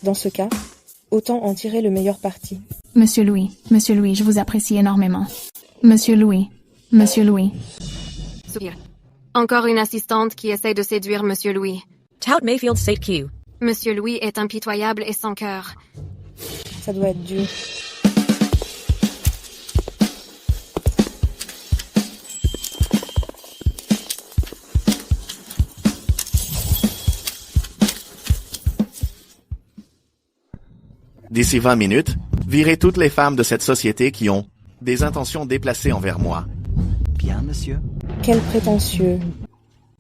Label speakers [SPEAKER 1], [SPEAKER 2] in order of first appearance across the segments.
[SPEAKER 1] Dans ce cas, autant en tirer le meilleur parti.
[SPEAKER 2] Monsieur Louis, je vous apprécie énormément. Monsieur Louis.
[SPEAKER 3] Soupir. Encore une assistante qui essaie de séduire Monsieur Louis.
[SPEAKER 4] Tout Mayfield State Q.
[SPEAKER 3] Monsieur Louis est impitoyable et sans cœur.
[SPEAKER 1] Ça doit être dur.
[SPEAKER 5] D'ici 20 minutes, virez toutes les femmes de cette société qui ont des intentions déplacées envers moi.
[SPEAKER 6] Bien, monsieur.
[SPEAKER 1] Quel prétentieux.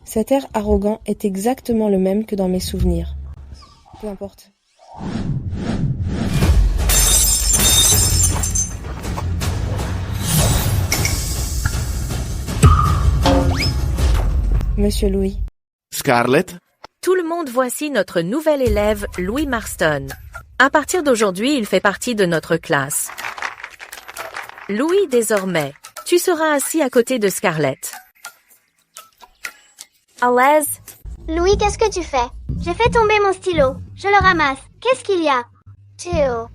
[SPEAKER 1] Cet air arrogant est exactement le même que dans mes souvenirs. Peu importe. Monsieur Louis.
[SPEAKER 5] Scarlett?
[SPEAKER 4] Tout le monde, voici notre nouvel élève, Louis Marston. À partir d'aujourd'hui, il fait partie de notre classe. Louis, désormais, tu seras assis à côté de Scarlett.
[SPEAKER 7] À l'aise. Louis, qu'est-ce que tu fais? J'ai fait tomber mon stylo. Je le ramasse. Qu'est-ce qu'il y a? Théo.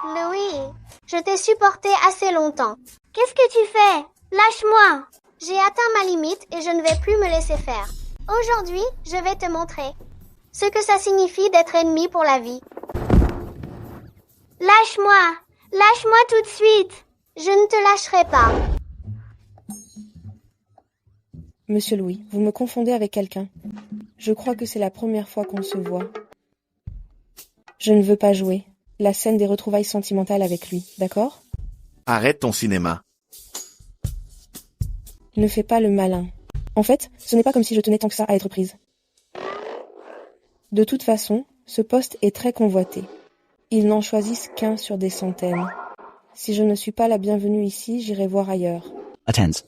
[SPEAKER 7] Louis, je t'ai supporté assez longtemps. Qu'est-ce que tu fais? Lâche-moi! J'ai atteint ma limite et je ne vais plus me laisser faire. Aujourd'hui, je vais te montrer ce que ça signifie d'être ennemi pour la vie. Lâche-moi! Lâche-moi tout de suite! Je ne te lâcherai pas.
[SPEAKER 1] Monsieur Louis, vous me confondez avec quelqu'un. Je crois que c'est la première fois qu'on se voit. Je ne veux pas jouer la scène des retrouvailles sentimentales avec lui, d'accord?
[SPEAKER 5] Arrête ton cinéma.
[SPEAKER 1] Ne fais pas le malin. En fait, ce n'est pas comme si je tenais tant que ça à être prise. De toute façon, ce poste est très convoité. Ils n'en choisissent qu'un sur des centaines. Si je ne suis pas la bienvenue ici, j'irai voir ailleurs.
[SPEAKER 6] Attends.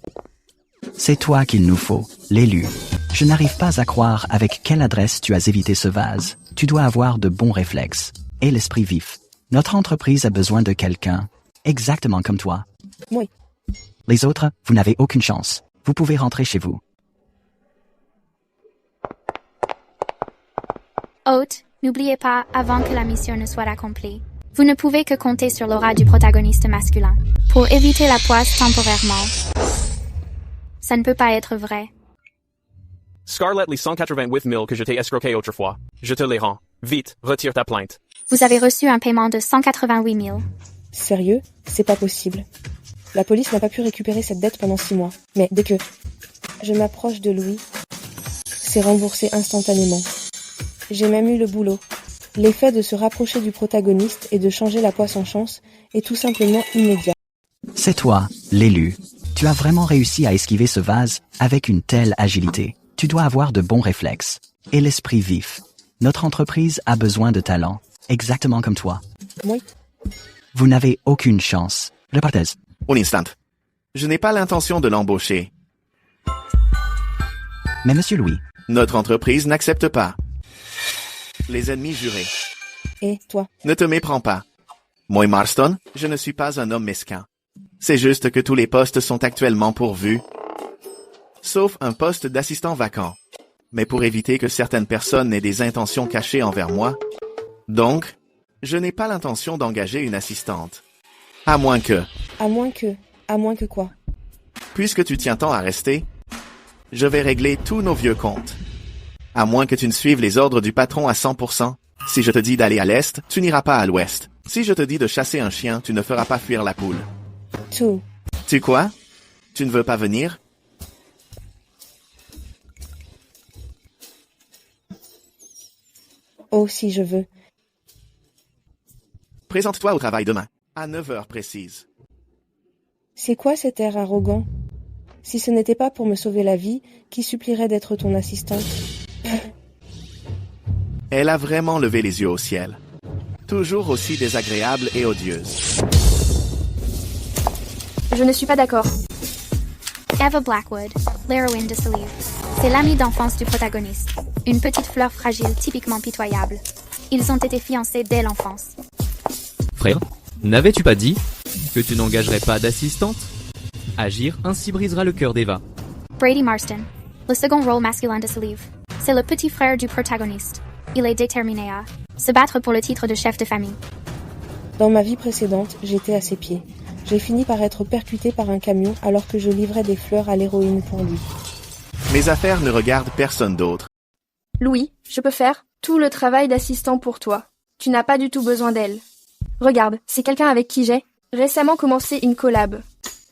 [SPEAKER 6] C'est toi qu'il nous faut, l'élu. Je n'arrive pas à croire avec quelle adresse tu as évité ce vase. Tu dois avoir de bons réflexes et l'esprit vif. Notre entreprise a besoin de quelqu'un, exactement comme toi.
[SPEAKER 1] Oui.
[SPEAKER 6] Les autres, vous n'avez aucune chance. Vous pouvez rentrer chez vous.
[SPEAKER 8] Hôte, n'oubliez pas, avant que la mission ne soit accomplie, vous ne pouvez que compter sur l'aura du protagoniste masculin. Pour éviter la poisse temporairement. Ça ne peut pas être vrai.
[SPEAKER 9] Scarlett, les 188 000 que je t'ai escroqués autrefois, je te les rends. Vite, retire ta plainte.
[SPEAKER 8] Vous avez reçu un paiement de 188 000.
[SPEAKER 1] Sérieux? C'est pas possible. La police n'a pas pu récupérer cette dette pendant 6 mois. Mais dès que je m'approche de Louis, c'est remboursé instantanément. J'ai même eu le boulot. L'effet de se rapprocher du protagoniste et de changer la poisse en chance est tout simplement immédiat.
[SPEAKER 6] C'est toi, l'élu. Tu as vraiment réussi à esquiver ce vase avec une telle agilité. Tu dois avoir de bons réflexes et l'esprit vif. Notre entreprise a besoin de talent, exactement comme toi.
[SPEAKER 1] Oui.
[SPEAKER 6] Vous n'avez aucune chance. Repartez.
[SPEAKER 5] Un instant. Je n'ai pas l'intention de l'embaucher.
[SPEAKER 6] Mais monsieur Louis.
[SPEAKER 5] Notre entreprise n'accepte pas. Les ennemis jurés.
[SPEAKER 1] Et toi?
[SPEAKER 5] Ne te méprends pas. Moi, Marston, je ne suis pas un homme mesquin. C'est juste que tous les postes sont actuellement pourvus. Sauf un poste d'assistant vacant. Mais pour éviter que certaines personnes aient des intentions cachées envers moi. Donc, je n'ai pas l'intention d'engager une assistante. À moins que...
[SPEAKER 1] À moins que quoi?
[SPEAKER 5] Puisque tu tiens tant à rester, je vais régler tous nos vieux comptes. À moins que tu ne suives les ordres du patron à 100%. Si je te dis d'aller à l'est, tu n'iras pas à l'ouest. Si je te dis de chasser un chien, tu ne feras pas fuir la poule.
[SPEAKER 1] Tout.
[SPEAKER 5] Tu quoi? Tu ne veux pas venir?
[SPEAKER 1] Oh, si je veux.
[SPEAKER 5] Présente-toi au travail demain, à 9 heures précises.
[SPEAKER 1] C'est quoi cet air arrogant? Si ce n'était pas pour me sauver la vie, qui supplierait d'être ton assistante?
[SPEAKER 5] Elle a vraiment levé les yeux au ciel. Toujours aussi désagréable et odieuse.
[SPEAKER 8] Je ne suis pas d'accord. Eva Blackwood, l'héroïne de ce livre. C'est l'amie d'enfance du protagoniste. Une petite fleur fragile typiquement pitoyable. Ils ont été fiancés dès l'enfance.
[SPEAKER 10] Frère, n'avais-tu pas dit que tu n'engagerais pas d'assistante? Agir ainsi brisera le cœur d'Eva.
[SPEAKER 8] Brady Marston, le second rôle masculin de ce livre. C'est le petit frère du protagoniste. Il est déterminé à se battre pour le titre de chef de famille.
[SPEAKER 1] Dans ma vie précédente, j'étais à ses pieds. J'ai fini par être percuté par un camion alors que je livrais des fleurs à l'héroïne pour lui.
[SPEAKER 5] Mes affaires ne regardent personne d'autre.
[SPEAKER 11] Louis, je peux faire tout le travail d'assistant pour toi. Tu n'as pas du tout besoin d'elle. Regarde, c'est quelqu'un avec qui j'ai récemment commencé une collab.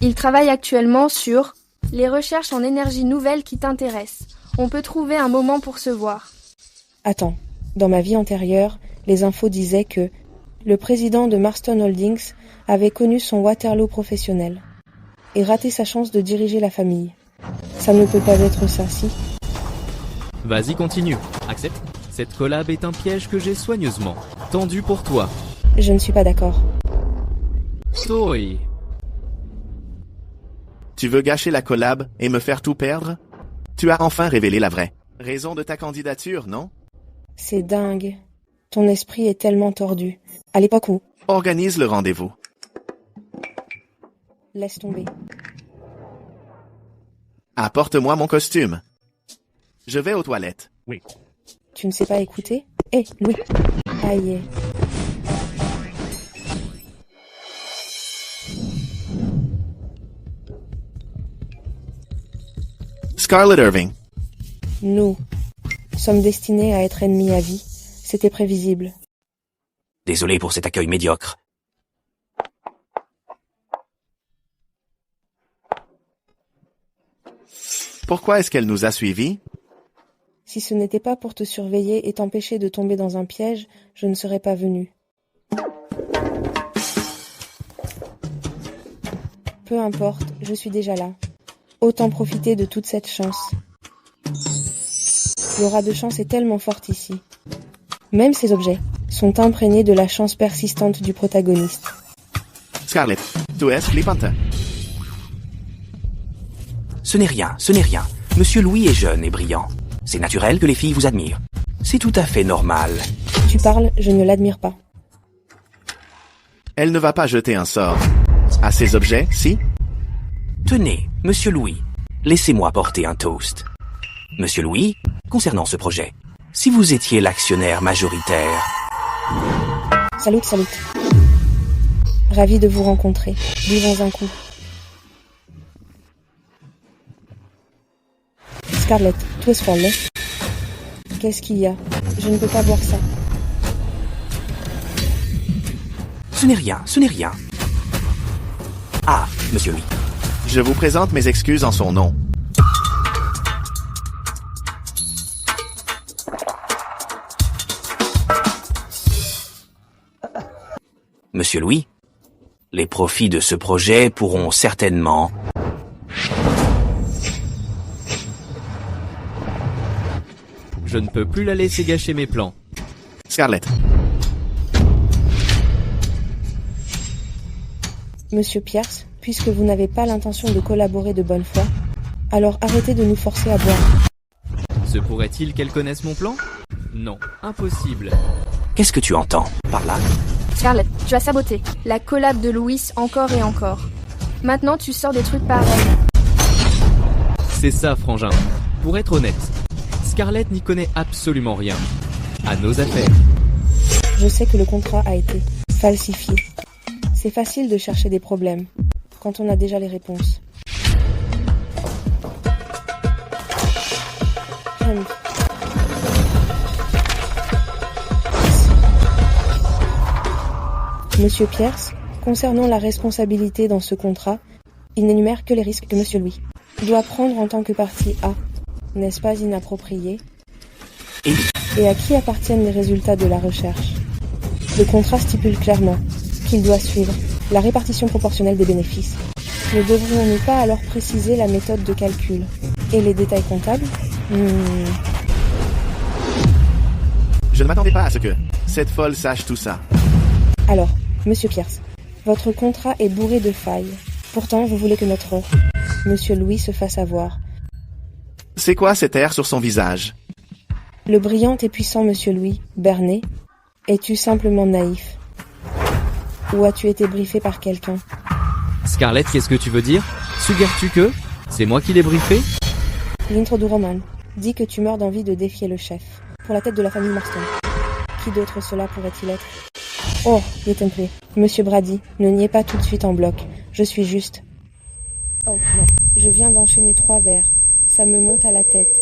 [SPEAKER 11] Il travaille actuellement sur les recherches en énergie nouvelle qui t'intéressent. On peut trouver un moment pour se voir.
[SPEAKER 1] Attends, dans ma vie antérieure, les infos disaient que le président de Marston Holdings avait connu son Waterloo professionnel et raté sa chance de diriger la famille. Ça ne peut pas être ça, si?
[SPEAKER 10] Vas-y, continue. Accepte. Cette collab est un piège que j'ai soigneusement tendu pour toi.
[SPEAKER 1] Je ne suis pas d'accord.
[SPEAKER 10] Sorry.
[SPEAKER 5] Tu veux gâcher la collab et me faire tout perdre? Tu as enfin révélé la vraie raison de ta candidature, non?
[SPEAKER 1] C'est dingue. Ton esprit est tellement tordu. À l'époque où...
[SPEAKER 5] Organise le rendez-vous.
[SPEAKER 1] Laisse tomber.
[SPEAKER 5] Apporte-moi mon costume. Je vais aux toilettes.
[SPEAKER 12] Oui.
[SPEAKER 1] Tu ne sais pas écouter? Hé, Louis. Aïe.
[SPEAKER 5] Scarlett Irving.
[SPEAKER 1] Nous sommes destinés à être ennemis à vie. C'était prévisible.
[SPEAKER 13] Désolé pour cet accueil médiocre.
[SPEAKER 5] Pourquoi est-ce qu'elle nous a suivis?
[SPEAKER 1] Si ce n'était pas pour te surveiller et t'empêcher de tomber dans un piège, je ne serais pas venu. Peu importe, je suis déjà là. Autant profiter de toute cette chance. L'aura de chance est tellement forte ici. Même ces objets sont imprégnés de la chance persistante du protagoniste.
[SPEAKER 5] Scarlett, tu es flippante.
[SPEAKER 13] Ce n'est rien, ce n'est rien. Monsieur Louis est jeune et brillant. C'est naturel que les filles vous admirent. C'est tout à fait normal.
[SPEAKER 1] Tu parles, je ne l'admire pas.
[SPEAKER 5] Elle ne va pas jeter un sort à ces objets, si?
[SPEAKER 13] Tenez, Monsieur Louis, laissez-moi porter un toast. Monsieur Louis, concernant ce projet, si vous étiez l'actionnaire majoritaire...
[SPEAKER 1] Salut. Ravi de vous rencontrer. Buvons un coup. Scarlett, tu es folle. Qu'est-ce qu'il y a? Je ne peux pas boire ça.
[SPEAKER 13] Ce n'est rien, ce n'est rien. Ah, Monsieur Louis.
[SPEAKER 5] Je vous présente mes excuses en son nom.
[SPEAKER 13] Monsieur Louis, les profits de ce projet pourront certainement...
[SPEAKER 10] Je ne peux plus la laisser gâcher mes plans.
[SPEAKER 5] Scarlett.
[SPEAKER 1] Monsieur Pierce, puisque vous n'avez pas l'intention de collaborer de bonne foi, alors arrêtez de nous forcer à boire.
[SPEAKER 10] Se pourrait-il qu'elle connaisse mon plan? Non, impossible.
[SPEAKER 13] Qu'est-ce que tu entends par là?
[SPEAKER 11] Scarlett, tu as saboté la collab de Louis encore et encore. Maintenant, tu sors des trucs pareils.
[SPEAKER 10] C'est ça, frangin. Pour être honnête, Scarlett n'y connaît absolument rien. À nos affaires.
[SPEAKER 1] Je sais que le contrat a été falsifié. C'est facile de chercher des problèmes quand on a déjà les réponses. Monsieur Pierce, concernant la responsabilité dans ce contrat, il n'énumère que les risques que Monsieur Louis doit prendre en tant que partie A. N'est-ce pas inapproprié? Et à qui appartiennent les résultats de la recherche? Le contrat stipule clairement qu'il doit suivre la répartition proportionnelle des bénéfices. Ne devrions-nous pas alors préciser la méthode de calcul et les détails comptables?
[SPEAKER 5] Je ne m'attendais pas à ce que cette folle sache tout ça.
[SPEAKER 1] Alors, Monsieur Pierce, votre contrat est bourré de failles. Pourtant, vous voulez que notre Monsieur Louis se fasse avoir.
[SPEAKER 5] C'est quoi cet air sur son visage?
[SPEAKER 1] Le brillant et puissant Monsieur Louis, berné, es-tu simplement naïf? Ou as-tu été briefé par quelqu'un?
[SPEAKER 10] Scarlett, qu'est-ce que tu veux dire? Suggères-tu que c'est moi qui l'ai briefé?
[SPEAKER 1] L'intro du roman dit que tu meurs d'envie de défier le chef. Pour la tête de la famille Marston. Qui d'autre cela pourrait-il être? Oh, Templé. Monsieur Brady, ne niez pas tout de suite en bloc. Je suis juste... Oh non, je viens d'enchaîner 3 verres. Ça me monte à la tête.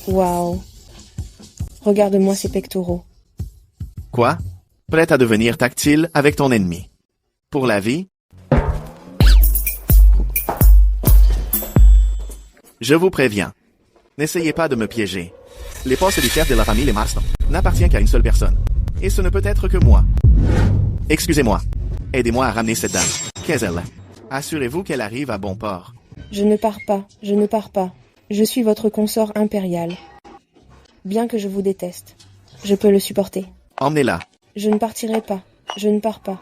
[SPEAKER 1] Waouh. Regarde-moi ces pectoraux.
[SPEAKER 5] Quoi? Prête à devenir tactile avec ton ennemi. Pour la vie? Je vous préviens. N'essayez pas de me piéger. Les postes du chef de la famille Les Marston n'appartiennent qu'à une seule personne. Et ce ne peut être que moi. Excusez-moi. Aidez-moi à ramener cette dame. Qu'est-elle? Assurez-vous qu'elle arrive à bon port.
[SPEAKER 1] Je ne pars pas, je ne pars pas. Je suis votre consort impérial. Bien que je vous déteste, je peux le supporter.
[SPEAKER 5] Emmenez-la.
[SPEAKER 1] Je ne partirai pas, je ne pars pas.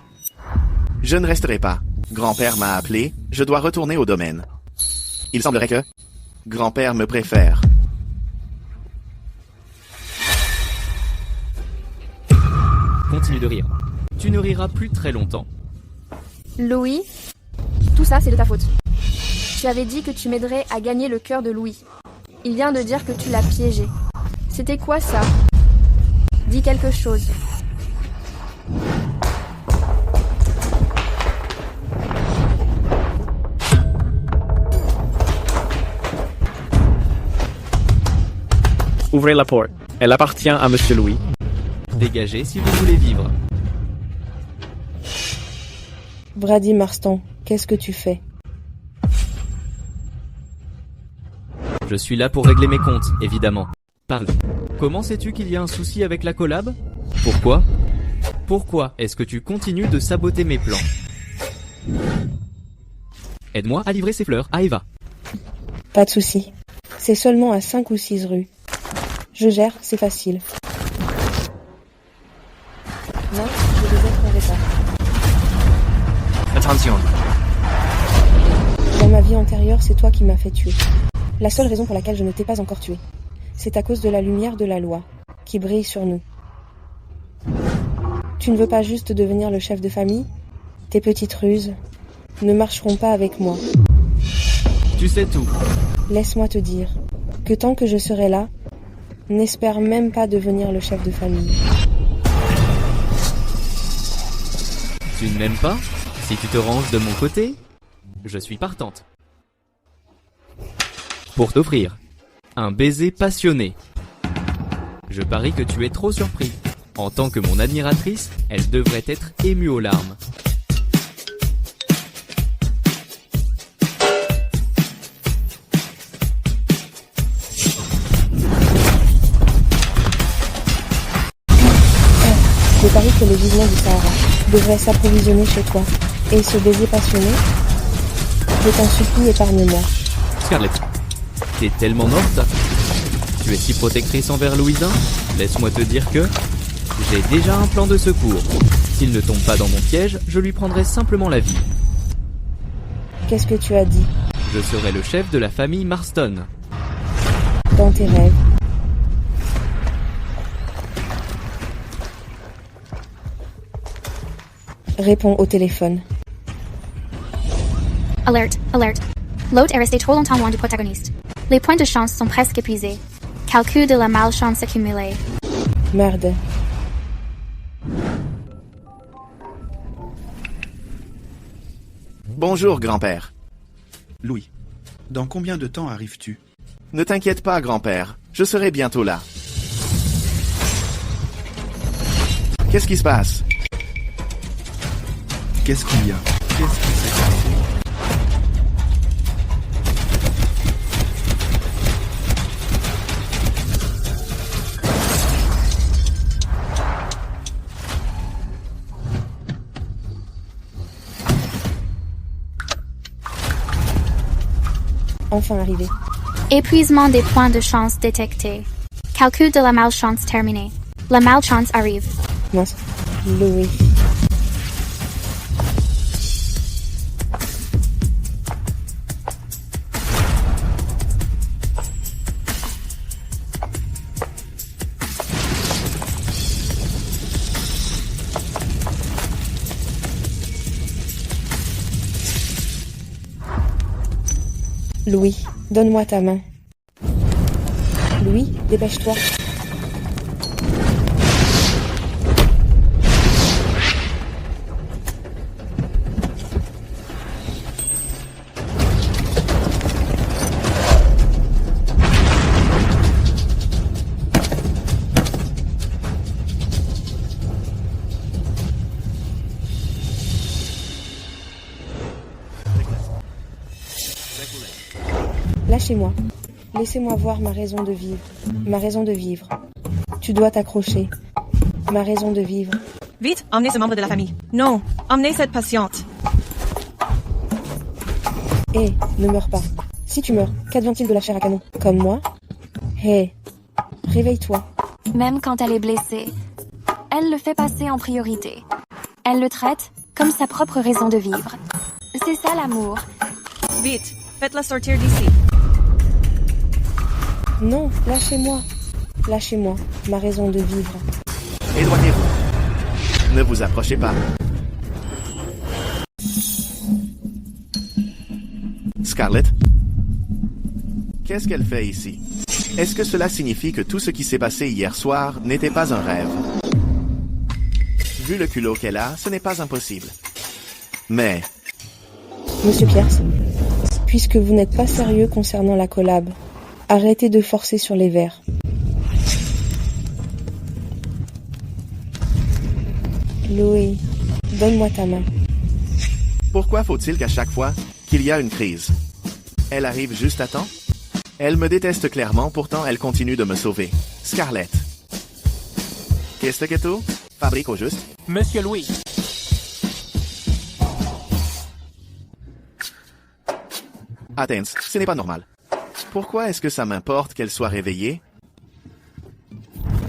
[SPEAKER 5] Je ne resterai pas. Grand-père m'a appelé, je dois retourner au domaine. Il semblerait que... Grand-père me préfère.
[SPEAKER 10] Continue de rire. Tu ne riras plus très longtemps.
[SPEAKER 11] Louis, tout ça c'est de ta faute. Tu avais dit que tu m'aiderais à gagner le cœur de Louis. Il vient de dire que tu l'as piégé. C'était quoi ça? Dis quelque chose.
[SPEAKER 9] Ouvrez la porte. Elle appartient à Monsieur Louis.
[SPEAKER 10] Dégagez si vous voulez vivre.
[SPEAKER 1] Brady Marston, qu'est-ce que tu fais?
[SPEAKER 10] Je suis là pour régler mes comptes, évidemment. Parle. Comment sais-tu qu'il y a un souci avec la collab? Pourquoi? Pourquoi est-ce que tu continues de saboter mes plans? Aide-moi à livrer ces fleurs à Eva.
[SPEAKER 1] Pas de souci. C'est seulement à 5 ou 6 rues. Je gère, c'est facile. Non, je les aiderai pas.
[SPEAKER 13] Attention.
[SPEAKER 1] Dans ma vie antérieure, c'est toi qui m'as fait tuer. La seule raison pour laquelle je ne t'ai pas encore tué, c'est à cause de la lumière de la loi, qui brille sur nous. Tu ne veux pas juste devenir le chef de famille? Tes petites ruses ne marcheront pas avec moi.
[SPEAKER 10] Tu sais tout.
[SPEAKER 1] Laisse-moi te dire que tant que je serai là, n'espère même pas devenir le chef de famille.
[SPEAKER 10] Tu ne m'aimes pas? Si tu te ranges de mon côté, je suis partante. Pour t'offrir un baiser passionné. Je parie que tu es trop surpris. En tant que mon admiratrice, elle devrait être émue aux larmes.
[SPEAKER 1] Je parie que le gisements du Sahara devrait s'approvisionner chez toi. Et ce baiser passionné, je t'en supplie, épargne-moi.
[SPEAKER 10] Scarlett, t'es tellement morte. Tu es si protectrice envers Louisin. Laisse-moi te dire que j'ai déjà un plan de secours. S'il ne tombe pas dans mon piège, je lui prendrai simplement la vie.
[SPEAKER 1] Qu'est-ce que tu as dit?
[SPEAKER 10] Je serai le chef de la famille Marston.
[SPEAKER 1] Dans tes rêves. Réponds au téléphone.
[SPEAKER 8] Alerte, alerte. L'hôte est resté trop longtemps loin du protagoniste. Les points de chance sont presque épuisés. Calcul de la malchance accumulée.
[SPEAKER 1] Merde.
[SPEAKER 5] Bonjour, grand-père.
[SPEAKER 12] Louis, dans combien de temps arrives-tu?
[SPEAKER 5] Ne t'inquiète pas, grand-père. Je serai bientôt là. Qu'est-ce qui se passe?
[SPEAKER 12] Qu'est-ce qu'il y a? Qu'est-ce qui s'est passé?
[SPEAKER 1] Enfin arrivé.
[SPEAKER 8] Épuisement des points de chance détectés. Calcul de la malchance terminé. La malchance arrive.
[SPEAKER 1] Mince. Louis. Louis, donne-moi ta main. Louis, dépêche-toi. Lâchez-moi. Laissez-moi voir ma raison de vivre. Ma raison de vivre. Tu dois t'accrocher. Ma raison de vivre.
[SPEAKER 14] Vite, emmenez ce membre de la famille. Non, emmenez cette patiente.
[SPEAKER 1] Hé, ne meurs pas. Si tu meurs, qu'advient-il de la chair à canon? Comme moi? Hé, réveille-toi.
[SPEAKER 8] Même quand elle est blessée, elle le fait passer en priorité. Elle le traite comme sa propre raison de vivre. C'est ça l'amour.
[SPEAKER 14] Vite, faites-la sortir d'ici.
[SPEAKER 1] Non, lâchez-moi. Lâchez-moi, ma raison de vivre.
[SPEAKER 5] Éloignez-vous. Ne vous approchez pas. Scarlett? Qu'est-ce qu'elle fait ici? Est-ce que cela signifie que tout ce qui s'est passé hier soir n'était pas un rêve? Vu le culot qu'elle a, ce n'est pas impossible. Mais...
[SPEAKER 1] Monsieur Pierce, puisque vous n'êtes pas sérieux concernant la collab, arrêtez de forcer sur les verres. Louis, donne-moi ta main.
[SPEAKER 5] Pourquoi faut-il qu'à chaque fois qu'il y a une crise, elle arrive juste à temps? Elle me déteste clairement, pourtant elle continue de me sauver. Scarlett. Qu'est-ce que tu fabriques au juste?
[SPEAKER 15] Monsieur Louis.
[SPEAKER 5] Athens, ce n'est pas normal. Pourquoi est-ce que ça m'importe qu'elle soit réveillée?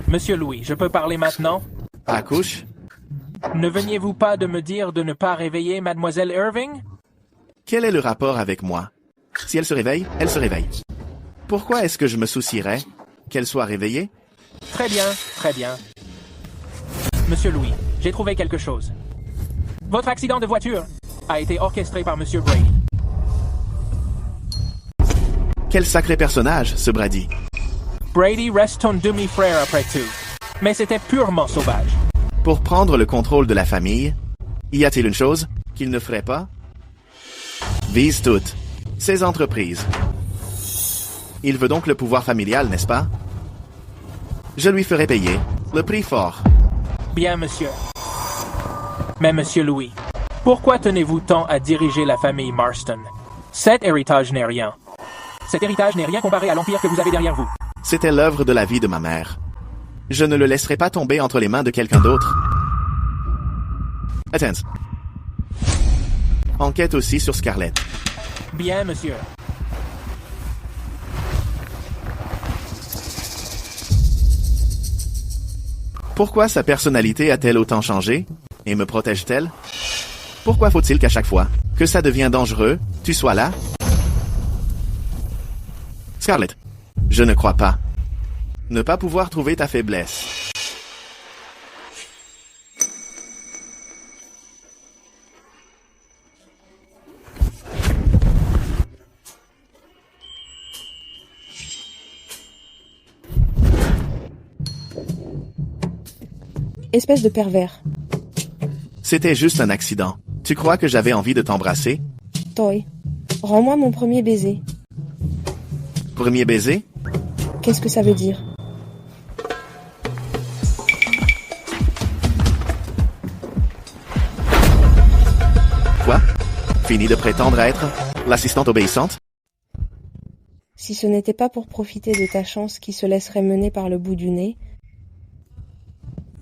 [SPEAKER 15] Monsieur Louis, je peux parler maintenant?
[SPEAKER 5] Accouche?
[SPEAKER 15] Ne veniez-vous pas de me dire de ne pas réveiller Mademoiselle Irving?
[SPEAKER 5] Quel est le rapport avec moi? Si elle se réveille, elle se réveille. Pourquoi est-ce que je me soucierais qu'elle soit réveillée?
[SPEAKER 15] Très bien, très bien. Monsieur Louis, j'ai trouvé quelque chose. Votre accident de voiture a été orchestré par Monsieur Brady.
[SPEAKER 5] Quel sacré personnage, ce Brady.
[SPEAKER 15] Brady reste ton demi-frère après tout. Mais c'était purement sauvage.
[SPEAKER 5] Pour prendre le contrôle de la famille, y a-t-il une chose qu'il ne ferait pas? Vise toutes ces entreprises. Il veut donc le pouvoir familial, n'est-ce pas? Je lui ferai payer le prix fort.
[SPEAKER 15] Bien, monsieur. Mais monsieur Louis, pourquoi tenez-vous tant à diriger la famille Marston? Cet héritage n'est rien. Cet héritage n'est rien comparé à l'empire que vous avez derrière vous.
[SPEAKER 5] C'était l'œuvre de la vie de ma mère. Je ne le laisserai pas tomber entre les mains de quelqu'un d'autre. Athens. Enquête aussi sur Scarlett.
[SPEAKER 15] Bien, monsieur.
[SPEAKER 5] Pourquoi sa personnalité a-t-elle autant changé? Et me protège-t-elle? Pourquoi faut-il qu'à chaque fois que ça devient dangereux, tu sois là? Scarlett, je ne crois pas. Ne pas pouvoir trouver ta faiblesse.
[SPEAKER 1] Espèce de pervers.
[SPEAKER 5] C'était juste un accident. Tu crois que j'avais envie de t'embrasser?
[SPEAKER 1] Toy, rends-moi mon premier baiser.
[SPEAKER 5] Premier baiser?
[SPEAKER 1] Qu'est-ce que ça veut dire?
[SPEAKER 5] Quoi? Fini de prétendre être l'assistante obéissante?
[SPEAKER 1] Si ce n'était pas pour profiter de ta chance qui se laisserait mener par le bout du nez,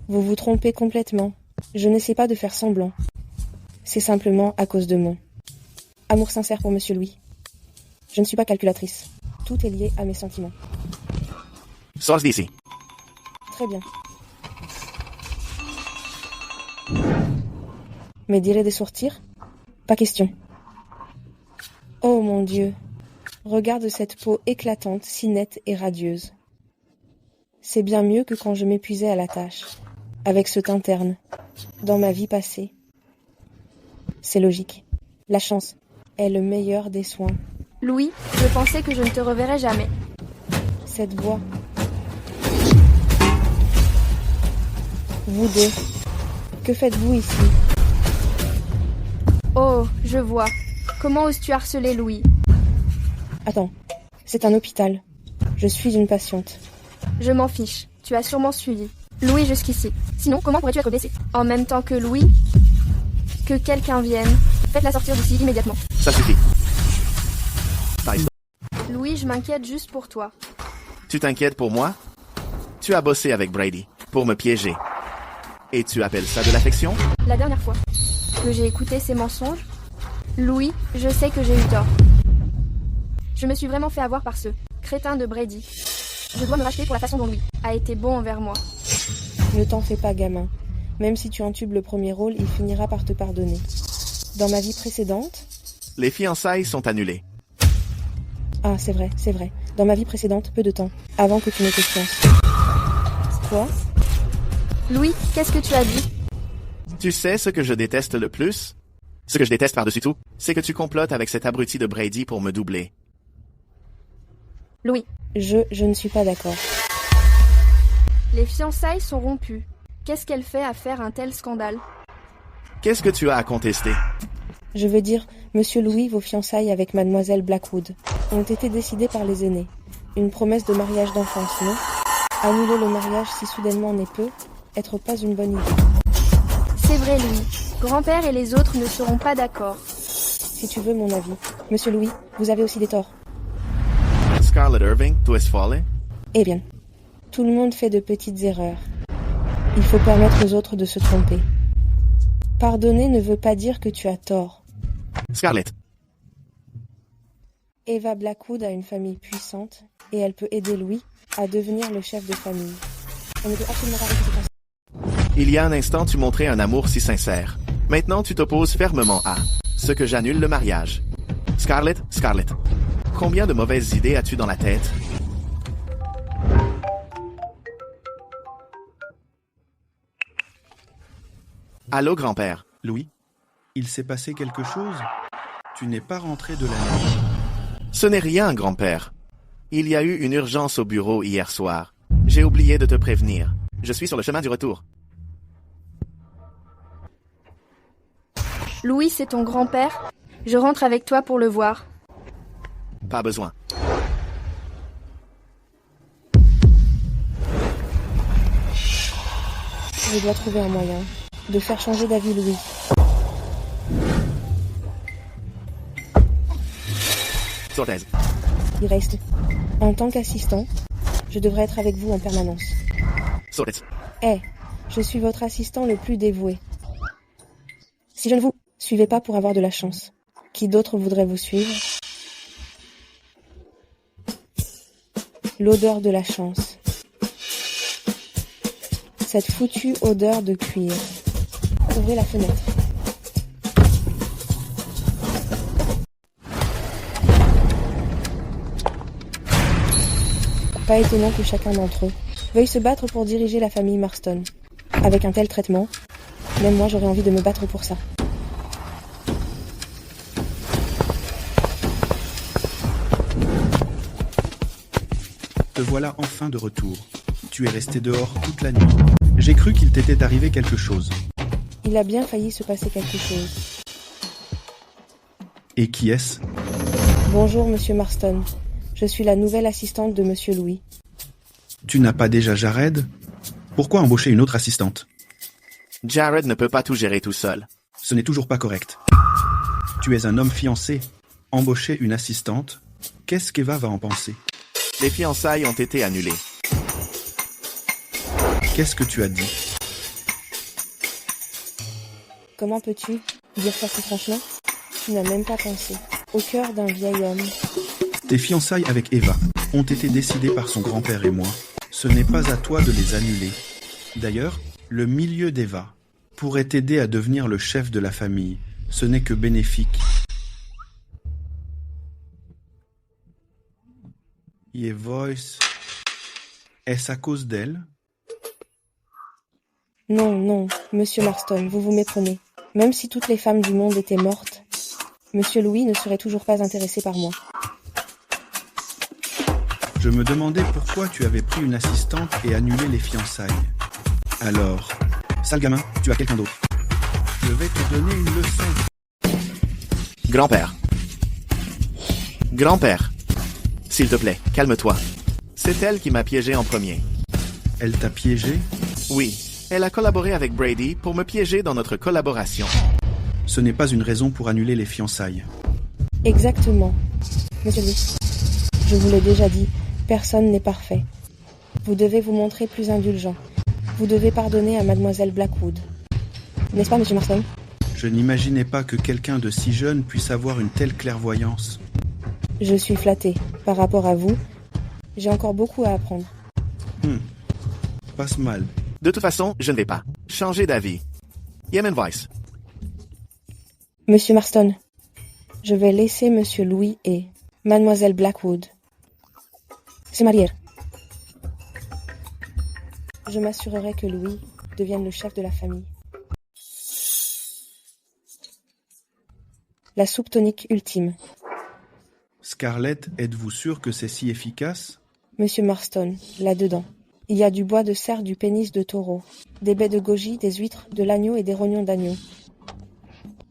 [SPEAKER 1] vous vous trompez complètement. Je n'essaie pas de faire semblant. C'est simplement à cause de mon amour sincère pour Monsieur Louis. Je ne suis pas calculatrice. Tout est lié à mes sentiments.
[SPEAKER 5] Sors d'ici.
[SPEAKER 1] Très bien. Mais dirais de sortir? Pas question. Oh mon Dieu. Regarde cette peau éclatante, si nette et radieuse. C'est bien mieux que quand je m'épuisais à la tâche, avec ce teint terne, dans ma vie passée. C'est logique. La chance est le meilleur des soins.
[SPEAKER 11] Louis, je pensais que je ne te reverrais jamais.
[SPEAKER 1] Cette voix. Vous deux. Que faites-vous ici?
[SPEAKER 11] Oh, je vois. Comment oses-tu harceler Louis?
[SPEAKER 1] Attends, c'est un hôpital. Je suis une patiente.
[SPEAKER 11] Je m'en fiche. Tu as sûrement suivi Louis jusqu'ici. Sinon, comment pourrais-tu être blessé? En même temps que Louis? Que quelqu'un vienne. Faites-la sortir d'ici immédiatement.
[SPEAKER 5] Ça suffit.
[SPEAKER 11] Louis, je m'inquiète juste pour toi.
[SPEAKER 5] Tu t'inquiètes pour moi? Tu as bossé avec Brady pour me piéger. Et tu appelles ça de l'affection?
[SPEAKER 11] La dernière fois que j'ai écouté ces mensonges, Louis, je sais que j'ai eu tort. Je me suis vraiment fait avoir par ce crétin de Brady. Je dois me racheter pour la façon dont Louis a été bon envers moi.
[SPEAKER 1] Ne t'en fais pas, gamin. Même si tu entubes le premier rôle, il finira par te pardonner. Dans ma vie précédente...
[SPEAKER 5] Les fiançailles sont annulées.
[SPEAKER 1] Ah, c'est vrai, c'est vrai. Dans ma vie précédente, peu de temps, avant que tu ne te fiances. Quoi?
[SPEAKER 11] Louis, qu'est-ce que tu as dit?
[SPEAKER 5] Tu sais ce que je déteste le plus? Ce que je déteste par-dessus tout, c'est que tu complotes avec cet abruti de Brady pour me doubler.
[SPEAKER 11] Louis.
[SPEAKER 1] Je ne suis pas d'accord.
[SPEAKER 11] Les fiançailles sont rompues. Qu'est-ce qu'elle fait à faire un tel scandale?
[SPEAKER 5] Qu'est-ce que tu as à contester?
[SPEAKER 1] Je veux dire, Monsieur Louis, vos fiançailles avec Mademoiselle Blackwood ont été décidées par les aînés. Une promesse de mariage d'enfance, non? Annuler le mariage si soudainement n'est peu, être pas une bonne idée.
[SPEAKER 11] C'est vrai, Louis. Grand-père et les autres ne seront pas d'accord.
[SPEAKER 1] Si tu veux mon avis. Monsieur Louis, vous avez aussi des torts.
[SPEAKER 5] Scarlett Irving, tu es folle?
[SPEAKER 1] Eh bien, tout le monde fait de petites erreurs. Il faut permettre aux autres de se tromper. Pardonner ne veut pas dire que tu as tort.
[SPEAKER 5] Scarlett.
[SPEAKER 1] Eva Blackwood a une famille puissante et elle peut aider Louis à devenir le chef de famille. On ne peut absolument pas arrêter cette...
[SPEAKER 5] Il y a un instant, tu montrais un amour si sincère. Maintenant, tu t'opposes fermement à ce que j'annule le mariage. Scarlett, combien de mauvaises idées as-tu dans la tête? Allô, grand-père.
[SPEAKER 12] Louis, il s'est passé quelque chose? Tu n'es pas rentré de la nuit.
[SPEAKER 5] Ce n'est rien, grand-père. Il y a eu une urgence au bureau hier soir. J'ai oublié de te prévenir. Je suis sur le chemin du retour.
[SPEAKER 11] Louis, c'est ton grand-père. Je rentre avec toi pour le voir.
[SPEAKER 5] Pas besoin.
[SPEAKER 1] Je dois trouver un moyen de faire changer d'avis Louis.
[SPEAKER 5] Sortez.
[SPEAKER 1] Il reste. En tant qu'assistant, je devrais être avec vous en permanence.
[SPEAKER 5] Sortez.
[SPEAKER 1] Je suis votre assistant le plus dévoué. Si je ne vous suivais pas pour avoir de la chance, qui d'autre voudrait vous suivre? L'odeur de la chance. Cette foutue odeur de cuir. Ouvrez la fenêtre. Pas étonnant que chacun d'entre eux veuille se battre pour diriger la famille Marston. Avec un tel traitement, même moi j'aurais envie de me battre pour ça.
[SPEAKER 12] Te voilà enfin de retour. Tu es resté dehors toute la nuit. J'ai cru qu'il t'était arrivé quelque chose.
[SPEAKER 1] Il a bien failli se passer quelque chose.
[SPEAKER 12] Et qui est-ce?
[SPEAKER 1] Bonjour, Monsieur Marston. Je suis la nouvelle assistante de Monsieur Louis.
[SPEAKER 12] Tu n'as pas déjà Jared? Pourquoi embaucher une autre assistante?
[SPEAKER 5] Jared ne peut pas tout gérer tout seul.
[SPEAKER 12] Ce n'est toujours pas correct. Tu es un homme fiancé. Embaucher une assistante? Qu'est-ce qu'Eva va en penser?
[SPEAKER 5] Les fiançailles ont été annulées.
[SPEAKER 12] Qu'est-ce que tu as dit?
[SPEAKER 1] Comment peux-tu dire ça si franchement? Tu n'as même pas pensé. Au cœur d'un vieil homme.
[SPEAKER 12] Tes fiançailles avec Eva ont été décidées par son grand-père et moi. Ce n'est pas à toi de les annuler. D'ailleurs, le milieu d'Eva pourrait t'aider à devenir le chef de la famille. Ce n'est que bénéfique. Voice. Est-ce à cause d'elle?
[SPEAKER 1] Non, Monsieur Marston, vous vous méprenez. Même si toutes les femmes du monde étaient mortes, Monsieur Louis ne serait toujours pas intéressé par moi.
[SPEAKER 12] Je me demandais pourquoi tu avais pris une assistante et annulé les fiançailles. Alors, sale gamin, tu as quelqu'un d'autre. Je vais te donner une leçon.
[SPEAKER 5] Grand-père. Grand-père. S'il te plaît, calme-toi. C'est elle qui m'a piégé en premier.
[SPEAKER 12] Elle t'a piégé?
[SPEAKER 5] Oui. Elle a collaboré avec Brady pour me piéger dans notre collaboration.
[SPEAKER 12] Ce n'est pas une raison pour annuler les fiançailles.
[SPEAKER 1] Exactement. Monsieur Louis, je vous l'ai déjà dit, personne n'est parfait. Vous devez vous montrer plus indulgent. Vous devez pardonner à mademoiselle Blackwood. N'est-ce pas, monsieur Marston?
[SPEAKER 12] Je n'imaginais pas que quelqu'un de si jeune puisse avoir une telle clairvoyance.
[SPEAKER 1] Je suis flattée. Par rapport à vous, j'ai encore beaucoup à apprendre.
[SPEAKER 12] Passe mal.
[SPEAKER 5] De toute façon, je ne vais pas changer d'avis. Yemen Weiss.
[SPEAKER 1] Monsieur Marston, je vais laisser monsieur Louis et mademoiselle Blackwood se marier. Je m'assurerai que Louis devienne le chef de la famille. La soupe tonique ultime.
[SPEAKER 12] Scarlett, êtes-vous sûr que c'est si efficace?
[SPEAKER 1] Monsieur Marston, là-dedans, il y a du bois de cerf, du pénis de taureau, des baies de goji, des huîtres, de l'agneau et des rognons d'agneau.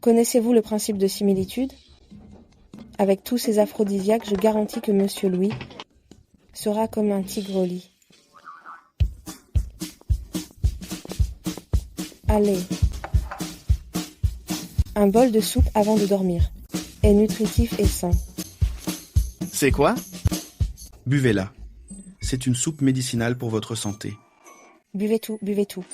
[SPEAKER 1] Connaissez-vous le principe de similitude? Avec tous ces aphrodisiaques, je garantis que monsieur Louis sera comme un tigre au lit. Allez. Un bol de soupe avant de dormir. Est nutritif et sain.
[SPEAKER 5] C'est quoi?
[SPEAKER 12] Buvez-la. C'est une soupe médicinale pour votre santé.
[SPEAKER 1] Buvez tout, buvez tout.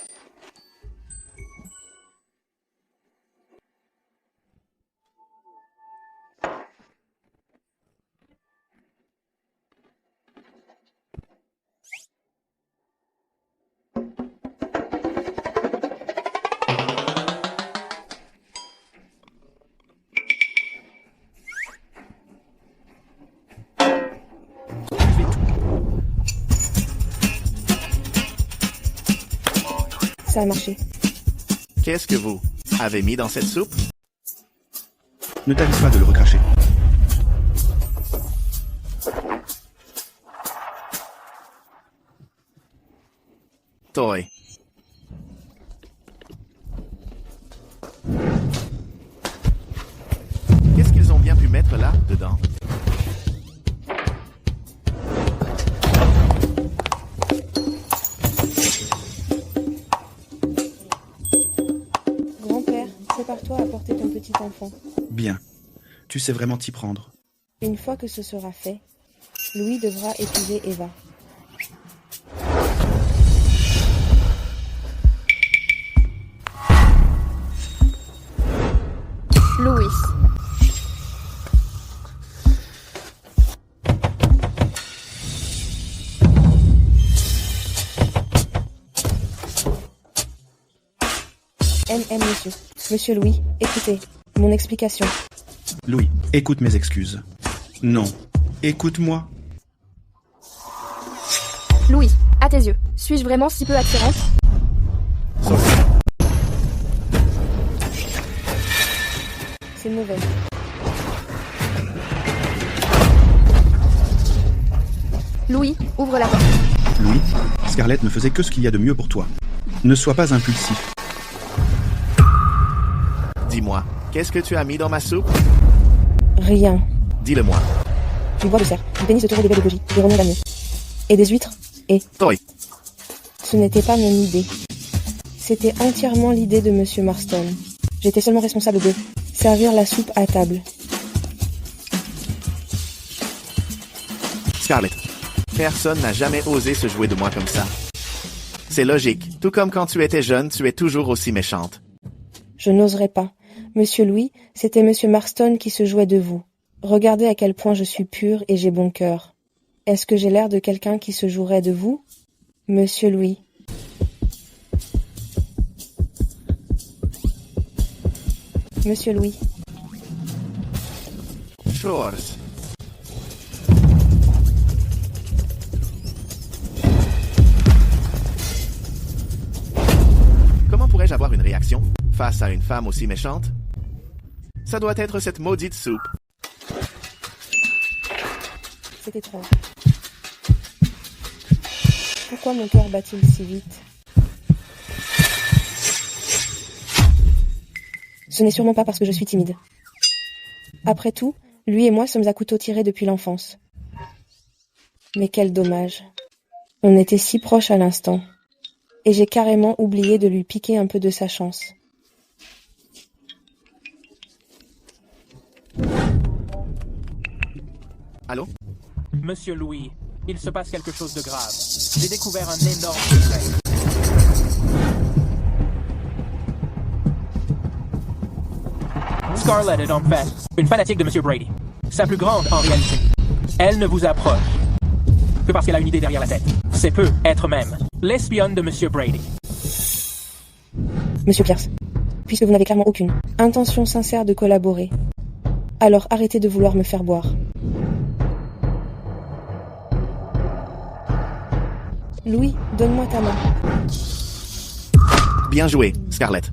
[SPEAKER 1] Ça a marché.
[SPEAKER 5] Qu'est-ce que vous avez mis dans cette soupe?
[SPEAKER 12] Ne t'avise pas de le recracher.
[SPEAKER 5] Toy. Qu'est-ce qu'ils ont bien pu mettre là, dedans?
[SPEAKER 1] Prépare-toi à porter ton petit enfant.
[SPEAKER 12] Bien. Tu sais vraiment t'y prendre.
[SPEAKER 1] Une fois que ce sera fait, Louis devra épouser Eva.
[SPEAKER 11] Louis.
[SPEAKER 1] Monsieur. Monsieur Louis, écoutez, mon explication.
[SPEAKER 12] Louis, écoute mes excuses. Non, écoute-moi.
[SPEAKER 11] Louis, à tes yeux, suis-je vraiment si peu attirante?
[SPEAKER 1] C'est mauvais.
[SPEAKER 11] Louis, ouvre la porte.
[SPEAKER 12] Louis, Scarlett ne faisait que ce qu'il y a de mieux pour toi. Ne sois pas impulsif.
[SPEAKER 5] Dis-moi, qu'est-ce que tu as mis dans ma soupe?
[SPEAKER 1] Rien.
[SPEAKER 5] Dis-le-moi.
[SPEAKER 1] Du bois de cerf, du pénis de taureau, des baies de goji, des rognons d'agneau. Et des huîtres. Et...
[SPEAKER 5] Toy.
[SPEAKER 1] Ce n'était pas mon idée. C'était entièrement l'idée de monsieur Marston. J'étais seulement responsable de servir la soupe à table.
[SPEAKER 5] Scarlett, personne n'a jamais osé se jouer de moi comme ça. C'est logique. Tout comme quand tu étais jeune, tu es toujours aussi méchante.
[SPEAKER 1] Je n'oserais pas. Monsieur Louis, c'était monsieur Marston qui se jouait de vous. Regardez à quel point je suis pure et j'ai bon cœur. Est-ce que j'ai l'air de quelqu'un qui se jouerait de vous? Monsieur Louis. Monsieur Louis.
[SPEAKER 5] Chores. Comment pourrais-je avoir une réaction face à une femme aussi méchante? Ça doit être cette maudite soupe.
[SPEAKER 1] C'est étrange. Pourquoi mon cœur bat-il si vite? Ce n'est sûrement pas parce que je suis timide. Après tout, lui et moi sommes à couteau tiré depuis l'enfance. Mais quel dommage. On était si proches à l'instant. Et j'ai carrément oublié de lui piquer un peu de sa chance.
[SPEAKER 5] Allô?
[SPEAKER 15] Monsieur Louis, il se passe quelque chose de grave. J'ai découvert un énorme secret. Scarlett est en fait une fanatique de Monsieur Brady. Sa plus grande en réalité. Elle ne vous approche que parce qu'elle a une idée derrière la tête. C'est peu être même l'espionne de Monsieur Brady.
[SPEAKER 1] Monsieur Pierce, puisque vous n'avez clairement aucune intention sincère de collaborer, alors arrêtez de vouloir me faire boire. Louis, donne-moi ta main.
[SPEAKER 5] Bien joué, Scarlett.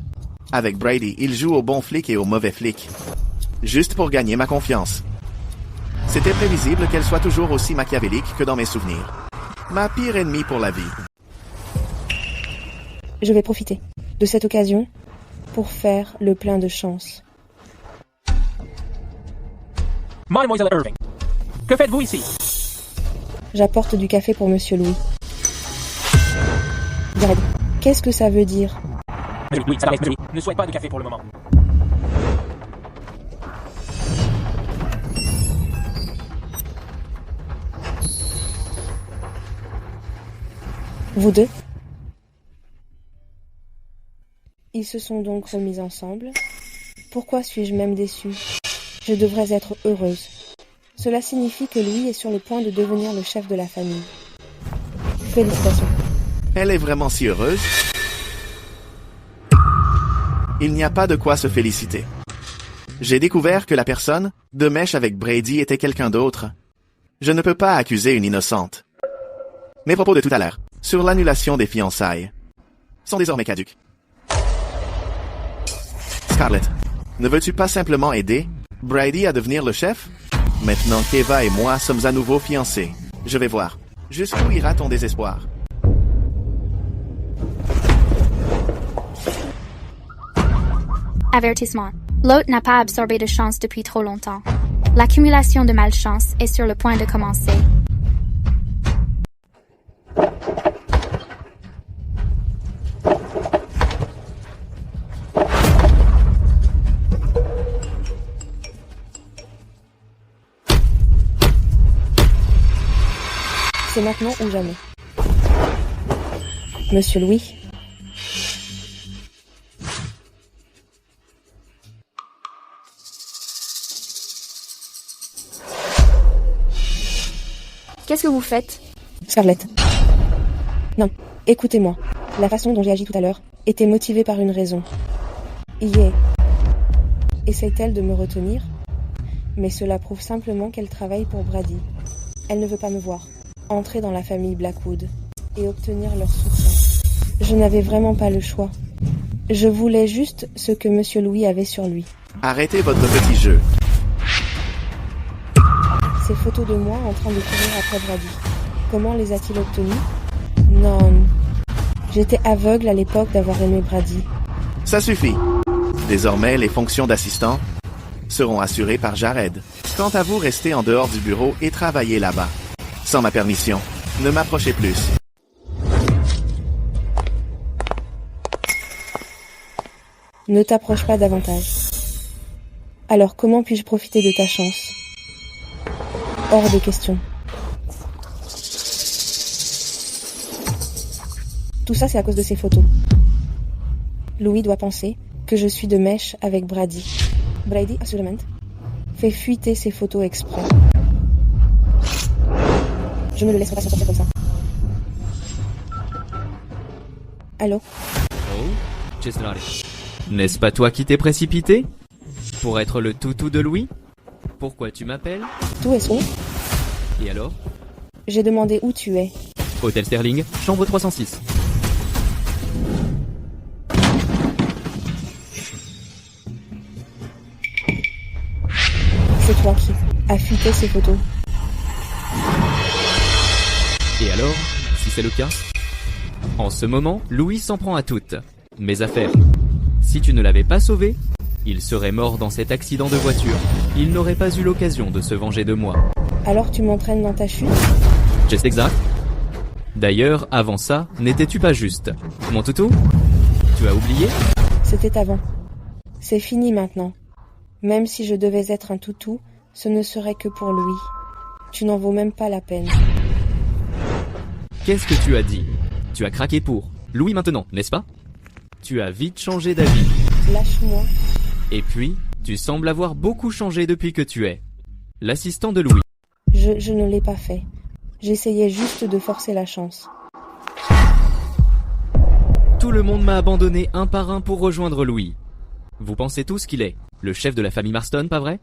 [SPEAKER 5] Avec Brady, il joue au bon flic et au mauvais flic. Juste pour gagner ma confiance. C'était prévisible qu'elle soit toujours aussi machiavélique que dans mes souvenirs. Ma pire ennemie pour la vie.
[SPEAKER 1] Je vais profiter de cette occasion pour faire le plein de chance.
[SPEAKER 15] Mademoiselle Irving, que faites-vous ici?
[SPEAKER 1] J'apporte du café pour Monsieur Louis. Jared, qu'est-ce que ça veut dire?
[SPEAKER 15] Oui, ça arrive, ne souhaite pas de café pour le moment.
[SPEAKER 1] Vous deux? Ils se sont donc remis ensemble. Pourquoi suis-je même déçue? Je devrais être heureuse. Cela signifie que Louis est sur le point de devenir le chef de la famille. Félicitations.
[SPEAKER 5] Elle est vraiment si heureuse? Il n'y a pas de quoi se féliciter. J'ai découvert que la personne de mèche avec Brady était quelqu'un d'autre. Je ne peux pas accuser une innocente. Mes propos de tout à l'heure, sur l'annulation des fiançailles, sont désormais caducs. Scarlett, ne veux-tu pas simplement aider Brady à devenir le chef? Maintenant qu'Eva et moi sommes à nouveau fiancés, je vais voir jusqu'où ira ton désespoir.
[SPEAKER 8] Avertissement. L'hôte n'a pas absorbé de chance depuis trop longtemps. L'accumulation de malchance est sur le point de commencer.
[SPEAKER 1] C'est maintenant ou jamais. Monsieur Louis.
[SPEAKER 11] Qu'est-ce que vous faites?
[SPEAKER 1] Scarlett. Non, écoutez-moi. La façon dont j'ai agi tout à l'heure était motivée par une raison. Yeah. Essaye-t-elle de me retenir? Mais cela prouve simplement qu'elle travaille pour Brady. Elle ne veut pas me voir entrer dans la famille Blackwood et obtenir leur soutien. Je n'avais vraiment pas le choix. Je voulais juste ce que Monsieur Louis avait sur lui.
[SPEAKER 5] Arrêtez votre petit jeu.
[SPEAKER 1] Ces photos de moi en train de courir après Brady. Comment les a-t-il obtenues? Non. J'étais aveugle à l'époque d'avoir aimé Brady.
[SPEAKER 5] Ça suffit. Désormais, les fonctions d'assistant seront assurées par Jared. Quant à vous, restez en dehors du bureau et travaillez là-bas. Sans ma permission, ne m'approchez plus.
[SPEAKER 1] Ne t'approche pas davantage. Alors comment puis-je profiter de ta chance? Hors de question. Tout ça, c'est à cause de ces photos. Louis doit penser que je suis de mèche avec Brady. Brady, assurément, fait fuiter ces photos exprès. Je me le laisserai pas sortir comme ça. Allô?
[SPEAKER 10] Oh, Cesare. N'est-ce pas toi qui t'es précipité? Pour être le toutou de Louis? Pourquoi tu m'appelles?
[SPEAKER 1] Tout est son.
[SPEAKER 10] Et alors?
[SPEAKER 1] J'ai demandé où tu es.
[SPEAKER 10] Hôtel Sterling, chambre 306.
[SPEAKER 1] C'est toi qui as fuité ces photos.
[SPEAKER 10] Et alors, si c'est le cas? En ce moment, Louis s'en prend à toutes. Mes affaires. Si tu ne l'avais pas sauvé, il serait mort dans cet accident de voiture. Il n'aurait pas eu l'occasion de se venger de moi.
[SPEAKER 1] Alors tu m'entraînes dans ta chute?
[SPEAKER 10] C'est exact. D'ailleurs, avant ça, n'étais-tu pas juste? Mon toutou? Tu as oublié?
[SPEAKER 1] C'était avant. C'est fini maintenant. Même si je devais être un toutou, ce ne serait que pour Louis. Tu n'en vaux même pas la peine.
[SPEAKER 10] Qu'est-ce que tu as dit? Tu as craqué pour Louis maintenant, n'est-ce pas? Tu as vite changé d'avis.
[SPEAKER 1] Lâche-moi.
[SPEAKER 10] Et puis, tu sembles avoir beaucoup changé depuis que tu es l'assistant de Louis.
[SPEAKER 1] Je ne l'ai pas fait. J'essayais juste de forcer la chance.
[SPEAKER 10] Tout le monde m'a abandonné un par un pour rejoindre Louis. Vous pensez tous qu'il est le chef de la famille Marston, pas vrai?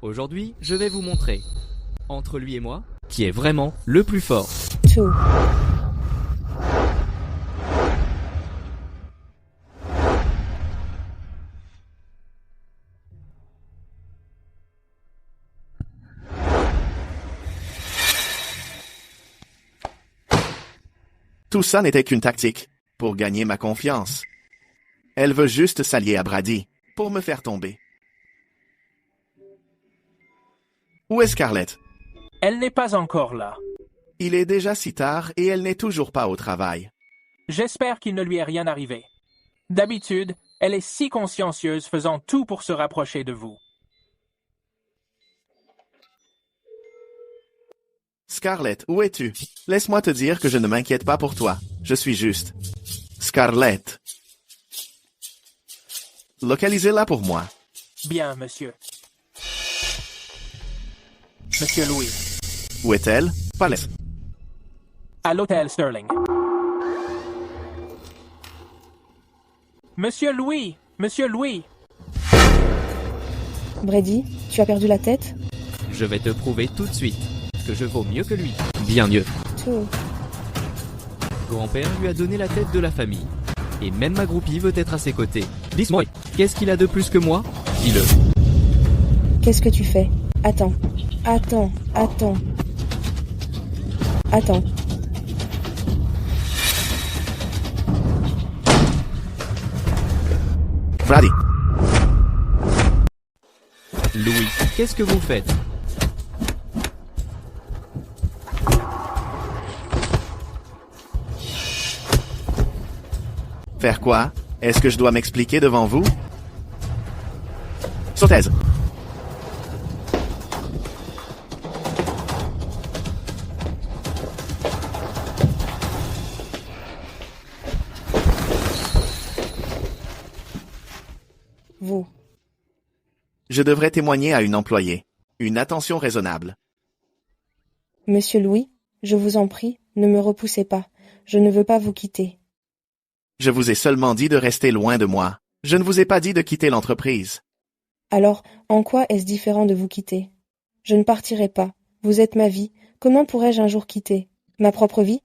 [SPEAKER 10] Aujourd'hui, je vais vous montrer, entre lui et moi, qui est vraiment le plus fort.
[SPEAKER 1] Tout.
[SPEAKER 5] Tout ça n'était qu'une tactique, pour gagner ma confiance. Elle veut juste s'allier à Brady, pour me faire tomber. Où est Scarlett?
[SPEAKER 15] Elle n'est pas encore là.
[SPEAKER 5] Il est déjà si tard et elle n'est toujours pas au travail.
[SPEAKER 15] J'espère qu'il ne lui est rien arrivé. D'habitude, elle est si consciencieuse, faisant tout pour se rapprocher de vous.
[SPEAKER 5] Scarlett, où es-tu? Laisse-moi te dire que je ne m'inquiète pas pour toi. Je suis juste. Scarlett. Localisez-la pour moi.
[SPEAKER 15] Bien, monsieur. Monsieur Louis.
[SPEAKER 5] Où est-elle? Palais.
[SPEAKER 15] À l'hôtel Sterling. Monsieur Louis! Monsieur Louis!
[SPEAKER 1] Brady, tu as perdu la tête?
[SPEAKER 10] Je vais te prouver tout de suite que je vaux mieux que lui. Bien mieux.
[SPEAKER 1] Tout.
[SPEAKER 10] Grand-père lui a donné la tête de la famille. Et même ma groupie veut être à ses côtés. Dis-moi, qu'est-ce qu'il a de plus que moi? Dis-le.
[SPEAKER 1] Qu'est-ce que tu fais? Attends. Attends. Attends. Attends.
[SPEAKER 5] Brady.
[SPEAKER 10] Louis, qu'est-ce que vous faites?
[SPEAKER 5] Faire quoi? Est-ce que je dois m'expliquer devant vous? Sautaise.
[SPEAKER 1] Vous.
[SPEAKER 5] Je devrais témoigner à une employée. Une attention raisonnable.
[SPEAKER 1] Monsieur Louis, je vous en prie, ne me repoussez pas. Je ne veux pas vous quitter.
[SPEAKER 5] Je vous ai seulement dit de rester loin de moi. Je ne vous ai pas dit de quitter l'entreprise.
[SPEAKER 1] Alors, en quoi est-ce différent de vous quitter? Je ne partirai pas. Vous êtes ma vie. Comment pourrais-je un jour quitter? Ma propre vie?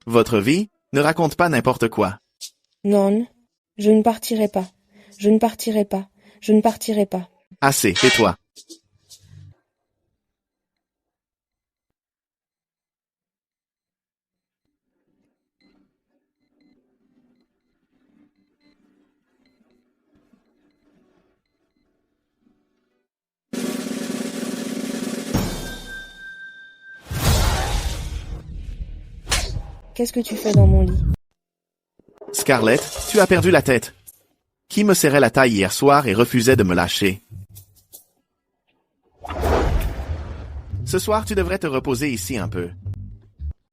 [SPEAKER 5] Votre vie? Ne raconte pas n'importe quoi.
[SPEAKER 1] Non, je ne partirai pas. Je ne partirai pas. Je ne partirai pas.
[SPEAKER 5] Assez, tais-toi.
[SPEAKER 1] Qu'est-ce que tu fais dans mon lit?
[SPEAKER 5] Scarlett, tu as perdu la tête. Qui me serrait la taille hier soir et refusait de me lâcher? Ce soir, tu devrais te reposer ici un peu.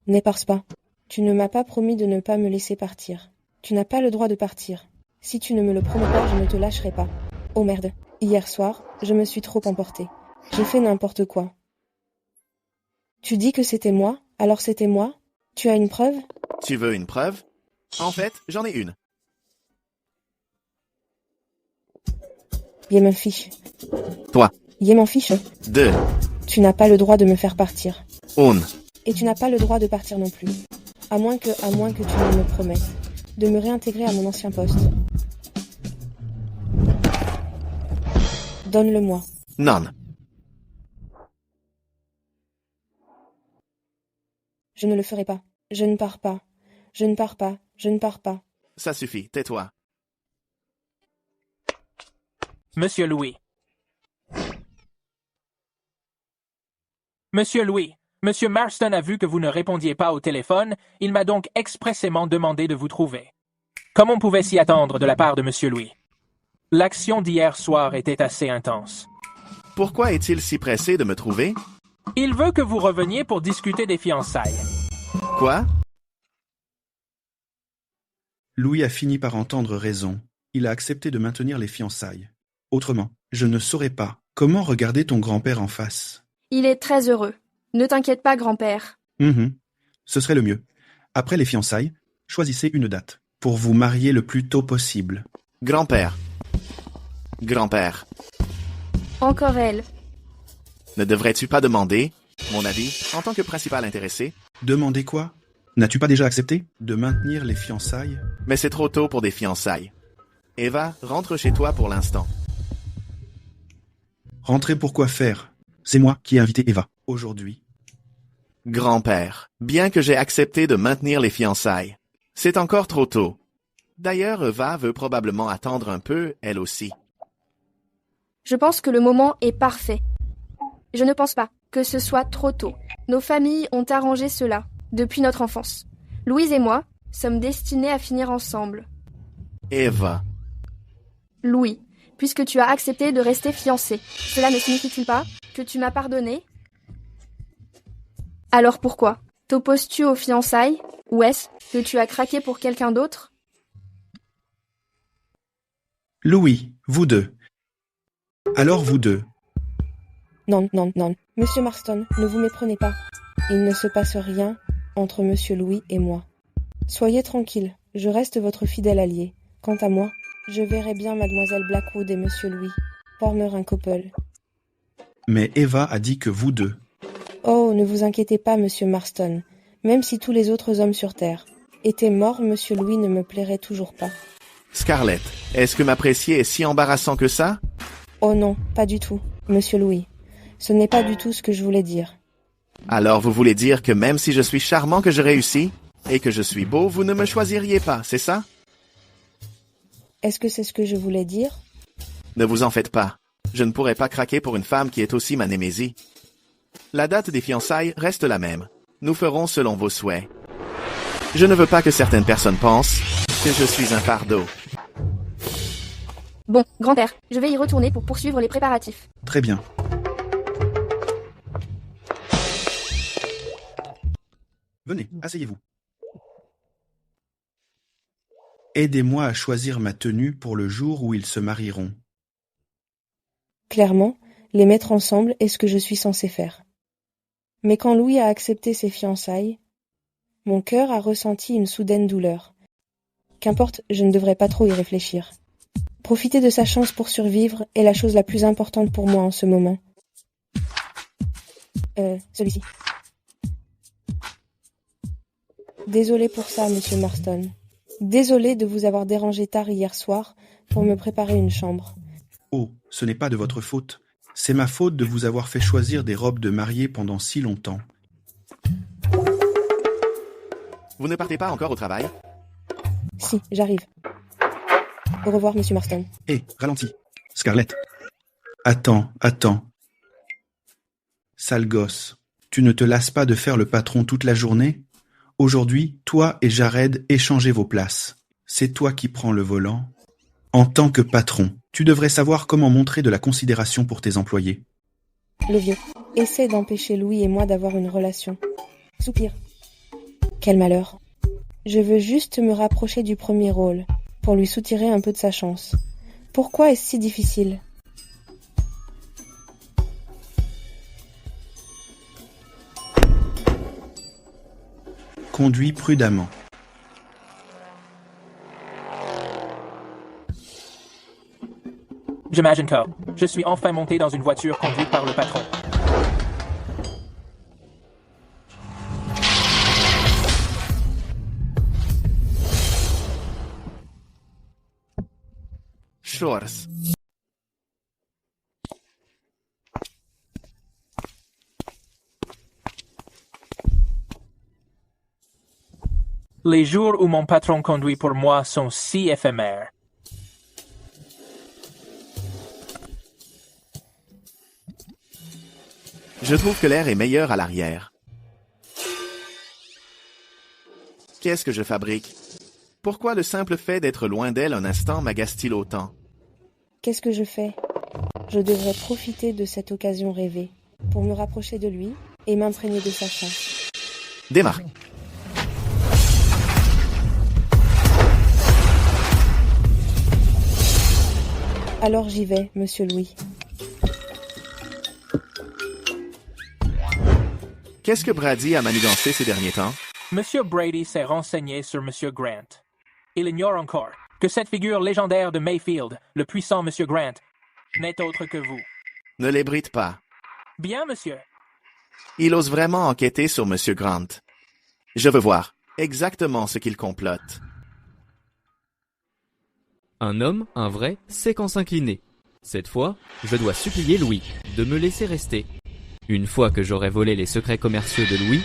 [SPEAKER 1] N'éparse pas. Tu ne m'as pas promis de ne pas me laisser partir. Tu n'as pas le droit de partir. Si tu ne me le promets pas, je ne te lâcherai pas. Oh merde. Hier soir, je me suis trop emportée. J'ai fait n'importe quoi. Tu dis que c'était moi, alors c'était moi? Tu as une preuve?
[SPEAKER 5] Tu veux une preuve? En fait, j'en ai une.
[SPEAKER 1] Yé m'en fiche.
[SPEAKER 5] Toi.
[SPEAKER 1] Yé m'en fiche.
[SPEAKER 5] 2.
[SPEAKER 1] Tu n'as pas le droit de me faire partir.
[SPEAKER 5] 1.
[SPEAKER 1] Et tu n'as pas le droit de partir non plus. À moins que tu ne me promettes de me réintégrer à mon ancien poste. Donne-le-moi.
[SPEAKER 5] Non.
[SPEAKER 1] Je ne le ferai pas. Je ne pars pas. Je ne pars pas, je ne pars pas.
[SPEAKER 5] Ça suffit, tais-toi.
[SPEAKER 15] Monsieur Louis. Monsieur Louis, Monsieur Marston a vu que vous ne répondiez pas au téléphone, il m'a donc expressément demandé de vous trouver. Comme on pouvait s'y attendre de la part de Monsieur Louis. L'action d'hier soir était assez intense.
[SPEAKER 5] Pourquoi est-il si pressé de me trouver?
[SPEAKER 15] Il veut que vous reveniez pour discuter des fiançailles.
[SPEAKER 5] Quoi?
[SPEAKER 12] Louis a fini par entendre raison. Il a accepté de maintenir les fiançailles. Autrement, je ne saurais pas comment regarder ton grand-père en face.
[SPEAKER 11] Il est très heureux. Ne t'inquiète pas, grand-père.
[SPEAKER 12] Ce serait le mieux. Après les fiançailles, choisissez une date pour vous marier le plus tôt possible.
[SPEAKER 5] Grand-père. Grand-père.
[SPEAKER 11] Encore elle.
[SPEAKER 5] Ne devrais-tu pas demander mon avis en tant que principal intéressé?
[SPEAKER 12] Demander quoi? N'as-tu pas déjà accepté de maintenir les fiançailles?
[SPEAKER 5] Mais c'est trop tôt pour des fiançailles. Eva, rentre chez toi pour l'instant.
[SPEAKER 12] Rentrer pour quoi faire? C'est moi qui ai invité Eva, aujourd'hui.
[SPEAKER 5] Grand-père, bien que j'ai accepté de maintenir les fiançailles, c'est encore trop tôt. D'ailleurs, Eva veut probablement attendre un peu, elle aussi.
[SPEAKER 11] Je pense que le moment est parfait. Je ne pense pas que ce soit trop tôt. Nos familles ont arrangé cela depuis notre enfance. Louise et moi sommes destinés à finir ensemble.
[SPEAKER 5] Eva.
[SPEAKER 11] Louis, puisque tu as accepté de rester fiancé, cela ne signifie-t-il pas que tu m'as pardonné? Alors pourquoi? T'opposes-tu aux fiançailles? Ou est-ce que tu as craqué pour quelqu'un d'autre?
[SPEAKER 12] Louis, vous deux. Alors vous deux.
[SPEAKER 1] Non, non, non. Monsieur Marston, ne vous méprenez pas. Il ne se passe rien entre Monsieur Louis et moi. Soyez tranquille, je reste votre fidèle allié. Quant à moi, je verrai bien Mademoiselle Blackwood et Monsieur Louis former un couple.
[SPEAKER 12] Mais Eva a dit que vous deux.
[SPEAKER 1] Oh, ne vous inquiétez pas, Monsieur Marston. Même si tous les autres hommes sur Terre étaient morts, Monsieur Louis ne me plairait toujours pas.
[SPEAKER 5] Scarlett, est-ce que m'apprécier est si embarrassant que ça?
[SPEAKER 1] Oh non, pas du tout, Monsieur Louis. Ce n'est pas du tout ce que je voulais dire.
[SPEAKER 5] Alors vous voulez dire que même si je suis charmant que je réussis, et que je suis beau, vous ne me choisiriez pas, c'est ça?
[SPEAKER 1] Est-ce que c'est ce que je voulais dire?
[SPEAKER 5] Ne vous en faites pas. Je ne pourrais pas craquer pour une femme qui est aussi ma némésie. La date des fiançailles reste la même. Nous ferons selon vos souhaits. Je ne veux pas que certaines personnes pensent que je suis un fardeau.
[SPEAKER 11] Bon, grand-père, je vais y retourner pour poursuivre les préparatifs.
[SPEAKER 12] Très bien. Venez, asseyez-vous. Aidez-moi à choisir ma tenue pour le jour où ils se marieront.
[SPEAKER 1] Clairement, les mettre ensemble est ce que je suis censé faire. Mais quand Louis a accepté ses fiançailles, mon cœur a ressenti une soudaine douleur. Qu'importe, je ne devrais pas trop y réfléchir. Profiter de sa chance pour survivre est la chose la plus importante pour moi en ce moment. Celui-ci. Désolé pour ça, Monsieur Marston. Désolé de vous avoir dérangé tard hier soir pour me préparer une chambre.
[SPEAKER 12] Oh, ce n'est pas de votre faute. C'est ma faute de vous avoir fait choisir des robes de mariée pendant si longtemps.
[SPEAKER 5] Vous ne partez pas encore au travail?
[SPEAKER 1] Si, j'arrive. Au revoir, Monsieur Marston.
[SPEAKER 12] Hé, ralentis. Scarlett. Attends. Sale gosse. Tu ne te lasses pas de faire le patron toute la journée? Aujourd'hui, toi et Jared échangez vos places. C'est toi qui prends le volant. En tant que patron, tu devrais savoir comment montrer de la considération pour tes employés.
[SPEAKER 1] Le vieux essaie d'empêcher Louis et moi d'avoir une relation. Soupir. Quel malheur. Je veux juste me rapprocher du premier rôle, pour lui soutirer un peu de sa chance. Pourquoi est-ce si difficile?
[SPEAKER 12] Conduis prudemment.
[SPEAKER 15] J'imagine que je suis enfin monté dans une voiture conduite par le patron.
[SPEAKER 5] Shores.
[SPEAKER 15] Les jours où mon patron conduit pour moi sont si éphémères.
[SPEAKER 5] Je trouve que l'air est meilleur à l'arrière. Qu'est-ce que je fabrique? Pourquoi le simple fait d'être loin d'elle un instant m'agace-t-il autant?
[SPEAKER 1] Qu'est-ce que je fais? Je devrais profiter de cette occasion rêvée pour me rapprocher de lui et m'imprégner de sa chance.
[SPEAKER 5] Démarre.
[SPEAKER 1] Alors j'y vais, Monsieur Louis.
[SPEAKER 5] Qu'est-ce que Brady a manigancé ces derniers temps?
[SPEAKER 15] Monsieur Brady s'est renseigné sur Monsieur Grant. Il ignore encore que cette figure légendaire de Mayfield, le puissant Monsieur Grant, n'est autre que vous.
[SPEAKER 5] Ne l'ébruite pas.
[SPEAKER 15] Bien, monsieur.
[SPEAKER 5] Il ose vraiment enquêter sur Monsieur Grant. Je veux voir exactement ce qu'il complote.
[SPEAKER 10] Un homme, un vrai, sait quand s'incliner. Cette fois, je dois supplier Louis de me laisser rester. Une fois que j'aurai volé les secrets commerciaux de Louis,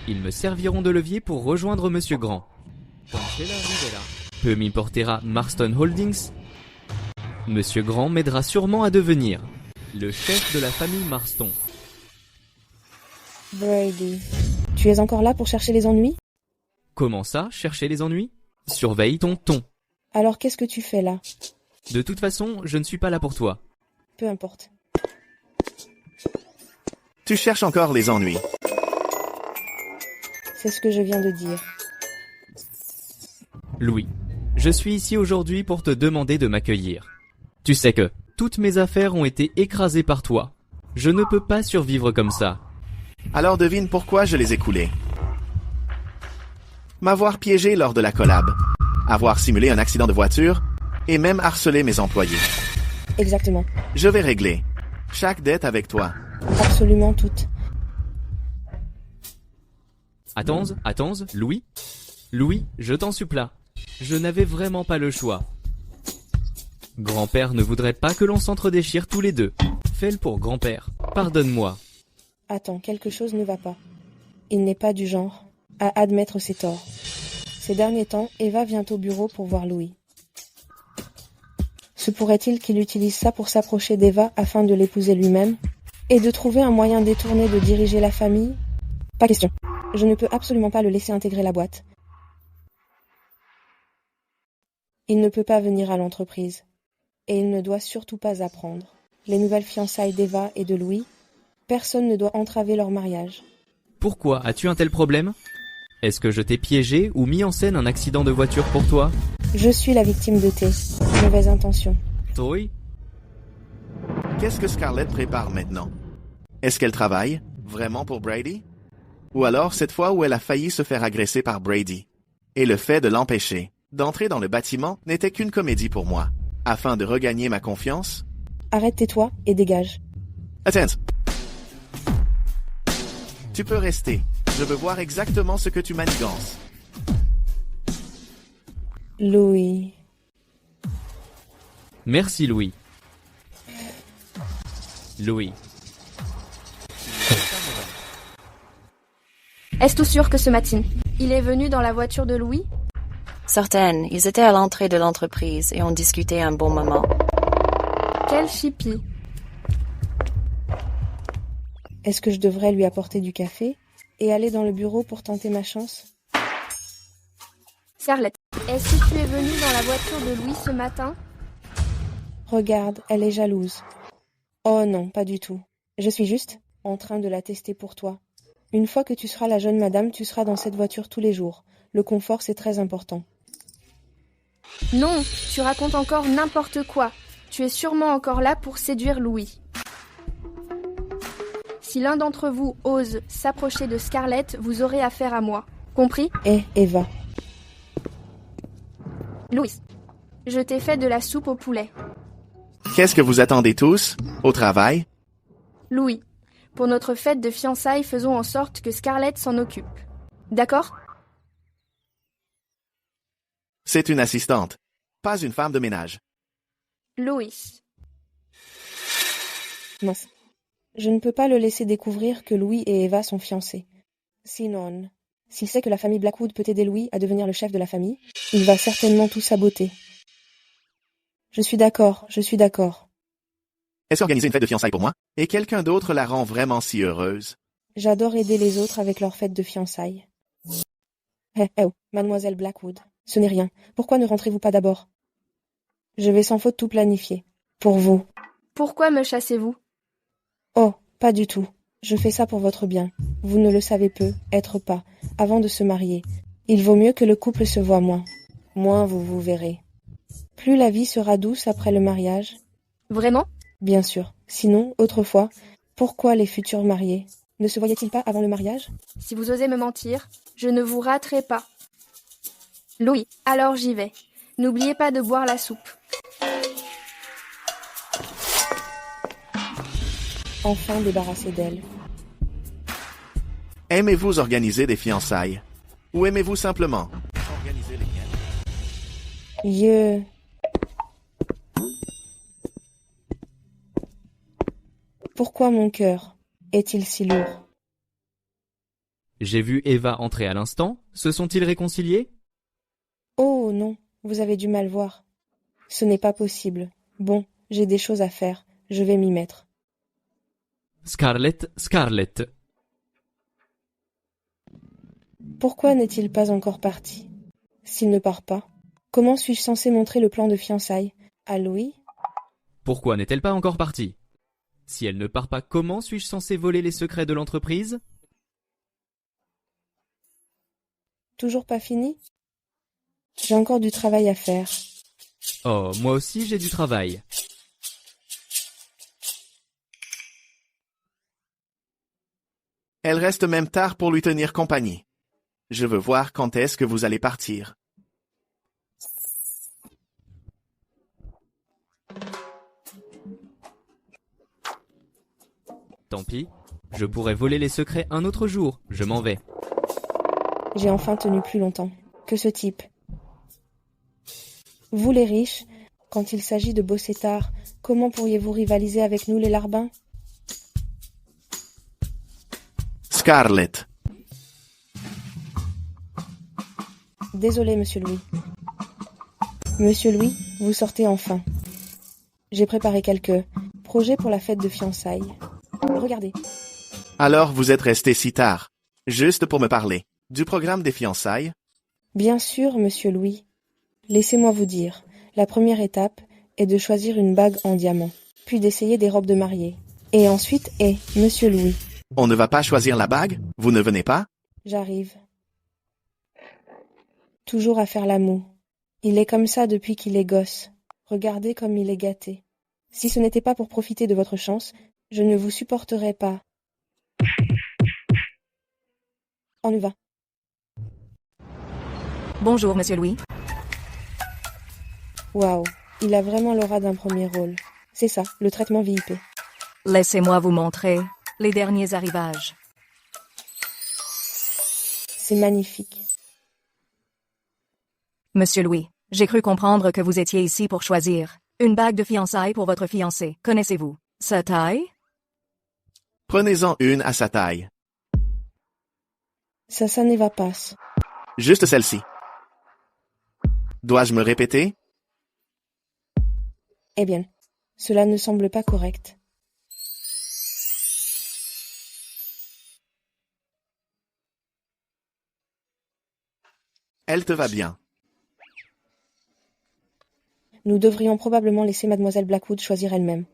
[SPEAKER 10] ils me serviront de levier pour rejoindre Monsieur Grand. Quand Sheila Rivera peu m'importera Marston Holdings, Monsieur Grand m'aidera sûrement à devenir le chef de la famille Marston.
[SPEAKER 1] Brady, tu es encore là pour chercher les ennuis?
[SPEAKER 10] Comment ça, chercher les ennuis? Surveille ton ton.
[SPEAKER 1] Alors qu'est-ce que tu fais là?
[SPEAKER 10] De toute façon, je ne suis pas là pour toi.
[SPEAKER 1] Peu importe.
[SPEAKER 5] Tu cherches encore les ennuis.
[SPEAKER 1] C'est ce que je viens de dire.
[SPEAKER 10] Louis, je suis ici aujourd'hui pour te demander de m'accueillir. Tu sais que toutes mes affaires ont été écrasées par toi. Je ne peux pas survivre comme ça.
[SPEAKER 5] Alors devine pourquoi je les ai coulés. M'avoir piégé lors de la collab, avoir simulé un accident de voiture et même harcelé mes employés.
[SPEAKER 1] Exactement.
[SPEAKER 5] Je vais régler chaque dette avec toi.
[SPEAKER 1] Absolument toutes.
[SPEAKER 10] Attends, Louis? Louis, je t'en supplie. Je n'avais vraiment pas le choix. Grand-père ne voudrait pas que l'on s'entre-déchire tous les deux. Fais-le pour grand-père. Pardonne-moi.
[SPEAKER 1] Attends, quelque chose ne va pas. Il n'est pas du genre à admettre ses torts. Ces derniers temps, Eva vient au bureau pour voir Louis. Se pourrait-il qu'il utilise ça pour s'approcher d'Eva afin de l'épouser lui-même et de trouver un moyen détourné de diriger la famille? Pas question. Je ne peux absolument pas le laisser intégrer la boîte. Il ne peut pas venir à l'entreprise. Et il ne doit surtout pas apprendre les nouvelles fiançailles d'Eva et de Louis. Personne ne doit entraver leur mariage.
[SPEAKER 10] Pourquoi as-tu un tel problème? Est-ce que je t'ai piégé ou mis en scène un accident de voiture pour toi?
[SPEAKER 1] Je suis la victime de tes mauvaises intentions.
[SPEAKER 10] Toi?
[SPEAKER 5] Qu'est-ce que Scarlett prépare maintenant? Est-ce qu'elle travaille vraiment pour Brady? Ou alors cette fois où elle a failli se faire agresser par Brady? Et le fait de l'empêcher d'entrer dans le bâtiment n'était qu'une comédie pour moi, afin de regagner ma confiance?
[SPEAKER 1] Arrête, tais-toi et dégage.
[SPEAKER 5] Attends. Tu peux rester. Je veux voir exactement ce que tu manigances.
[SPEAKER 1] Louis.
[SPEAKER 10] Merci, Louis. Louis.
[SPEAKER 11] Est-ce tout sûr que ce matin, il est venu dans la voiture de Louis?
[SPEAKER 16] Certaines. Ils étaient à l'entrée de l'entreprise et ont discuté un bon moment.
[SPEAKER 11] Quel chipie.
[SPEAKER 1] Est-ce que je devrais lui apporter du café et aller dans le bureau pour tenter ma chance?
[SPEAKER 11] Scarlett, est-ce que tu es venue dans la voiture de Louis ce matin?
[SPEAKER 1] Regarde, elle est jalouse. Oh non, pas du tout. Je suis juste en train de la tester pour toi. Une fois que tu seras la jeune madame, tu seras dans cette voiture tous les jours. Le confort, c'est très important.
[SPEAKER 11] Non, tu racontes encore n'importe quoi. Tu es sûrement encore là pour séduire Louis. Si l'un d'entre vous ose s'approcher de Scarlett, vous aurez affaire à moi. Compris?
[SPEAKER 1] Eva.
[SPEAKER 11] Louis, je t'ai fait de la soupe au poulet.
[SPEAKER 5] Qu'est-ce que vous attendez tous? Au travail?
[SPEAKER 11] Louis, pour notre fête de fiançailles, faisons en sorte que Scarlett s'en occupe. D'accord?
[SPEAKER 5] C'est une assistante, pas une femme de ménage.
[SPEAKER 11] Louis.
[SPEAKER 1] Mince. Je ne peux pas le laisser découvrir que Louis et Eva sont fiancés. Sinon... S'il sait que la famille Blackwood peut aider Louis à devenir le chef de la famille, il va certainement tout saboter. Je suis d'accord.
[SPEAKER 5] Est-ce organiser une fête de fiançailles pour moi? Et quelqu'un d'autre la rend vraiment si heureuse?
[SPEAKER 1] J'adore aider les autres avec leur fête de fiançailles. Oh, mademoiselle Blackwood, ce n'est rien. Pourquoi ne rentrez-vous pas d'abord? Je vais sans faute tout planifier. Pour vous.
[SPEAKER 11] Pourquoi me chassez-vous?
[SPEAKER 1] Oh, pas du tout. Je fais ça pour votre bien. Vous ne le savez peu, être pas, avant de se marier. Il vaut mieux que le couple se voit moins. Moins vous verrez. Plus la vie sera douce après le mariage.
[SPEAKER 11] Vraiment?
[SPEAKER 1] Bien sûr. Sinon, autrefois, pourquoi les futurs mariés ne se voyaient-ils pas avant le mariage?
[SPEAKER 11] Si vous osez me mentir, je ne vous raterai pas. Louis, alors j'y vais. N'oubliez pas de boire la soupe.
[SPEAKER 1] Enfin débarrassé d'elle.
[SPEAKER 5] Aimez-vous organiser des fiançailles? Ou aimez-vous simplement organiser les miennes?
[SPEAKER 1] Pourquoi mon cœur est-il si lourd?
[SPEAKER 10] J'ai vu Eva entrer à l'instant. Se sont-ils réconciliés?
[SPEAKER 1] Oh non, vous avez dû mal voir. Ce n'est pas possible. Bon, j'ai des choses à faire. Je vais m'y mettre.
[SPEAKER 10] Scarlett.
[SPEAKER 1] Pourquoi n'est-il pas encore parti? S'il ne part pas, comment suis-je censé montrer le plan de fiançailles à Louis?
[SPEAKER 10] Pourquoi n'est-elle pas encore partie? Si elle ne part pas, comment suis-je censé voler les secrets de l'entreprise?
[SPEAKER 1] Toujours pas fini? J'ai encore du travail à faire.
[SPEAKER 10] Oh, moi aussi j'ai du travail.
[SPEAKER 5] Elle reste même tard pour lui tenir compagnie. Je veux voir quand est-ce que vous allez partir.
[SPEAKER 10] Tant pis, je pourrais voler les secrets un autre jour. Je m'en vais.
[SPEAKER 1] J'ai enfin tenu plus longtemps que ce type. Vous les riches, quand il s'agit de bosser tard, comment pourriez-vous rivaliser avec nous les larbins?
[SPEAKER 5] Scarlett.
[SPEAKER 1] Désolé, Monsieur Louis. Monsieur Louis, vous sortez enfin. J'ai préparé quelques projets pour la fête de fiançailles. Regardez.
[SPEAKER 5] Alors vous êtes resté si tard, juste pour me parler du programme des fiançailles?
[SPEAKER 1] Bien sûr, Monsieur Louis. Laissez-moi vous dire, la première étape est de choisir une bague en diamant, puis d'essayer des robes de mariée. Et ensuite Monsieur Louis.
[SPEAKER 5] On ne va pas choisir la bague? Vous ne venez pas?
[SPEAKER 1] J'arrive. Toujours à faire l'amour. Il est comme ça depuis qu'il est gosse. Regardez comme il est gâté. Si ce n'était pas pour profiter de votre chance, je ne vous supporterais pas. On y va.
[SPEAKER 17] Bonjour, Monsieur Louis.
[SPEAKER 1] Waouh, il a vraiment l'aura d'un premier rôle. C'est ça, le traitement VIP.
[SPEAKER 17] Laissez-moi vous montrer les derniers arrivages.
[SPEAKER 1] C'est magnifique.
[SPEAKER 17] Monsieur Louis, j'ai cru comprendre que vous étiez ici pour choisir une bague de fiançailles pour votre fiancé. Connaissez-vous sa taille?
[SPEAKER 5] Prenez-en une à sa taille.
[SPEAKER 1] Ça ne va pas.
[SPEAKER 5] Juste celle-ci. Dois-je me répéter?
[SPEAKER 1] Eh bien, cela ne semble pas correct.
[SPEAKER 5] Elle te va bien.
[SPEAKER 1] Nous devrions probablement laisser Mademoiselle Blackwood choisir elle-même.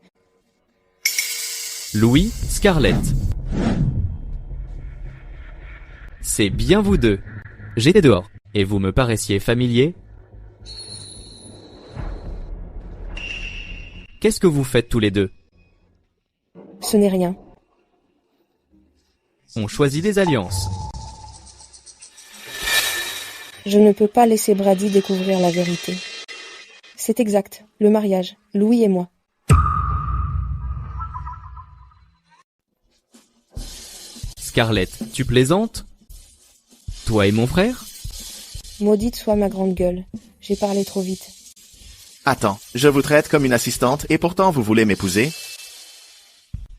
[SPEAKER 10] Louis, Scarlett. C'est bien vous deux. J'étais dehors, et vous me paraissiez familier. Qu'est-ce que vous faites tous les deux?
[SPEAKER 1] Ce n'est rien.
[SPEAKER 10] On choisit des alliances.
[SPEAKER 1] Je ne peux pas laisser Brady découvrir la vérité. C'est exact, le mariage, Louis et moi.
[SPEAKER 10] Scarlett, tu plaisantes? Toi et mon frère?
[SPEAKER 1] Maudite soit ma grande gueule, j'ai parlé trop vite.
[SPEAKER 5] Attends, je vous traite comme une assistante et pourtant vous voulez m'épouser?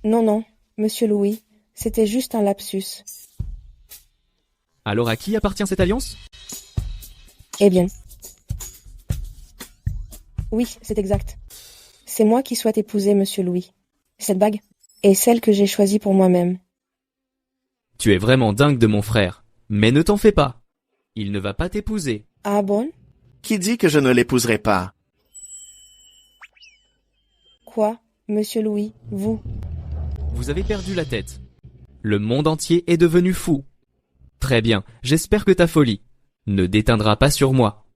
[SPEAKER 1] Non, Monsieur Louis, c'était juste un lapsus.
[SPEAKER 10] Alors à qui appartient cette alliance?
[SPEAKER 1] Eh bien. Oui, c'est exact. C'est moi qui souhaite épouser Monsieur Louis. Cette bague est celle que j'ai choisie pour moi-même.
[SPEAKER 10] Tu es vraiment dingue de mon frère. Mais ne t'en fais pas. Il ne va pas t'épouser.
[SPEAKER 1] Ah bon?
[SPEAKER 5] Qui dit que je ne l'épouserai pas?
[SPEAKER 1] Quoi, Monsieur Louis, vous?
[SPEAKER 10] Vous avez perdu la tête. Le monde entier est devenu fou. Très bien, j'espère que ta folie ne déteindra pas sur moi.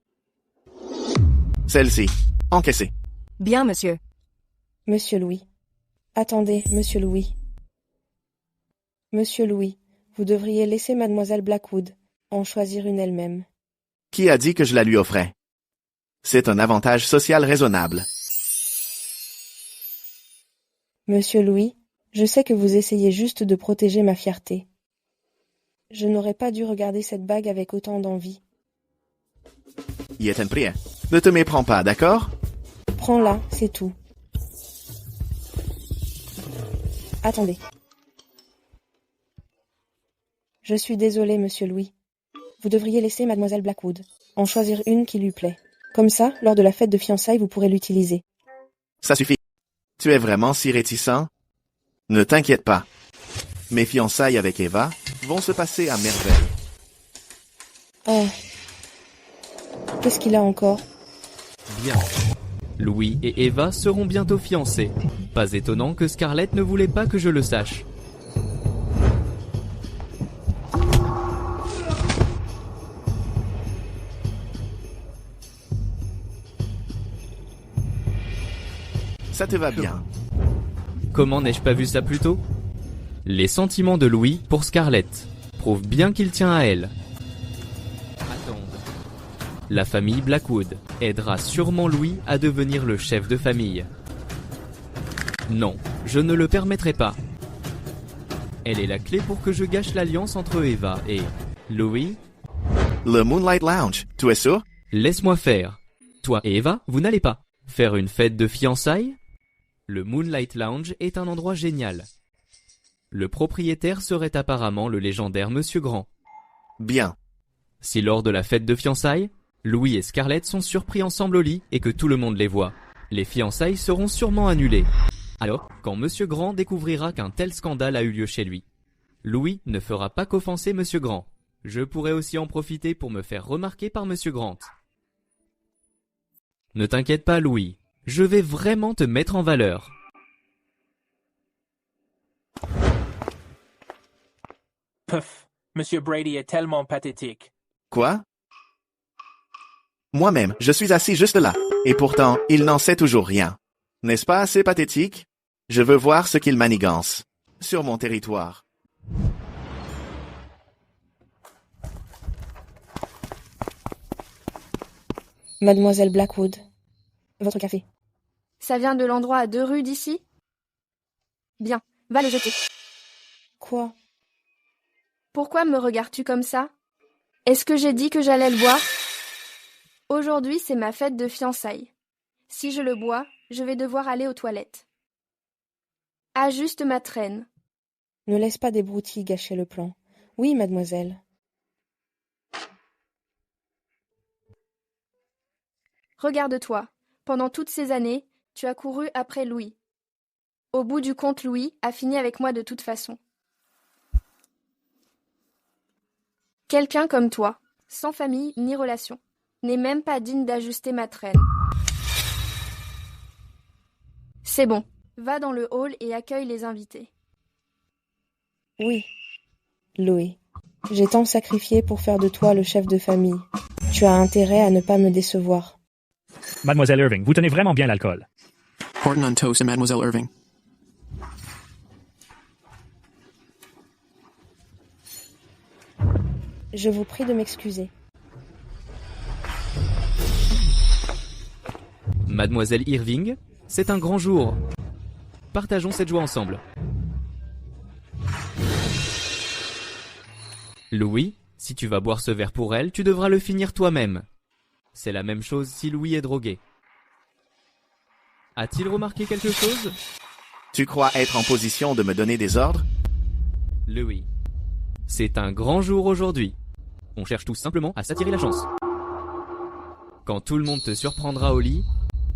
[SPEAKER 5] Celle-ci. Encaissée.
[SPEAKER 17] Bien, monsieur.
[SPEAKER 1] Monsieur Louis. Attendez, Monsieur Louis. Monsieur Louis, vous devriez laisser Mademoiselle Blackwood en choisir une elle-même.
[SPEAKER 5] Qui a dit que je la lui offrais? C'est un avantage social raisonnable.
[SPEAKER 1] Monsieur Louis, je sais que vous essayez juste de protéger ma fierté. Je n'aurais pas dû regarder cette bague avec autant d'envie.
[SPEAKER 5] Y est un prix. Ne te méprends pas, d'accord?
[SPEAKER 1] Prends-la, c'est tout. Attendez. Je suis désolée, Monsieur Louis. Vous devriez laisser Mademoiselle Blackwood en choisir une qui lui plaît. Comme ça, lors de la fête de fiançailles, vous pourrez l'utiliser.
[SPEAKER 5] Ça suffit. Tu es vraiment si réticent? Ne t'inquiète pas. Mes fiançailles avec Eva vont se passer à merveille.
[SPEAKER 1] Oh. Qu'est-ce qu'il a encore?
[SPEAKER 10] Bien. Louis et Eva seront bientôt fiancés. Pas étonnant que Scarlett ne voulait pas que je le sache.
[SPEAKER 5] Ça te va bien.
[SPEAKER 10] Comment n'ai-je pas vu ça plus tôt? Les sentiments de Louis pour Scarlett prouvent bien qu'il tient à elle. Attends. La famille Blackwood aidera sûrement Louis à devenir le chef de famille. Non, je ne le permettrai pas. Elle est la clé pour que je gâche l'alliance entre Eva et Louis.
[SPEAKER 5] Le Moonlight Lounge, tu es sûr?
[SPEAKER 10] Laisse-moi faire. Toi et Eva, vous n'allez pas faire une fête de fiançailles? Le Moonlight Lounge est un endroit génial. Le propriétaire serait apparemment le légendaire Monsieur Grand.
[SPEAKER 5] Bien.
[SPEAKER 10] Si lors de la fête de fiançailles, Louis et Scarlett sont surpris ensemble au lit et que tout le monde les voit, les fiançailles seront sûrement annulées. Alors, quand Monsieur Grand découvrira qu'un tel scandale a eu lieu chez lui, Louis ne fera pas qu'offenser Monsieur Grand. Je pourrais aussi en profiter pour me faire remarquer par Monsieur Grant. Ne t'inquiète pas, Louis. Je vais vraiment te mettre en valeur.
[SPEAKER 15] Puf, Monsieur Brady est tellement pathétique.
[SPEAKER 5] Quoi? Moi-même, je suis assis juste là. Et pourtant, il n'en sait toujours rien. N'est-ce pas assez pathétique? Je veux voir ce qu'il manigance. Sur mon territoire.
[SPEAKER 1] Mademoiselle Blackwood, votre café.
[SPEAKER 11] Ça vient de l'endroit à 2 rues d'ici? Bien, va le jeter.
[SPEAKER 1] Quoi?
[SPEAKER 11] Pourquoi me regardes-tu comme ça? Est-ce que j'ai dit que j'allais le boire? Aujourd'hui, c'est ma fête de fiançailles. Si je le bois, je vais devoir aller aux toilettes. Ajuste ma traîne.
[SPEAKER 1] Ne laisse pas des broutilles gâcher le plan. Oui, mademoiselle.
[SPEAKER 11] Regarde-toi. Pendant toutes ces années, tu as couru après Louis. Au bout du compte, Louis a fini avec moi de toute façon. Quelqu'un comme toi, sans famille ni relation, n'est même pas digne d'ajuster ma traîne. C'est bon, va dans le hall et accueille les invités.
[SPEAKER 1] Oui, Louis, j'ai tant sacrifié pour faire de toi le chef de famille. Tu as intérêt à ne pas me décevoir.
[SPEAKER 18] Mademoiselle Irving, vous tenez vraiment bien l'alcool.
[SPEAKER 19] Horton on toast et Mademoiselle Irving.
[SPEAKER 1] Je vous prie de m'excuser.
[SPEAKER 10] Mademoiselle Irving, c'est un grand jour. Partageons cette joie ensemble. Louis, si tu vas boire ce verre pour elle, tu devras le finir toi-même. C'est la même chose si Louis est drogué. A-t-il remarqué quelque chose?
[SPEAKER 5] Tu crois être en position de me donner des ordres?
[SPEAKER 10] Louis, c'est un grand jour aujourd'hui. On cherche tout simplement à s'attirer la chance. Quand tout le monde te surprendra au lit,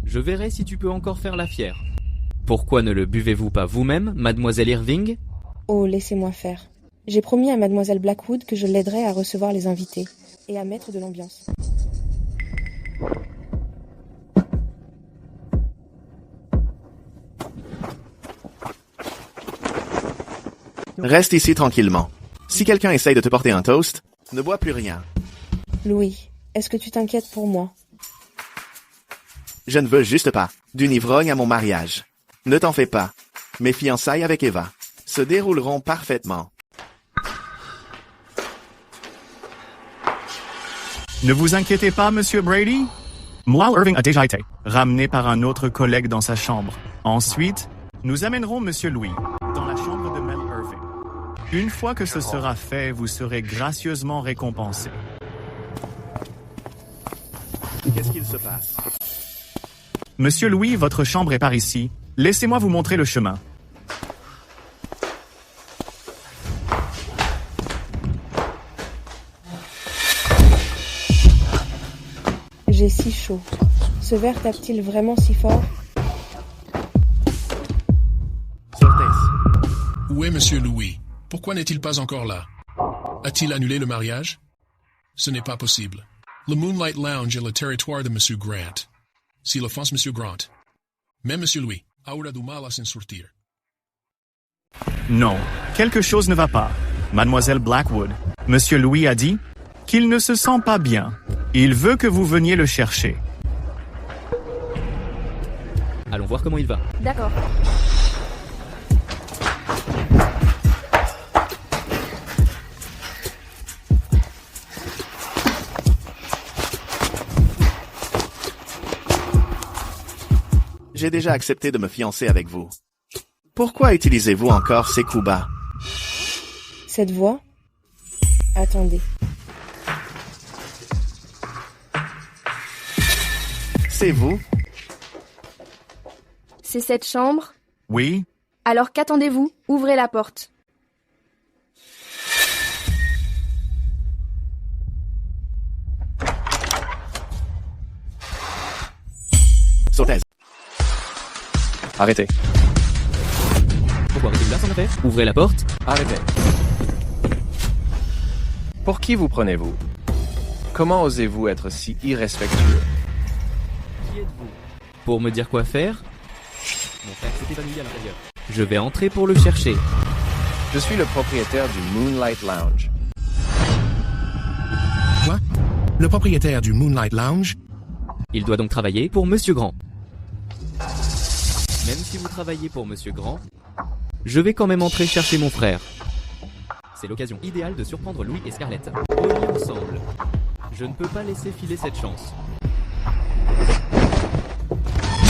[SPEAKER 10] je verrai si tu peux encore faire la fière. Pourquoi ne le buvez-vous pas vous-même, mademoiselle Irving?
[SPEAKER 1] Oh, laissez-moi faire. J'ai promis à mademoiselle Blackwood que je l'aiderai à recevoir les invités et à mettre de l'ambiance.
[SPEAKER 5] Reste ici tranquillement. Si quelqu'un essaye de te porter un toast, ne bois plus rien.
[SPEAKER 1] Louis, est-ce que tu t'inquiètes pour moi?
[SPEAKER 5] Je ne veux juste pas d'une ivrogne à mon mariage. Ne t'en fais pas. Mes fiançailles avec Eva se dérouleront parfaitement.
[SPEAKER 20] Ne vous inquiétez pas, Monsieur Brady. Moi, Irving a déjà été ramené par un autre collègue dans sa chambre. Ensuite, nous amènerons Monsieur Louis dans la chambre de Mel Irving. Une fois que ce sera fait, vous serez gracieusement récompensé.
[SPEAKER 5] Qu'est-ce qu'il se passe?
[SPEAKER 20] Monsieur Louis, votre chambre est par ici. Laissez-moi vous montrer le chemin.
[SPEAKER 1] J'ai si chaud. Ce verre tape-t-il vraiment si fort?
[SPEAKER 21] Où est Monsieur Louis? Pourquoi n'est-il pas encore là? A-t-il annulé le mariage? Ce n'est pas possible. Le Moonlight Lounge est le territoire de Monsieur Grant. S'il offense Monsieur Grant, même Monsieur Louis aura du mal à s'en sortir.
[SPEAKER 20] Non, quelque chose ne va pas. Mademoiselle Blackwood, Monsieur Louis a dit qu'il ne se sent pas bien. Il veut que vous veniez le chercher.
[SPEAKER 10] Allons voir comment il va.
[SPEAKER 11] D'accord.
[SPEAKER 5] J'ai déjà accepté de me fiancer avec vous. Pourquoi utilisez-vous encore ces coups bas?
[SPEAKER 1] Cette voix? Attendez.
[SPEAKER 5] C'est vous?
[SPEAKER 11] C'est cette chambre?
[SPEAKER 20] Oui.
[SPEAKER 11] Alors qu'attendez-vous? Ouvrez la porte.
[SPEAKER 5] Sortez.
[SPEAKER 9] Arrêtez.
[SPEAKER 10] Pourquoi arrêtez là sans affaire? Ouvrez la porte.
[SPEAKER 9] Arrêtez. Pour qui vous prenez-vous? Comment osez-vous être si irrespectueux?
[SPEAKER 10] Qui êtes-vous? Pour me dire quoi faire? Mon frère s'est évanoui à l'intérieur. Je vais entrer pour le chercher.
[SPEAKER 9] Je suis le propriétaire du Moonlight Lounge.
[SPEAKER 21] Quoi? Le propriétaire du Moonlight Lounge?
[SPEAKER 10] Il doit donc travailler pour Monsieur Grant. Même si vous travaillez pour Monsieur Grant, je vais quand même entrer chercher mon frère. C'est l'occasion idéale de surprendre Louis et Scarlett. Au lit ensemble. Je ne peux pas laisser filer cette chance.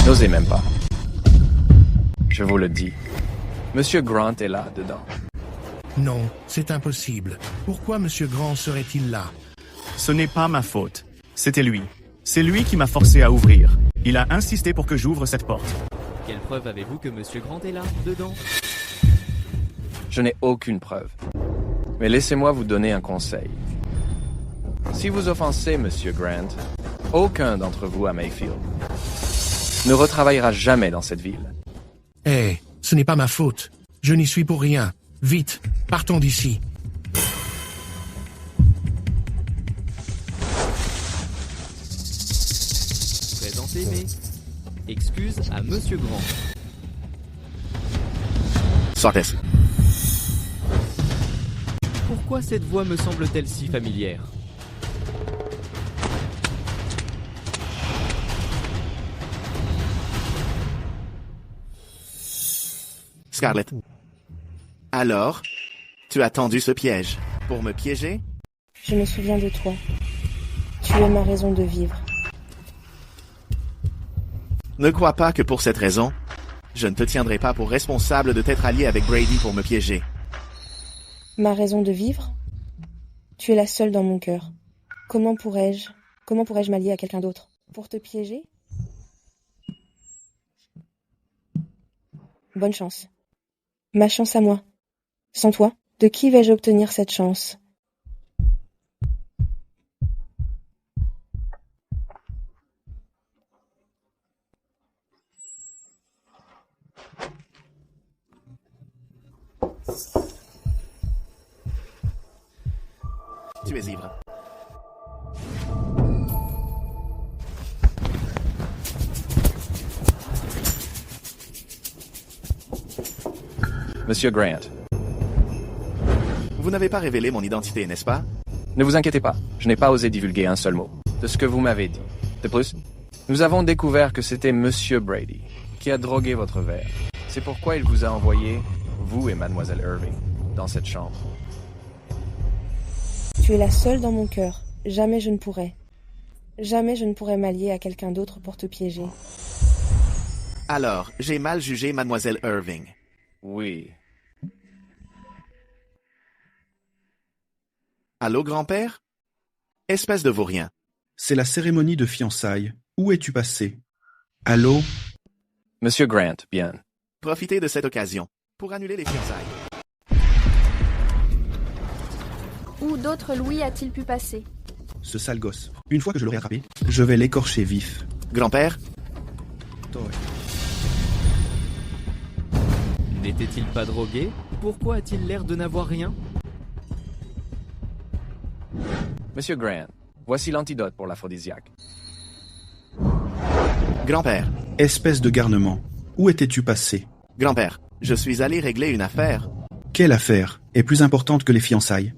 [SPEAKER 9] N'osez même pas. Je vous le dis. Monsieur Grant est là, dedans.
[SPEAKER 21] Non, c'est impossible. Pourquoi Monsieur Grant serait-il là?
[SPEAKER 20] Ce n'est pas ma faute. C'était lui. C'est lui qui m'a forcé à ouvrir. Il a insisté pour que j'ouvre cette porte.
[SPEAKER 10] Quelle preuve avez-vous que Monsieur Grant est là, dedans?
[SPEAKER 9] Je n'ai aucune preuve. Mais laissez-moi vous donner un conseil. Si vous offensez Monsieur Grant, aucun d'entre vous à Mayfield ne retravaillera jamais dans cette ville.
[SPEAKER 21] Eh, ce n'est pas ma faute. Je n'y suis pour rien. Vite, partons d'ici.
[SPEAKER 10] Présentez mes excuses à Monsieur Grant.
[SPEAKER 5] Sortez.
[SPEAKER 10] Pourquoi cette voix me semble-t-elle si familière?
[SPEAKER 5] Scarlett. Alors, tu as tendu ce piège pour me piéger?
[SPEAKER 1] Je me souviens de toi. Tu es ma raison de vivre.
[SPEAKER 5] Ne crois pas que pour cette raison, je ne te tiendrai pas pour responsable de t'être allié avec Brady pour me piéger.
[SPEAKER 1] Ma raison de vivre? Tu es la seule dans mon cœur. Comment pourrais-je m'allier à quelqu'un d'autre? Pour te piéger? Bonne chance. Ma chance à moi. Sans toi, de qui vais-je obtenir cette chance?
[SPEAKER 5] Tu es ivre.
[SPEAKER 9] Monsieur Grant,
[SPEAKER 5] Vous n'avez pas révélé mon identité, n'est-ce pas?
[SPEAKER 9] ne vous inquiétez pas, je n'ai pas osé divulguer un seul mot de ce que vous m'avez dit. De plus, nous avons découvert que c'était Monsieur Brady qui a drogué votre verre. C'est pourquoi il vous a envoyé, vous et Mademoiselle Irving, dans cette chambre.
[SPEAKER 1] Tu es la seule dans mon cœur. Jamais je ne pourrais. Jamais je ne pourrais m'allier à quelqu'un d'autre pour te piéger.
[SPEAKER 5] Alors, j'ai mal jugé Mademoiselle Irving.
[SPEAKER 9] Oui.
[SPEAKER 5] Allô, grand-père? Espèce de vaurien.
[SPEAKER 12] C'est la cérémonie de fiançailles. Où es-tu passé? Allô?
[SPEAKER 9] Monsieur Grant, bien.
[SPEAKER 5] Profitez de cette occasion pour annuler les fiançailles.
[SPEAKER 11] Où d'autres Louis a-t-il pu passer?
[SPEAKER 12] Ce sale gosse. Une fois que je l'aurai attrapé, je vais l'écorcher vif.
[SPEAKER 5] Grand-père?
[SPEAKER 10] N'était-il pas drogué? Pourquoi a-t-il l'air de n'avoir rien?
[SPEAKER 9] Monsieur Grant, voici l'antidote pour l'aphrodisiaque.
[SPEAKER 5] Grand-père.
[SPEAKER 12] Espèce de garnement. Où étais-tu passé?
[SPEAKER 5] Grand-père, je suis allé régler une affaire.
[SPEAKER 12] Quelle affaire est plus importante que les fiançailles?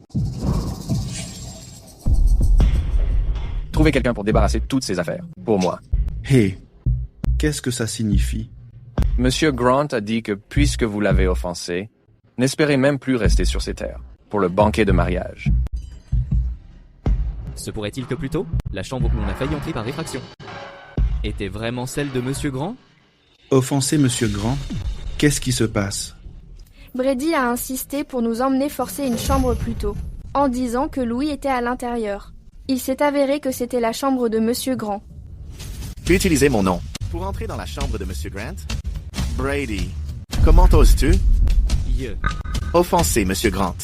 [SPEAKER 9] Trouvez quelqu'un pour débarrasser toutes ces affaires, pour moi.
[SPEAKER 12] Hé, qu'est-ce que ça signifie?
[SPEAKER 9] Monsieur Grant a dit que puisque vous l'avez offensé, n'espérez même plus rester sur ces terres, pour le banquet de mariage.
[SPEAKER 10] Se pourrait-il que plus tôt, la chambre où on a failli entrer par effraction était vraiment celle de Monsieur Grant?
[SPEAKER 12] Offenser Monsieur Grant? Qu'est-ce qui se passe?
[SPEAKER 11] Brady a insisté pour nous emmener forcer une chambre plus tôt, en disant que Louis était à l'intérieur. Il s'est avéré que c'était la chambre de Monsieur Grant.
[SPEAKER 5] Tu utilises mon nom pour entrer dans la chambre de Monsieur Grant? Brady, comment oses-tu? Offenser Monsieur Grant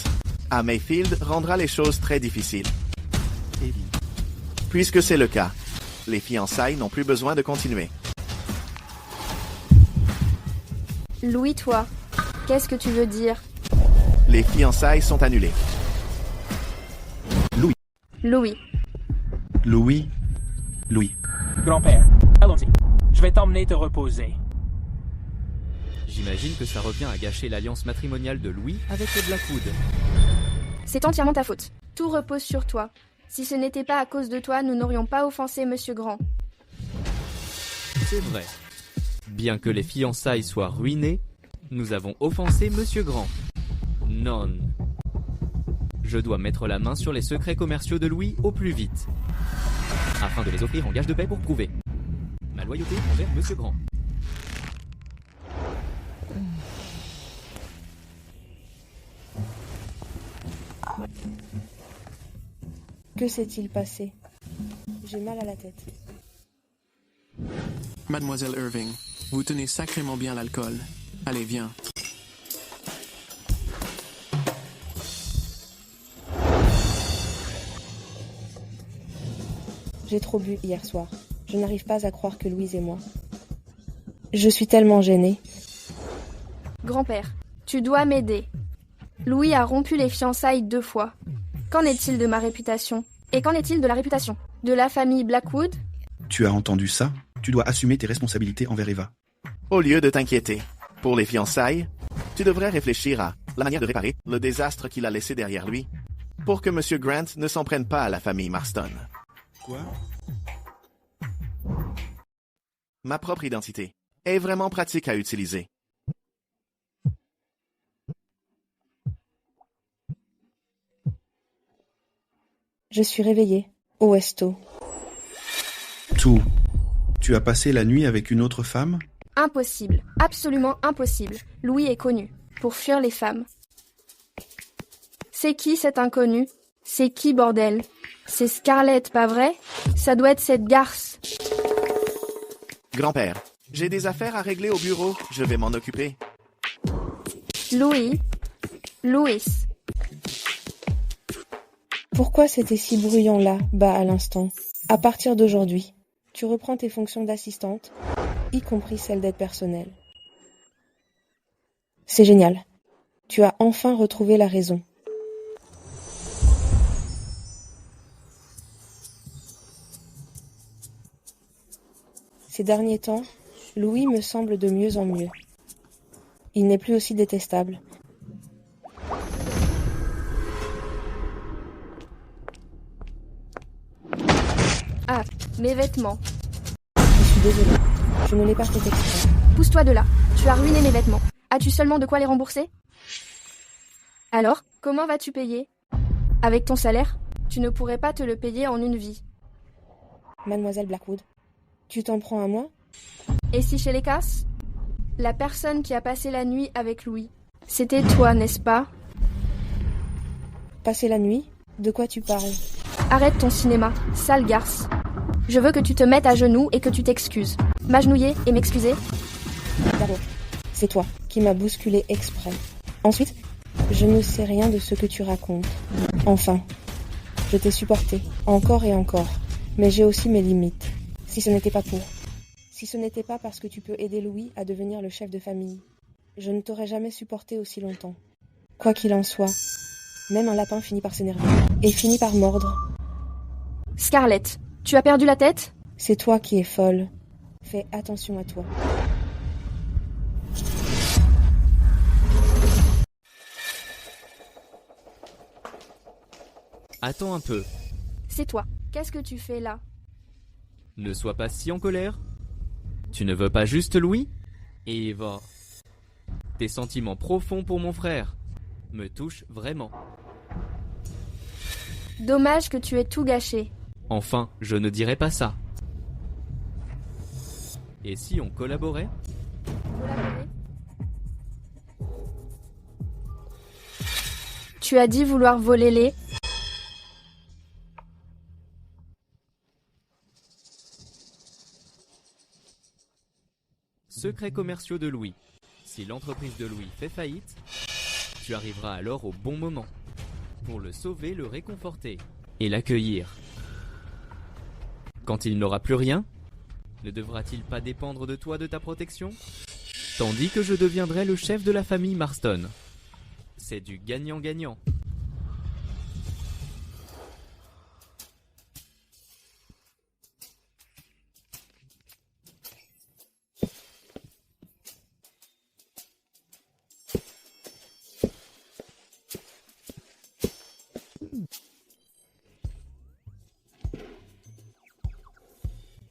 [SPEAKER 5] à Mayfield rendra les choses très difficiles. Puisque c'est le cas, les fiançailles n'ont plus besoin de continuer.
[SPEAKER 11] Louis, toi, qu'est-ce que tu veux dire?
[SPEAKER 5] Les fiançailles sont annulées.
[SPEAKER 12] Louis.
[SPEAKER 11] Louis.
[SPEAKER 12] Louis. Louis.
[SPEAKER 15] Grand-père, allons-y. Je vais t'emmener te reposer.
[SPEAKER 10] J'imagine que ça revient à gâcher l'alliance matrimoniale de Louis avec les Blackwood.
[SPEAKER 11] C'est entièrement ta faute. Tout repose sur toi. Si ce n'était pas à cause de toi, nous n'aurions pas offensé Monsieur Grant.
[SPEAKER 10] C'est vrai. Bien que les fiançailles soient ruinées, nous avons offensé Monsieur Grant. Non. Je dois mettre la main sur les secrets commerciaux de Louis au plus vite, afin de les offrir en gage de paix pour prouver ma loyauté envers Monsieur Grant.
[SPEAKER 1] Que s'est-il passé? J'ai mal à la tête.
[SPEAKER 19] Mademoiselle Irving, vous tenez sacrément bien l'alcool. Allez, viens.
[SPEAKER 1] J'ai trop bu hier soir. Je n'arrive pas à croire que Louise et moi. Je suis tellement gênée.
[SPEAKER 11] Grand-père, tu dois m'aider. Louis a rompu les fiançailles 2 fois. Qu'en est-il de ma réputation? Et qu'en est-il de la réputation de la famille Blackwood?
[SPEAKER 12] Tu as entendu ça? Tu dois assumer tes responsabilités envers Eva.
[SPEAKER 5] Au lieu de t'inquiéter pour les fiançailles, tu devrais réfléchir à la manière de réparer le désastre qu'il a laissé derrière lui pour que Monsieur Grant ne s'en prenne pas à la famille Marston.
[SPEAKER 12] Quoi?
[SPEAKER 5] Ma propre identité est vraiment pratique à utiliser.
[SPEAKER 1] Je suis réveillée, au Westo.
[SPEAKER 12] Tout. Tu as passé la nuit avec une autre femme?
[SPEAKER 11] Impossible, absolument impossible. Louis est connu pour fuir les femmes. C'est qui cet inconnu? C'est qui, bordel? C'est Scarlett, pas vrai? Ça doit être cette garce.
[SPEAKER 5] Grand-père, j'ai des affaires à régler au bureau, je vais m'en occuper.
[SPEAKER 11] Louis. Louis.
[SPEAKER 1] Pourquoi c'était si bruyant là, bas à l'instant? À partir d'aujourd'hui, tu reprends tes fonctions d'assistante, y compris celle d'aide personnelle. C'est génial. Tu as enfin retrouvé la raison. Ces derniers temps, Louis me semble de mieux en mieux. Il n'est plus aussi détestable.
[SPEAKER 11] Ah, mes vêtements.
[SPEAKER 1] Je suis désolée. Je ne l'ai pas fait exprès.
[SPEAKER 11] Pousse-toi de là. Tu as ruiné mes vêtements. As-tu seulement de quoi les rembourser? Alors, comment vas-tu payer? Avec ton salaire, tu ne pourrais pas te le payer en une vie.
[SPEAKER 1] Mademoiselle Blackwood, tu t'en prends à moi?
[SPEAKER 11] Et si chez les Cass? La personne qui a passé la nuit avec Louis, c'était toi, n'est-ce pas?
[SPEAKER 1] Passer la nuit? De quoi tu parles?
[SPEAKER 11] Arrête ton cinéma, sale garce. Je veux que tu te mettes à genoux et que tu t'excuses. M'agenouiller et m'excuser?
[SPEAKER 1] D'abord, c'est toi qui m'as bousculé exprès. Ensuite, je ne sais rien de ce que tu racontes. Enfin, je t'ai supporté, encore et encore. Mais j'ai aussi mes limites. Si ce n'était pas parce que tu peux aider Louis à devenir le chef de famille, je ne t'aurais jamais supporté aussi longtemps. Quoi qu'il en soit, même un lapin finit par s'énerver et finit par mordre.
[SPEAKER 11] Scarlett, tu as perdu la tête?
[SPEAKER 1] C'est toi qui es folle. Fais attention à toi.
[SPEAKER 10] Attends un peu.
[SPEAKER 11] C'est toi. Qu'est-ce que tu fais là?
[SPEAKER 10] Ne sois pas si en colère. Tu ne veux pas juste Louis? Et Eva, tes sentiments profonds pour mon frère me touchent vraiment.
[SPEAKER 11] Dommage que tu aies tout gâché.
[SPEAKER 10] Enfin, je ne dirais pas ça. Et si on collaborait?
[SPEAKER 11] Tu as dit vouloir voler les...
[SPEAKER 10] Secrets commerciaux de Louis. Si l'entreprise de Louis fait faillite, tu arriveras alors au bon moment pour le sauver, le réconforter et l'accueillir. Quand il n'aura plus rien, ne devra-t-il pas dépendre de toi, de ta protection? Tandis que je deviendrai le chef de la famille Marston. C'est du gagnant-gagnant.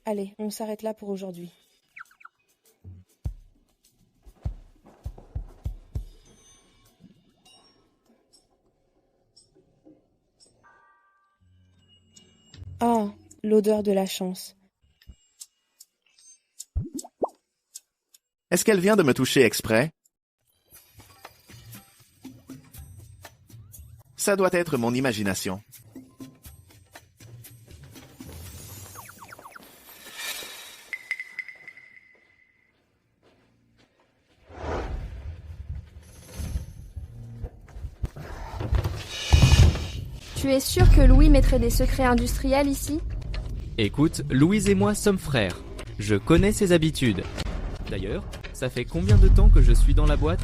[SPEAKER 1] Allez, on s'arrête là pour aujourd'hui. Ah, l'odeur de la chance.
[SPEAKER 5] Est-ce qu'elle vient de me toucher exprès? Ça doit être mon imagination.
[SPEAKER 11] Tu es sûr que Louis mettrait des secrets industriels ici?
[SPEAKER 10] Écoute, Louise et moi sommes frères. Je connais ses habitudes. D'ailleurs, ça fait combien de temps que je suis dans la boîte?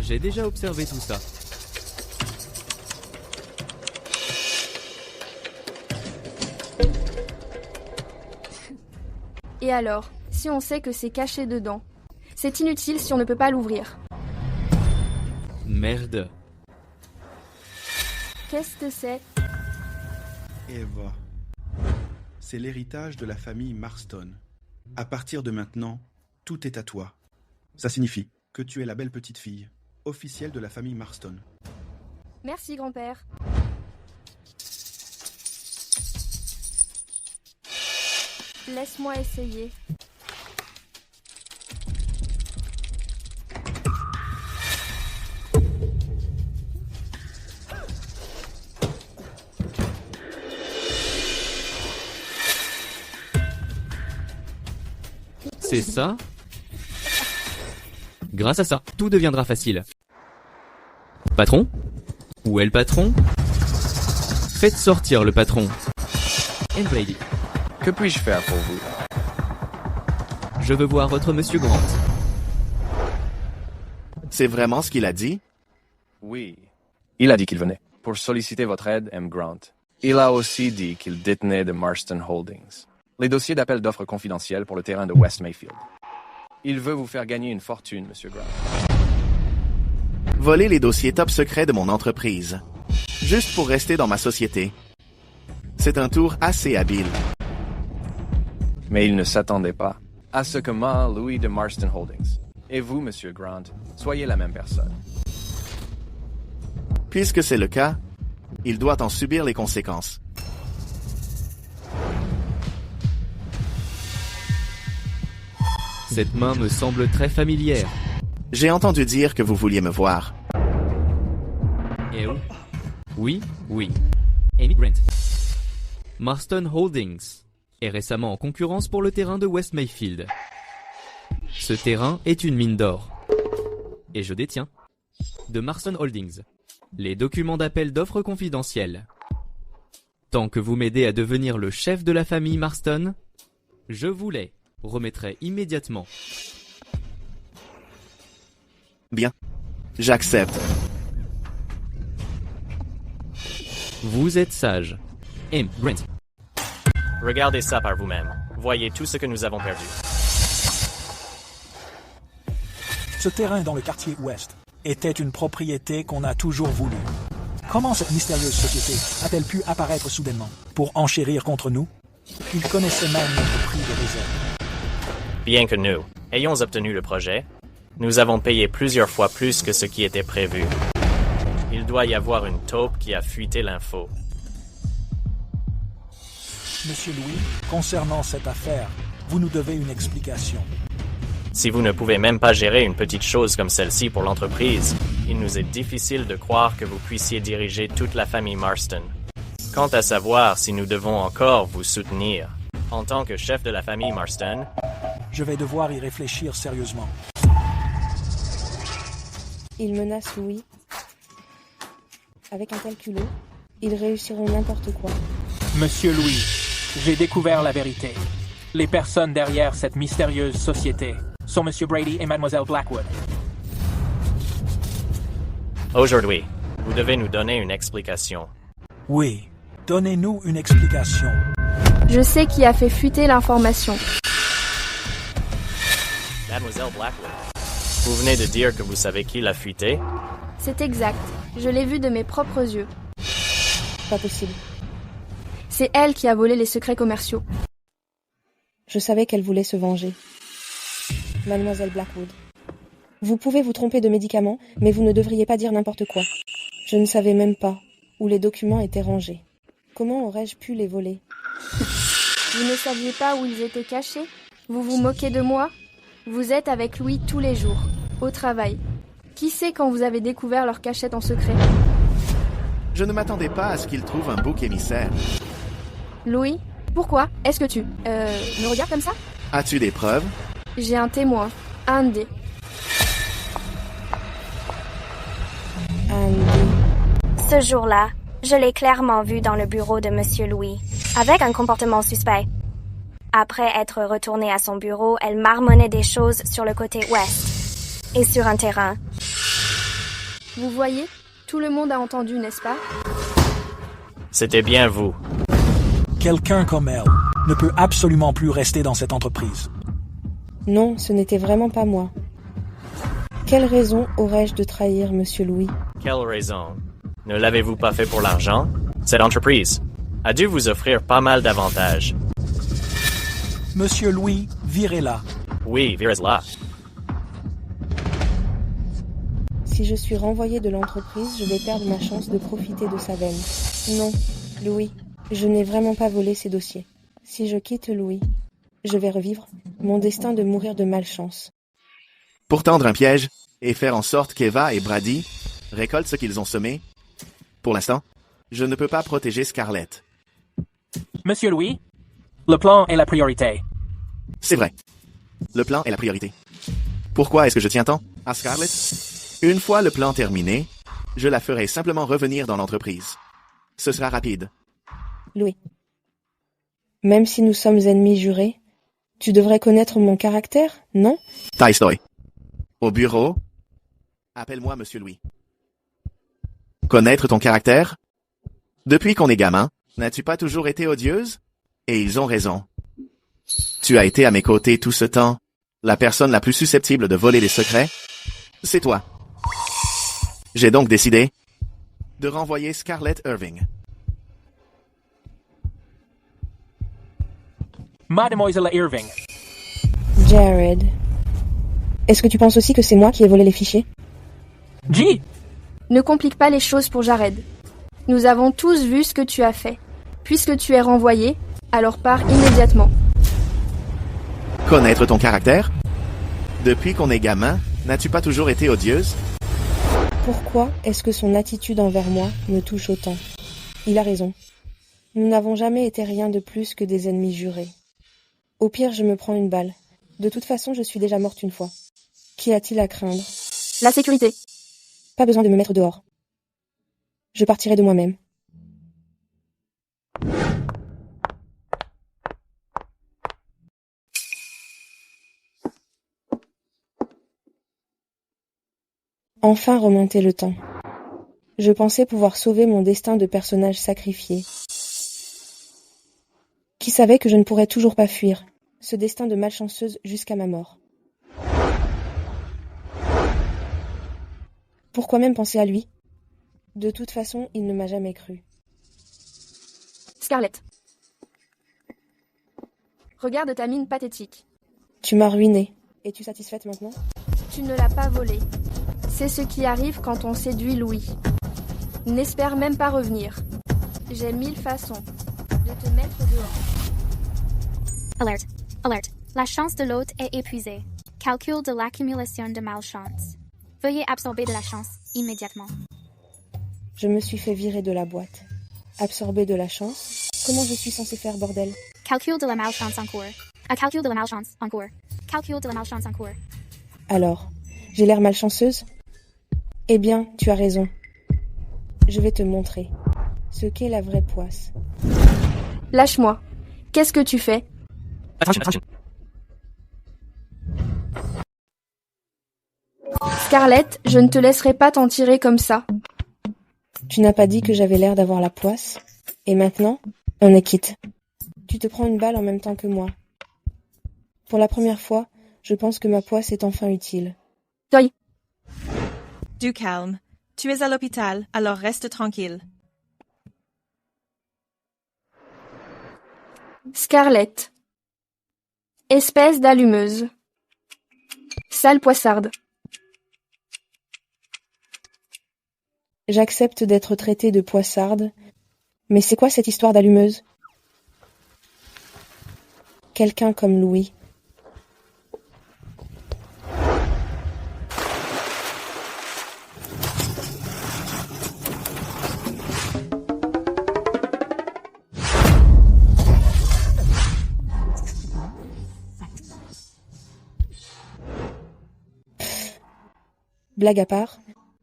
[SPEAKER 10] J'ai déjà observé tout ça.
[SPEAKER 11] Et alors, si on sait que c'est caché dedans? C'est inutile si on ne peut pas l'ouvrir.
[SPEAKER 10] Merde.
[SPEAKER 11] Qu'est-ce que c'est?
[SPEAKER 12] Eva. C'est l'héritage de la famille Marston. À partir de maintenant, tout est à toi. Ça signifie que tu es la belle petite fille, officielle de la famille Marston.
[SPEAKER 11] Merci, grand-père. Laisse-moi essayer.
[SPEAKER 10] C'est ça? Grâce à ça, tout deviendra facile. Patron? Où est le patron? Faites sortir le patron. And Brady.
[SPEAKER 9] Que puis-je faire pour vous?
[SPEAKER 10] Je veux voir votre monsieur Grant.
[SPEAKER 5] C'est vraiment ce qu'il a dit?
[SPEAKER 9] Oui. Il a dit qu'il venait pour solliciter votre aide, M. Grant. Il a aussi dit qu'il détenait de Marston Holdings. Les dossiers d'appel d'offres confidentiels pour le terrain de West Mayfield. Il veut vous faire gagner une fortune, Monsieur Grant.
[SPEAKER 5] Voler les dossiers top secrets de mon entreprise. Juste pour rester dans ma société. C'est un tour assez habile.
[SPEAKER 9] Mais il ne s'attendait pas à ce que moi, Louis de Marston Holdings, et vous, Monsieur Grant, soyez la même personne.
[SPEAKER 5] Puisque c'est le cas, il doit en subir les conséquences.
[SPEAKER 10] Cette main me semble très familière.
[SPEAKER 5] J'ai entendu dire que vous vouliez me voir.
[SPEAKER 10] Eh oui? Oui. Amy Grant. Marston Holdings est récemment en concurrence pour le terrain de West Mayfield. Ce terrain est une mine d'or. Et je détiens, de Marston Holdings, les documents d'appel d'offres confidentiels. Tant que vous m'aidez à devenir le chef de la famille Marston, je vous les remettrai immédiatement.
[SPEAKER 5] Bien. J'accepte.
[SPEAKER 10] Vous êtes sage. M. Grant.
[SPEAKER 2] Regardez ça par vous-même. Voyez tout ce que nous avons perdu.
[SPEAKER 22] Ce terrain dans le quartier ouest était une propriété qu'on a toujours voulu. Comment cette mystérieuse société a-t-elle pu apparaître soudainement pour enchérir contre nous? Ils connaissaient même notre prix de réserve.
[SPEAKER 2] Bien que nous ayons obtenu le projet, nous avons payé plusieurs fois plus que ce qui était prévu. Il doit y avoir une taupe qui a fuité l'info.
[SPEAKER 22] Monsieur Louis, concernant cette affaire, vous nous devez une explication.
[SPEAKER 2] Si vous ne pouvez même pas gérer une petite chose comme celle-ci pour l'entreprise, il nous est difficile de croire que vous puissiez diriger toute la famille Marston. Quant à savoir si nous devons encore vous soutenir, en tant que chef de la famille Marston,
[SPEAKER 22] je vais devoir y réfléchir sérieusement.
[SPEAKER 1] Ils menacent Louis. Avec un tel culot, ils réussiront n'importe quoi.
[SPEAKER 15] Monsieur Louis, j'ai découvert la vérité. Les personnes derrière cette mystérieuse société sont Monsieur Brady et Mademoiselle Blackwood.
[SPEAKER 2] Aujourd'hui, vous devez nous donner une explication.
[SPEAKER 22] Oui, donnez-nous une explication.
[SPEAKER 11] Je sais qui a fait fuiter l'information.
[SPEAKER 2] Mademoiselle Blackwood, vous venez de dire que vous savez qui l'a fuité?
[SPEAKER 11] C'est exact. Je l'ai vu de mes propres yeux.
[SPEAKER 1] Pas possible.
[SPEAKER 11] C'est elle qui a volé les secrets commerciaux.
[SPEAKER 1] Je savais qu'elle voulait se venger. Mademoiselle Blackwood. Vous pouvez vous tromper de médicaments, mais vous ne devriez pas dire n'importe quoi. Je ne savais même pas où les documents étaient rangés. Comment aurais-je pu les voler?
[SPEAKER 11] Vous ne saviez pas où ils étaient cachés? Vous vous moquez de moi? Vous êtes avec Louis tous les jours, au travail. Qui sait quand vous avez découvert leur cachette en secret?
[SPEAKER 5] Je ne m'attendais pas à ce qu'il trouve un bouc émissaire.
[SPEAKER 11] Louis, pourquoi? Est-ce que tu... me regardes comme ça?
[SPEAKER 5] As-tu des preuves?
[SPEAKER 11] J'ai un témoin. Andy.
[SPEAKER 23] Ce jour-là, je l'ai clairement vu dans le bureau de Monsieur Louis, avec un comportement suspect. Après être retournée à son bureau, elle marmonnait des choses sur le côté ouest et sur un terrain.
[SPEAKER 11] Vous voyez? Tout le monde a entendu, n'est-ce pas?
[SPEAKER 2] C'était bien vous.
[SPEAKER 22] Quelqu'un comme elle ne peut absolument plus rester dans cette entreprise.
[SPEAKER 1] Non, ce n'était vraiment pas moi. Quelle raison aurais-je de trahir Monsieur Louis?
[SPEAKER 2] Quelle raison? Ne l'avez-vous pas fait pour l'argent? Cette entreprise a dû vous offrir pas mal d'avantages.
[SPEAKER 22] Monsieur Louis, virez-la.
[SPEAKER 2] Oui, virez-la.
[SPEAKER 1] Si je suis renvoyée de l'entreprise, je vais perdre ma chance de profiter de sa veine. Non, Louis, je n'ai vraiment pas volé ces dossiers. Si je quitte Louis, je vais revivre mon destin de mourir de malchance.
[SPEAKER 5] Pour tendre un piège et faire en sorte qu'Eva et Brady récoltent ce qu'ils ont semé, pour l'instant, je ne peux pas protéger Scarlett.
[SPEAKER 15] Monsieur Louis, le plan est la priorité.
[SPEAKER 5] C'est vrai. Le plan est la priorité. Pourquoi est-ce que je tiens tant à Scarlett? Une fois le plan terminé, je la ferai simplement revenir dans l'entreprise. Ce sera rapide.
[SPEAKER 1] Louis, même si nous sommes ennemis jurés, tu devrais connaître mon caractère, non?
[SPEAKER 5] Tolstoy. Au bureau, appelle-moi Monsieur Louis. Connaître ton caractère? Depuis qu'on est gamin, n'as-tu pas toujours été odieuse? Et ils ont raison. Tu as été à mes côtés tout ce temps. La personne la plus susceptible de voler les secrets, c'est toi. J'ai donc décidé de renvoyer Scarlett Irving.
[SPEAKER 15] Mademoiselle Irving.
[SPEAKER 1] Jared. Est-ce que tu penses aussi que c'est moi qui ai volé les fichiers?
[SPEAKER 15] G.
[SPEAKER 11] Ne complique pas les choses pour Jared. Nous avons tous vu ce que tu as fait. Puisque tu es renvoyé, alors pars immédiatement.
[SPEAKER 5] Connaître ton caractère? Depuis qu'on est gamin, n'as-tu pas toujours été odieuse?
[SPEAKER 1] Pourquoi est-ce que son attitude envers moi me touche autant? Il a raison. Nous n'avons jamais été rien de plus que des ennemis jurés. Au pire, je me prends une balle. De toute façon, je suis déjà morte une fois. Qu'y a-t-il à craindre?
[SPEAKER 11] La sécurité.
[SPEAKER 1] Pas besoin de me mettre dehors. Je partirai de moi-même. Enfin remonter le temps. Je pensais pouvoir sauver mon destin de personnage sacrifié. Qui savait que je ne pourrais toujours pas fuir ce destin de malchanceuse jusqu'à ma mort. Pourquoi même penser à lui? De toute façon, il ne m'a jamais cru.
[SPEAKER 11] Scarlett. Regarde ta mine pathétique.
[SPEAKER 1] Tu m'as ruinée. Es-tu satisfaite maintenant?
[SPEAKER 11] Tu ne l'as pas volé. C'est ce qui arrive quand on séduit Louis. N'espère même pas revenir. J'ai 1000 façons de te mettre dehors.
[SPEAKER 8] Alerte. Alerte. La chance de l'hôte est épuisée. Calcul de l'accumulation de malchance. Veuillez absorber de la chance immédiatement.
[SPEAKER 1] Je me suis fait virer de la boîte. Absorber de la chance? Comment je suis censée faire, bordel?
[SPEAKER 8] Calcul de la malchance en cours. Calcul de la malchance en cours. Calcul de la malchance en cours.
[SPEAKER 1] Alors, j'ai l'air malchanceuse? Eh bien, tu as raison. Je vais te montrer ce qu'est la vraie poisse.
[SPEAKER 11] Lâche-moi. Qu'est-ce que tu fais?
[SPEAKER 13] Attention.
[SPEAKER 11] Scarlett, je ne te laisserai pas t'en tirer comme ça.
[SPEAKER 1] Tu n'as pas dit que j'avais l'air d'avoir la poisse? Et maintenant, on est quitte. Tu te prends une balle en même temps que moi. Pour la première fois, je pense que ma poisse est enfin utile.
[SPEAKER 11] Toi.
[SPEAKER 14] Du calme. Tu es à l'hôpital, alors reste tranquille.
[SPEAKER 11] Scarlett. Espèce d'allumeuse. Sale poissarde.
[SPEAKER 1] J'accepte d'être traitée de poissarde, mais c'est quoi cette histoire d'allumeuse? Quelqu'un comme Louis. Blague à part,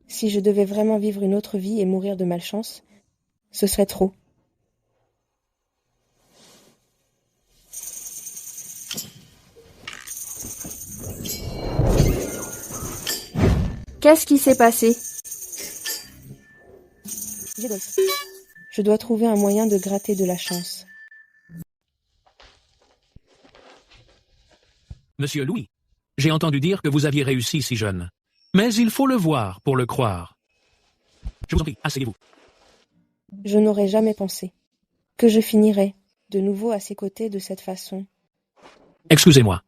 [SPEAKER 1] si je devais vraiment vivre une autre vie et mourir de malchance, ce serait trop.
[SPEAKER 11] Qu'est-ce qui s'est passé?
[SPEAKER 1] Je dois trouver un moyen de gratter de la chance.
[SPEAKER 3] Monsieur Louis, j'ai entendu dire que vous aviez réussi si jeune. Mais il faut le voir pour le croire. Je vous en prie, asseyez-vous.
[SPEAKER 1] Je n'aurais jamais pensé que je finirais de nouveau à ses côtés de cette façon.
[SPEAKER 3] Excusez-moi.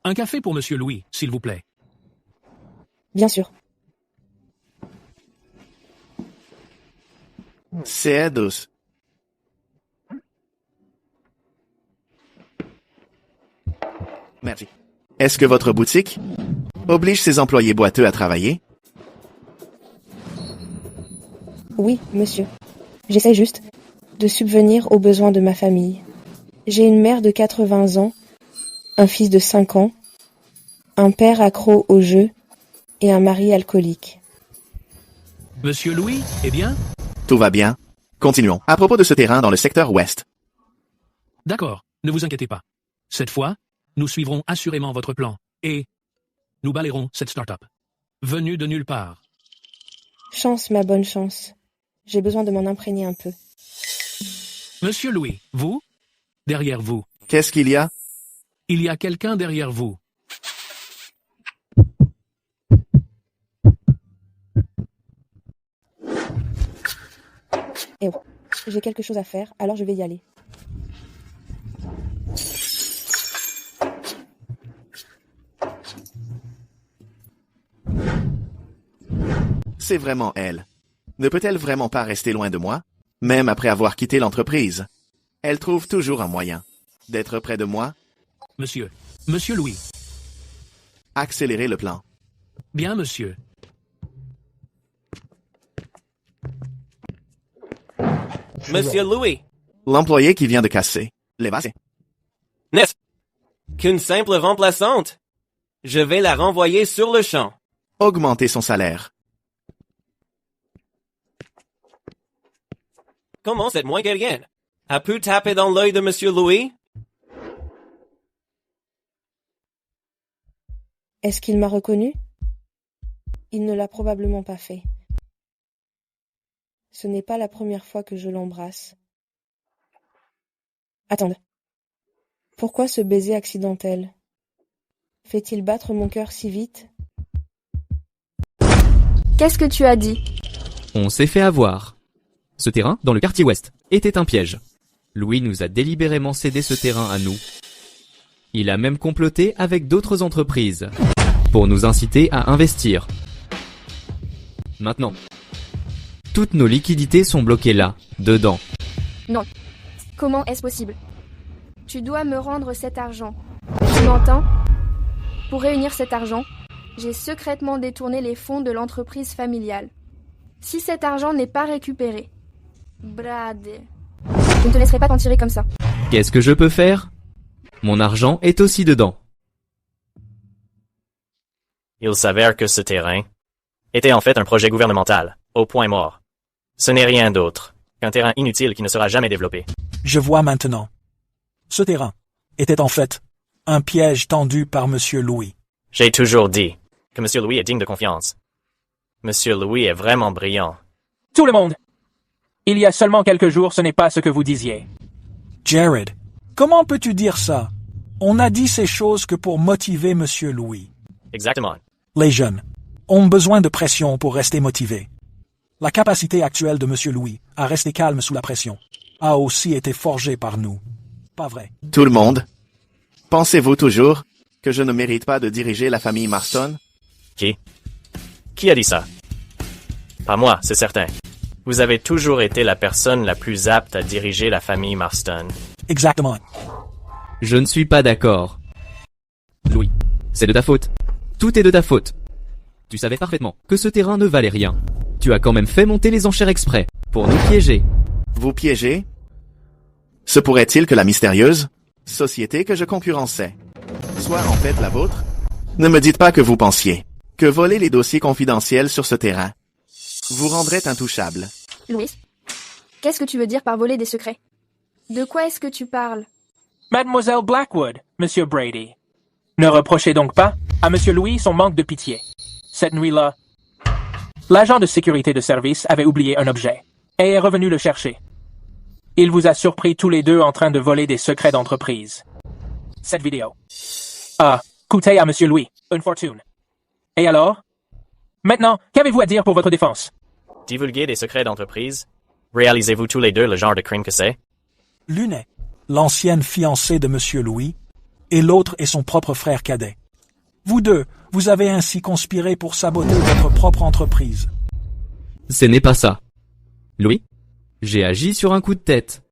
[SPEAKER 3] Un café pour Monsieur Louis, s'il vous plaît.
[SPEAKER 1] Bien sûr.
[SPEAKER 5] C'est douce. Merci. Est-ce que votre boutique oblige ses employés boiteux à travailler?
[SPEAKER 1] Oui, monsieur. J'essaie juste de subvenir aux besoins de ma famille. J'ai une mère de 80 ans, un fils de 5 ans, un père accro au jeu et un mari alcoolique.
[SPEAKER 3] Monsieur Louis, eh bien?
[SPEAKER 5] Tout va bien. Continuons. À propos de ce terrain dans le secteur ouest.
[SPEAKER 3] D'accord, ne vous inquiétez pas. Cette fois, nous suivrons assurément votre plan, et nous balayerons cette start-up. Venue de nulle part.
[SPEAKER 1] Chance, ma bonne chance. J'ai besoin de m'en imprégner un peu.
[SPEAKER 3] Monsieur Louis, vous? Derrière vous.
[SPEAKER 5] Qu'est-ce qu'il y a?
[SPEAKER 3] Il y a quelqu'un derrière vous.
[SPEAKER 1] Eh oh, j'ai quelque chose à faire, alors je vais y aller.
[SPEAKER 5] C'est vraiment elle. Ne peut-elle vraiment pas rester loin de moi? Même après avoir quitté l'entreprise. Elle trouve toujours un moyen d'être près de moi.
[SPEAKER 3] Monsieur Louis.
[SPEAKER 5] Accélérer le plan.
[SPEAKER 3] Bien, monsieur.
[SPEAKER 4] Monsieur Louis.
[SPEAKER 5] L'employé qui vient de casser les vases.
[SPEAKER 4] N'est-ce qu'une simple remplaçante? Je vais la renvoyer sur le champ.
[SPEAKER 5] Augmenter son salaire.
[SPEAKER 4] Comment c'est moins que rien? A pu taper dans l'œil de Monsieur Louis?
[SPEAKER 1] Est-ce qu'il m'a reconnu? Il ne l'a probablement pas fait. Ce n'est pas la première fois que je l'embrasse. Attends. Pourquoi ce baiser accidentel? Fait-il battre mon cœur si vite?
[SPEAKER 11] Qu'est-ce que tu as dit?
[SPEAKER 10] On s'est fait avoir. Ce terrain, dans le quartier ouest, était un piège. Louis nous a délibérément cédé ce terrain à nous. Il a même comploté avec d'autres entreprises pour nous inciter à investir. Maintenant, toutes nos liquidités sont bloquées là, dedans.
[SPEAKER 11] Non. Comment est-ce possible? Tu dois me rendre cet argent. Tu m'entends? Pour réunir cet argent, j'ai secrètement détourné les fonds de l'entreprise familiale. Si cet argent n'est pas récupéré, Brad, je ne te laisserai pas t'en tirer comme ça.
[SPEAKER 10] Qu'est-ce que je peux faire? Mon argent est aussi dedans.
[SPEAKER 2] Il s'avère que ce terrain était en fait un projet gouvernemental, au point mort. Ce n'est rien d'autre qu'un terrain inutile qui ne sera jamais développé.
[SPEAKER 22] Je vois maintenant. Ce terrain était en fait un piège tendu par Monsieur Louis.
[SPEAKER 2] J'ai toujours dit que Monsieur Louis est digne de confiance. Monsieur Louis est vraiment brillant.
[SPEAKER 15] Tout le monde! Il y a seulement quelques jours, ce n'est pas ce que vous disiez.
[SPEAKER 22] Jared, comment peux-tu dire ça? On a dit ces choses que pour motiver Monsieur Louis.
[SPEAKER 2] Exactement.
[SPEAKER 22] Les jeunes ont besoin de pression pour rester motivés. La capacité actuelle de Monsieur Louis à rester calme sous la pression a aussi été forgée par nous. Pas vrai?
[SPEAKER 5] Tout le monde? Pensez-vous toujours que je ne mérite pas de diriger la famille Marston?
[SPEAKER 2] Qui a dit ça? Pas moi, c'est certain. Vous avez toujours été la personne la plus apte à diriger la famille Marston.
[SPEAKER 22] Exactement.
[SPEAKER 10] Je ne suis pas d'accord. Louis, c'est de ta faute. Tout est de ta faute. Tu savais parfaitement que ce terrain ne valait rien. Tu as quand même fait monter les enchères exprès, pour nous piéger.
[SPEAKER 5] Vous piégez? Se pourrait-il que la mystérieuse société que je concurrençais soit en fait la vôtre? Ne me dites pas que vous pensiez que voler les dossiers confidentiels sur ce terrain vous rendrait intouchable.
[SPEAKER 11] Louis, qu'est-ce que tu veux dire par voler des secrets? De quoi est-ce que tu parles?
[SPEAKER 15] Mademoiselle Blackwood, Monsieur Brady. Ne reprochez donc pas à Monsieur Louis son manque de pitié. Cette nuit-là, l'agent de sécurité de service avait oublié un objet et est revenu le chercher. Il vous a surpris tous les deux en train de voler des secrets d'entreprise. Cette vidéo a coûté à Monsieur Louis une fortune. Et alors? Maintenant, qu'avez-vous à dire pour votre défense?
[SPEAKER 2] Divulguer des secrets d'entreprise? Réalisez-vous tous les deux le genre de crime que c'est?
[SPEAKER 22] L'une est l'ancienne fiancée de Monsieur Louis, et l'autre est son propre frère cadet. Vous deux, vous avez ainsi conspiré pour saboter votre propre entreprise.
[SPEAKER 10] Ce n'est pas ça. Louis, j'ai agi sur un coup de tête.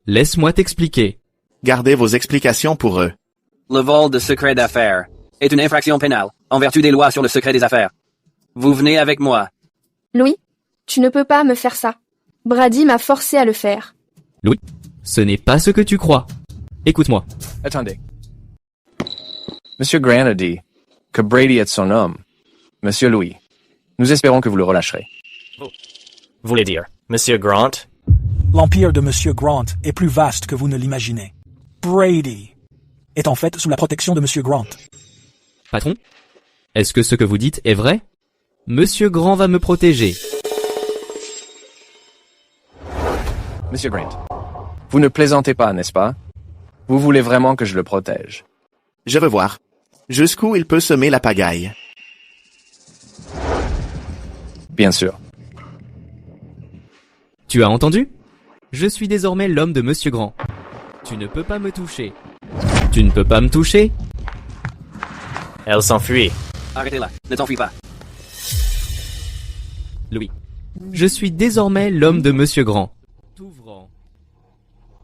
[SPEAKER 10] Laisse-moi t'expliquer.
[SPEAKER 5] Gardez vos explications pour eux.
[SPEAKER 6] Le vol de secret d'affaires est une infraction pénale, en vertu des lois sur le secret des affaires. Vous venez avec moi.
[SPEAKER 11] Louis, tu ne peux pas me faire ça. Brady m'a forcé à le faire.
[SPEAKER 10] Louis, ce n'est pas ce que tu crois. Écoute-moi.
[SPEAKER 9] Attendez. Monsieur Grant a dit que Brady est son homme. Monsieur Louis, nous espérons que vous le relâcherez.
[SPEAKER 2] Vous voulez dire, Monsieur Grant?
[SPEAKER 22] L'empire de Monsieur Grant est plus vaste que vous ne l'imaginez. Brady est en fait sous la protection de Monsieur Grant.
[SPEAKER 10] Patron, est-ce que ce que vous dites est vrai? Monsieur Grant va me protéger.
[SPEAKER 9] Monsieur Grant, Vous ne plaisantez pas, n'est-ce pas? Vous voulez vraiment que je le protège?
[SPEAKER 5] Je veux voir. Jusqu'où il peut semer la pagaille.
[SPEAKER 9] Bien sûr.
[SPEAKER 10] Tu as entendu? Je suis désormais l'homme de Monsieur Grant. Tu ne peux pas me toucher. Tu ne peux pas me toucher?
[SPEAKER 2] Elle s'enfuit.
[SPEAKER 6] Arrêtez-la, ne t'enfuis pas.
[SPEAKER 10] Louis. Je suis désormais l'homme de Monsieur Grant. T'ouvrant.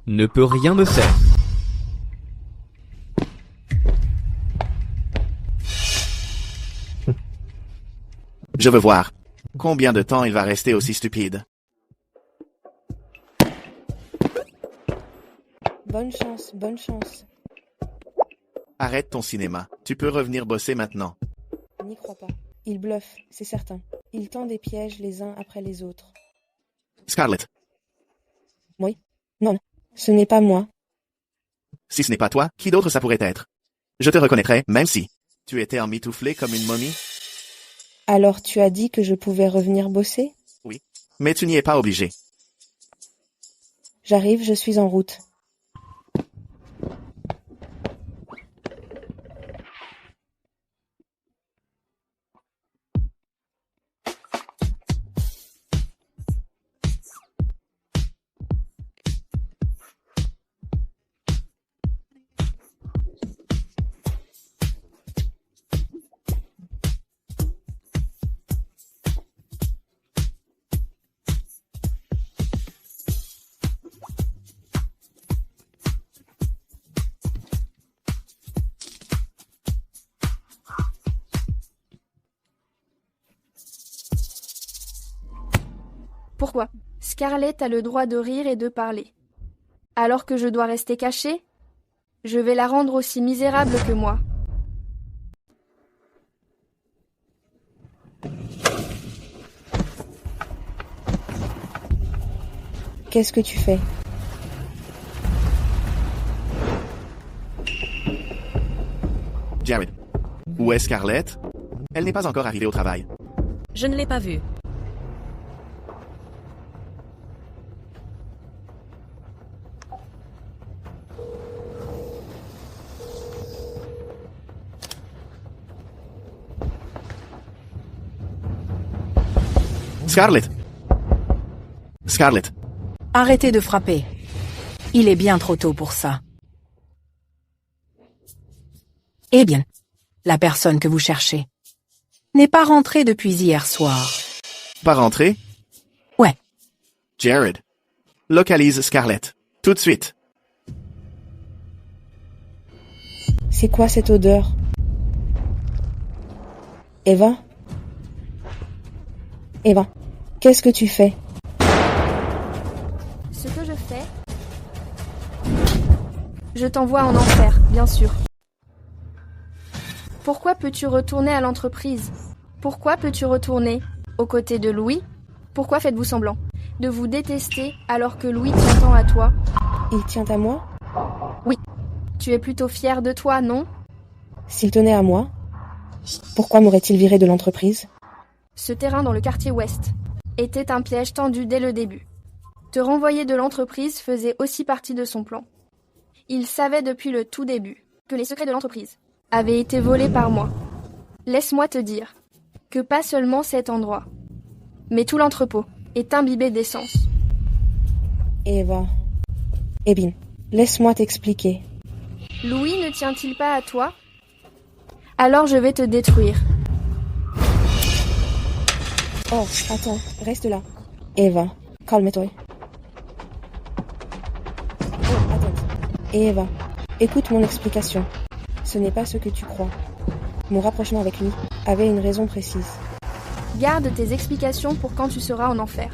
[SPEAKER 10] Ne peut rien me faire.
[SPEAKER 5] Je veux voir. Combien de temps il va rester aussi stupide?
[SPEAKER 1] Bonne chance, bonne chance.
[SPEAKER 5] Arrête ton cinéma. Tu peux revenir bosser maintenant.
[SPEAKER 1] N'y crois pas. Il bluffe, c'est certain. Il tend des pièges les uns après les autres.
[SPEAKER 5] Scarlett.
[SPEAKER 1] Oui. Non, ce n'est pas moi.
[SPEAKER 5] Si ce n'est pas toi, qui d'autre ça pourrait être? Je te reconnaîtrais, même si tu étais emmitouflé comme une momie.
[SPEAKER 1] Alors tu as dit que je pouvais revenir bosser?
[SPEAKER 5] Oui. Mais tu n'y es pas obligé.
[SPEAKER 1] J'arrive, je suis en route.
[SPEAKER 11] Pourquoi? Scarlett a le droit de rire et de parler. Alors que je dois rester cachée? Je vais la rendre aussi misérable que moi.
[SPEAKER 1] Qu'est-ce que tu fais?
[SPEAKER 5] Jared. Où est Scarlett? Elle n'est pas encore arrivée au travail.
[SPEAKER 7] Je ne l'ai pas vue.
[SPEAKER 5] Scarlett! Scarlett!
[SPEAKER 7] Arrêtez de frapper. Il est bien trop tôt pour ça. Eh bien, la personne que vous cherchez n'est pas rentrée depuis hier soir.
[SPEAKER 5] Pas rentrée?
[SPEAKER 7] Ouais.
[SPEAKER 5] Jared. Localise Scarlett. Tout de suite.
[SPEAKER 1] C'est quoi cette odeur? Eva? Eva, qu'est-ce que tu fais?
[SPEAKER 11] Ce que je fais... Je t'envoie en enfer, bien sûr. Pourquoi peux-tu retourner à l'entreprise? Pourquoi peux-tu retourner aux côtés de Louis? Pourquoi faites-vous semblant de vous détester alors que Louis tient tant à toi?
[SPEAKER 1] Il tient à moi?
[SPEAKER 11] Oui. Tu es plutôt fier de toi, non?
[SPEAKER 1] S'il tenait à moi, pourquoi m'aurait-il viré de l'entreprise?
[SPEAKER 11] Ce terrain dans le quartier ouest était un piège tendu dès le début. Te renvoyer de l'entreprise faisait aussi partie de son plan. Il savait depuis le tout début que les secrets de l'entreprise avaient été volés par moi. Laisse-moi te dire que pas seulement cet endroit, mais tout l'entrepôt est imbibé d'essence.
[SPEAKER 1] Eva... Eh bien, laisse-moi t'expliquer.
[SPEAKER 11] Louis ne tient-il pas à toi? Alors je vais te détruire.
[SPEAKER 1] Oh, attends, reste là. Eva, calme-toi. Oh, attends. Eva, écoute mon explication. Ce n'est pas ce que tu crois. Mon rapprochement avec lui avait une raison précise.
[SPEAKER 11] Garde tes explications pour quand tu seras en enfer.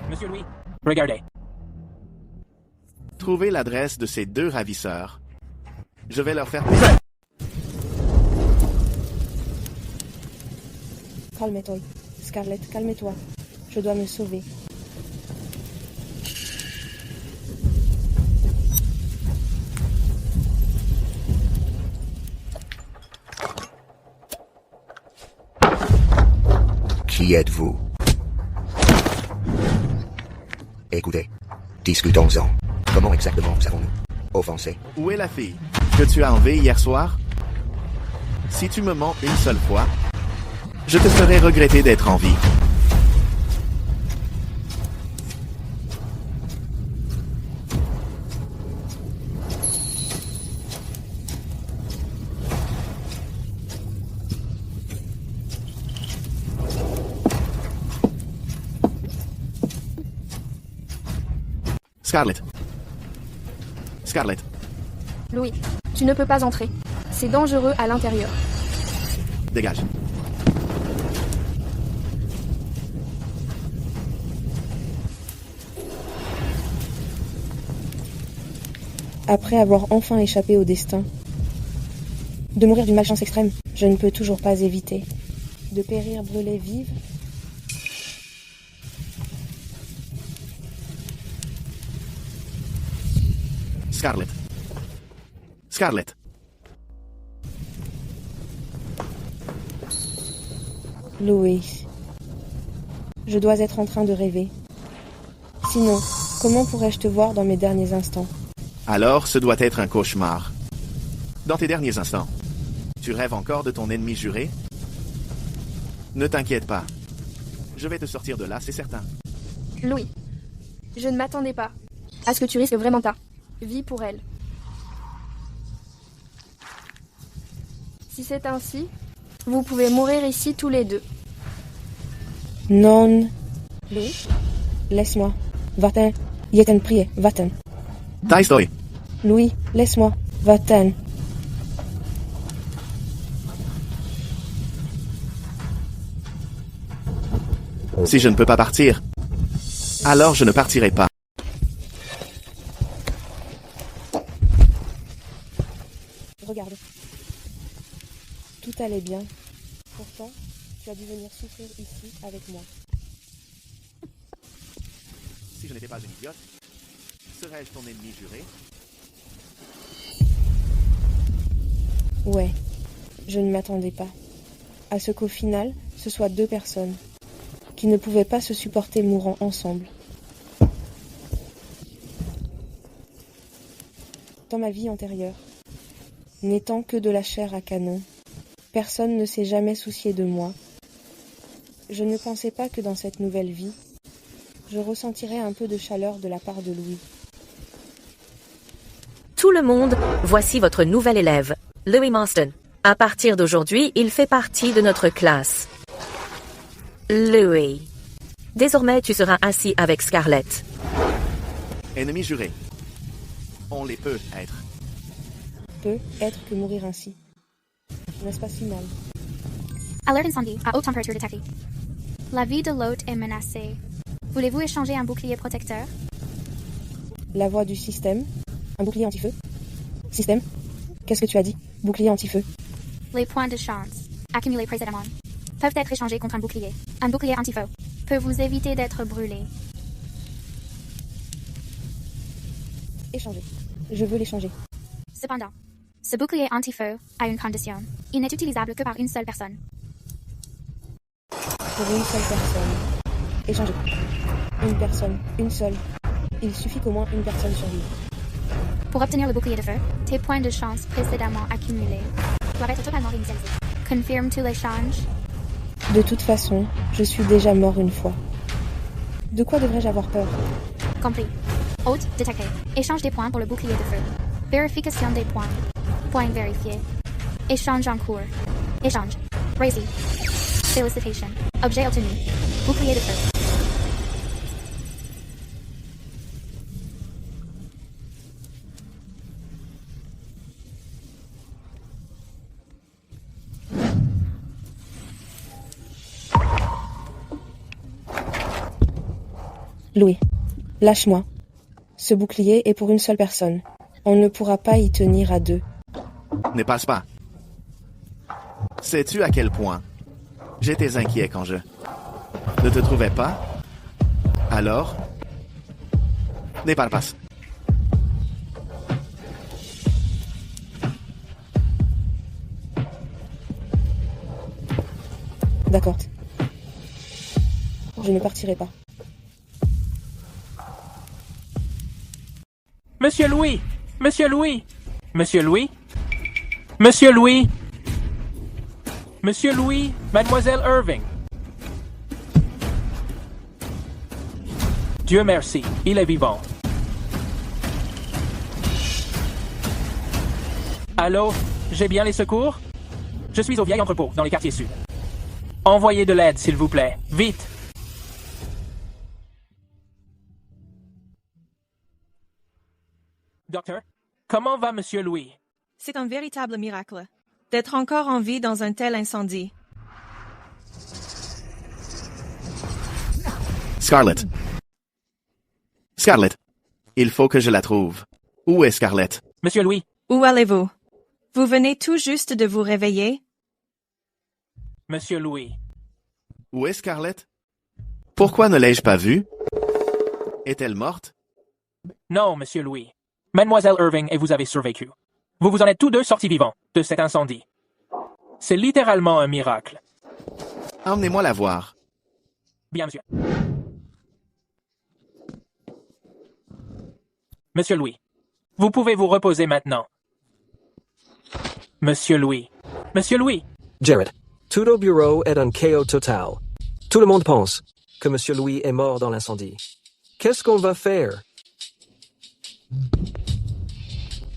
[SPEAKER 15] Monsieur Louis, regardez.
[SPEAKER 5] Trouvez l'adresse de ces deux ravisseurs. Je vais leur faire plaisir.
[SPEAKER 1] Calme-toi. Scarlett, calme-toi. Je dois me sauver.
[SPEAKER 16] Qui Qui êtes-vous? Écoutez, discutons-en. Comment exactement vous avons-nous offensé?
[SPEAKER 5] Où est la fille que tu as enlevée hier soir? Si tu me mens une seule fois, je te ferai regretter d'être en vie. Scarlett. Scarlett.
[SPEAKER 11] Louis, tu ne peux pas entrer. C'est dangereux à l'intérieur.
[SPEAKER 5] Dégage.
[SPEAKER 1] Après avoir enfin échappé au destin, de mourir d'une malchance extrême, je ne peux toujours pas éviter. De périr brûlée vive.
[SPEAKER 5] Scarlett. Scarlett.
[SPEAKER 1] Louis. Je dois être en train de rêver. Sinon, comment pourrais-je te voir dans mes derniers instants?
[SPEAKER 5] Alors, ce doit être un cauchemar. Dans tes derniers instants, tu rêves encore de ton ennemi juré? Ne t'inquiète pas. Je vais te sortir de là, c'est certain.
[SPEAKER 11] Louis, je ne m'attendais pas à ce que tu risques vraiment ta vie pour elle. Si c'est ainsi, vous pouvez mourir ici tous les deux.
[SPEAKER 1] Non. Louis, laisse-moi. Va-t'en. Yeten prier. Va-t'en.
[SPEAKER 5] Ta estoy.
[SPEAKER 1] Louis, laisse-moi. Va-t'en.
[SPEAKER 5] Si je ne peux pas partir, alors je ne partirai pas.
[SPEAKER 1] Regarde. Tout allait bien. Pourtant, tu as dû venir souffrir ici avec moi.
[SPEAKER 5] Si je n'étais pas une idiote, serais-je ton ennemi juré?
[SPEAKER 1] Ouais, je ne m'attendais pas à ce qu'au final, ce soit deux personnes qui ne pouvaient pas se supporter mourant ensemble. Dans ma vie antérieure, n'étant que de la chair à canon, personne ne s'est jamais soucié de moi. Je ne pensais pas que dans cette nouvelle vie, je ressentirais un peu de chaleur de la part de Louis.
[SPEAKER 17] Tout le monde, voici votre nouvel élève, Louis Marston. À partir d'aujourd'hui, il fait partie de notre classe. Louis. Désormais, tu seras assis avec Scarlett.
[SPEAKER 5] Ennemi juré. On les peut être.
[SPEAKER 1] Peut être que mourir ainsi. N'est-ce pas si mal?
[SPEAKER 8] Alerte incendie à haute température détectée. La vie de l'hôte est menacée. Voulez-vous échanger un bouclier protecteur?
[SPEAKER 1] La voix du système. Un bouclier anti-feu. Système? Qu'est-ce que tu as dit? Bouclier anti-feu.
[SPEAKER 8] Les points de chance, accumulés précédemment, peuvent être échangés contre un bouclier. Un bouclier anti-feu peut vous éviter d'être brûlé.
[SPEAKER 1] Échanger. Je veux l'échanger.
[SPEAKER 8] Cependant, ce bouclier anti-feu a une condition. Il n'est utilisable que par une seule personne.
[SPEAKER 1] Pour une seule personne. Échanger. Une personne. Une seule. Il suffit qu'au moins une personne survive.
[SPEAKER 8] Pour obtenir le bouclier de feu, tes points de chance précédemment accumulés doivent être totalement réinitialisés. Confirmes-tu l'échange?
[SPEAKER 1] De toute façon, je suis déjà mort une fois. De quoi devrais-je avoir peur?
[SPEAKER 8] Compris. Hôte détecté. Échange des points pour le bouclier de feu. Vérification des points. Points vérifiés. Échange en cours. Échange. Réussi. Félicitations. Objet obtenu. Bouclier de feu.
[SPEAKER 1] Louis, lâche-moi. Ce bouclier est pour une seule personne. On ne pourra pas y tenir à deux.
[SPEAKER 5] Ne passe pas. Sais-tu à quel point j'étais inquiet quand je ne te trouvais pas? Alors, ne parle pas.
[SPEAKER 1] D'accord. Je ne partirai pas.
[SPEAKER 15] Monsieur Louis! Monsieur Louis! Monsieur Louis? Monsieur Louis! Monsieur Louis, Mademoiselle Irving. Dieu merci, il est vivant. Allô, j'ai bien les secours? Je suis au vieil entrepôt, dans les quartiers sud. Envoyez de l'aide, s'il vous plaît. Vite! Docteur, comment va Monsieur Louis?
[SPEAKER 14] C'est un véritable miracle d'être encore en vie dans un tel incendie.
[SPEAKER 5] Scarlett. Scarlett. Il faut que je la trouve. Où est Scarlett?
[SPEAKER 15] Monsieur Louis.
[SPEAKER 14] Où allez-vous? Vous venez tout juste de vous réveiller?
[SPEAKER 15] Monsieur Louis.
[SPEAKER 5] Où est Scarlett? Pourquoi ne l'ai-je pas vue? Est-elle morte?
[SPEAKER 15] Non, Monsieur Louis. Mademoiselle Irving et vous avez survécu. Vous vous en êtes tous deux sortis vivants de cet incendie. C'est littéralement un miracle.
[SPEAKER 5] Emmenez-moi la voir.
[SPEAKER 15] Bien, monsieur. Monsieur Louis, vous pouvez vous reposer maintenant. Monsieur Louis. Monsieur Louis.
[SPEAKER 18] Jared, tout au bureau est un chaos total. Tout le monde pense que Monsieur Louis est mort dans l'incendie. Qu'est-ce qu'on va faire?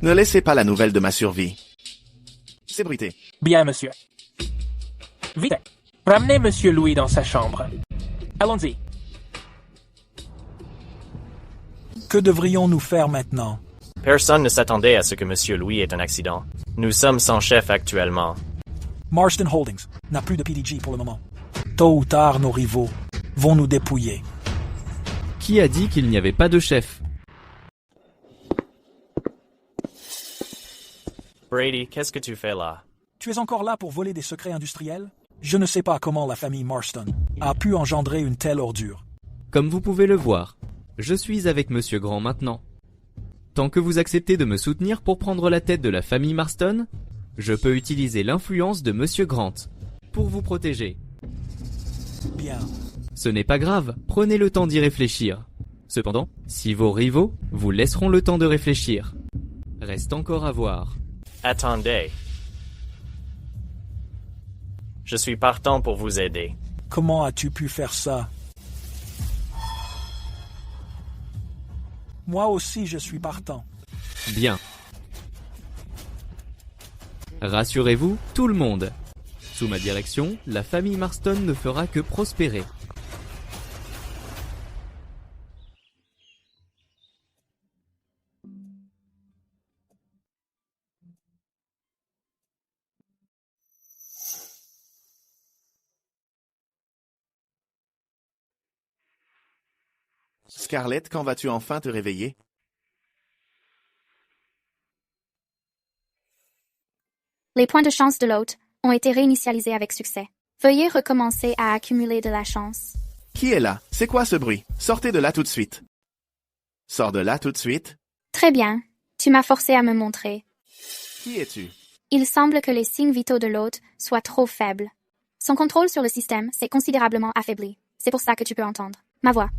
[SPEAKER 5] Ne laissez pas la nouvelle de ma survie. C'est bruité.
[SPEAKER 15] Bien, monsieur. Vite, ramenez Monsieur Louis dans sa chambre. Allons-y.
[SPEAKER 22] Que devrions-nous faire maintenant?
[SPEAKER 2] Personne ne s'attendait à ce que Monsieur Louis ait un accident. Nous sommes sans chef actuellement.
[SPEAKER 22] Marston Holdings n'a plus de PDG pour le moment. Tôt ou tard, nos rivaux vont nous dépouiller.
[SPEAKER 10] Qui a dit qu'il n'y avait pas de chef?
[SPEAKER 2] Brady, qu'est-ce que tu fais là?
[SPEAKER 22] Tu es encore là pour voler des secrets industriels? Je ne sais pas comment la famille Marston a pu engendrer une telle ordure.
[SPEAKER 10] Comme vous pouvez le voir, je suis avec Monsieur Grant maintenant. Tant que vous acceptez de me soutenir pour prendre la tête de la famille Marston, je peux utiliser l'influence de Monsieur Grant pour vous protéger.
[SPEAKER 22] Bien.
[SPEAKER 10] Ce n'est pas grave, prenez le temps d'y réfléchir. Cependant, si vos rivaux vous laisseront le temps de réfléchir, reste encore à voir.
[SPEAKER 2] Attendez. Je suis partant pour vous aider.
[SPEAKER 22] Comment as-tu pu faire ça? Moi aussi, je suis partant.
[SPEAKER 10] Bien. Rassurez-vous, tout le monde. Sous ma direction, la famille Marston ne fera que prospérer.
[SPEAKER 5] Scarlett, quand vas-tu enfin te réveiller?
[SPEAKER 8] Les points de chance de l'hôte ont été réinitialisés avec succès. Veuillez recommencer à accumuler de la chance.
[SPEAKER 5] Qui est là? C'est quoi ce bruit? Sortez de là tout de suite. Sors de là tout de suite.
[SPEAKER 8] Très bien. Tu m'as forcé à me montrer.
[SPEAKER 5] Qui es-tu?
[SPEAKER 8] Il semble que les signes vitaux de l'hôte soient trop faibles. Son contrôle sur le système s'est considérablement affaibli. C'est pour ça que tu peux entendre ma voix.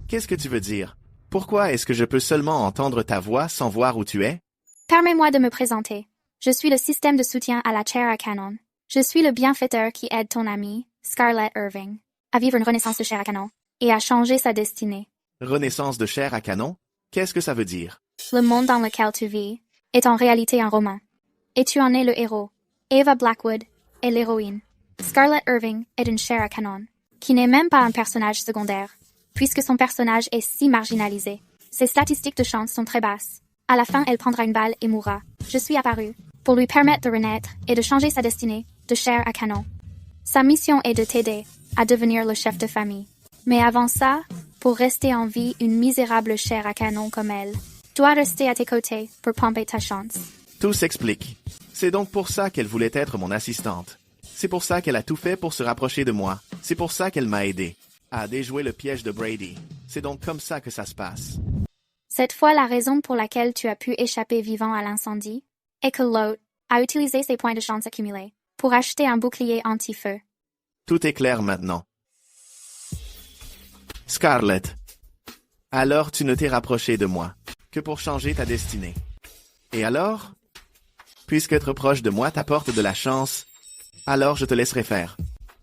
[SPEAKER 5] Qu'est-ce que tu veux dire? Pourquoi est-ce que je peux seulement entendre ta voix sans voir où tu es?
[SPEAKER 8] Permets-moi de me présenter. Je suis le système de soutien à la chair à canon. Je suis le bienfaiteur qui aide ton amie, Scarlett Irving, à vivre une renaissance de chair à canon et à changer sa destinée.
[SPEAKER 5] Renaissance de chair à canon? Qu'est-ce que ça veut dire?
[SPEAKER 8] Le monde dans lequel tu vis est en réalité un roman. Et tu en es le héros. Ava Blackwood est l'héroïne. Scarlett Irving est une chair à canon, qui n'est même pas un personnage secondaire, puisque son personnage est si marginalisé. Ses statistiques de chance sont très basses. À la fin, elle prendra une balle et mourra. Je suis apparu pour lui permettre de renaître et de changer sa destinée de chair à canon. Sa mission est de t'aider à devenir le chef de famille. Mais avant ça, pour rester en vie une misérable chair à canon comme elle, doit rester à tes côtés pour pomper ta chance.
[SPEAKER 5] Tout s'explique. C'est donc pour ça qu'elle voulait être mon assistante. C'est pour ça qu'elle a tout fait pour se rapprocher de moi. C'est pour ça qu'elle m'a aidé à déjouer le piège de Brady. C'est donc comme ça que ça se passe.
[SPEAKER 8] Cette fois, la raison pour laquelle tu as pu échapper vivant à l'incendie est que l'hôte a utilisé ses points de chance accumulés pour acheter un bouclier anti-feu.
[SPEAKER 5] Tout est clair maintenant. Scarlett. Alors tu ne t'es rapproché de moi que pour changer ta destinée. Et alors? Puisque être proche de moi t'apporte de la chance, alors je te laisserai faire.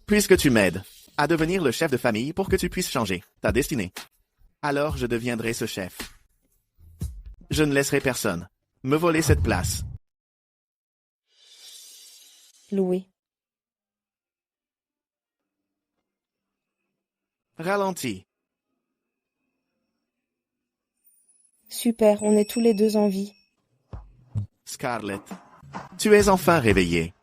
[SPEAKER 5] Puisque tu m'aides à devenir le chef de famille pour que tu puisses changer ta destinée, alors je deviendrai ce chef. Je ne laisserai personne me voler cette place.
[SPEAKER 1] Louis.
[SPEAKER 5] Ralentis.
[SPEAKER 1] Super, on est tous les deux en vie.
[SPEAKER 5] Scarlett, tu es enfin réveillée.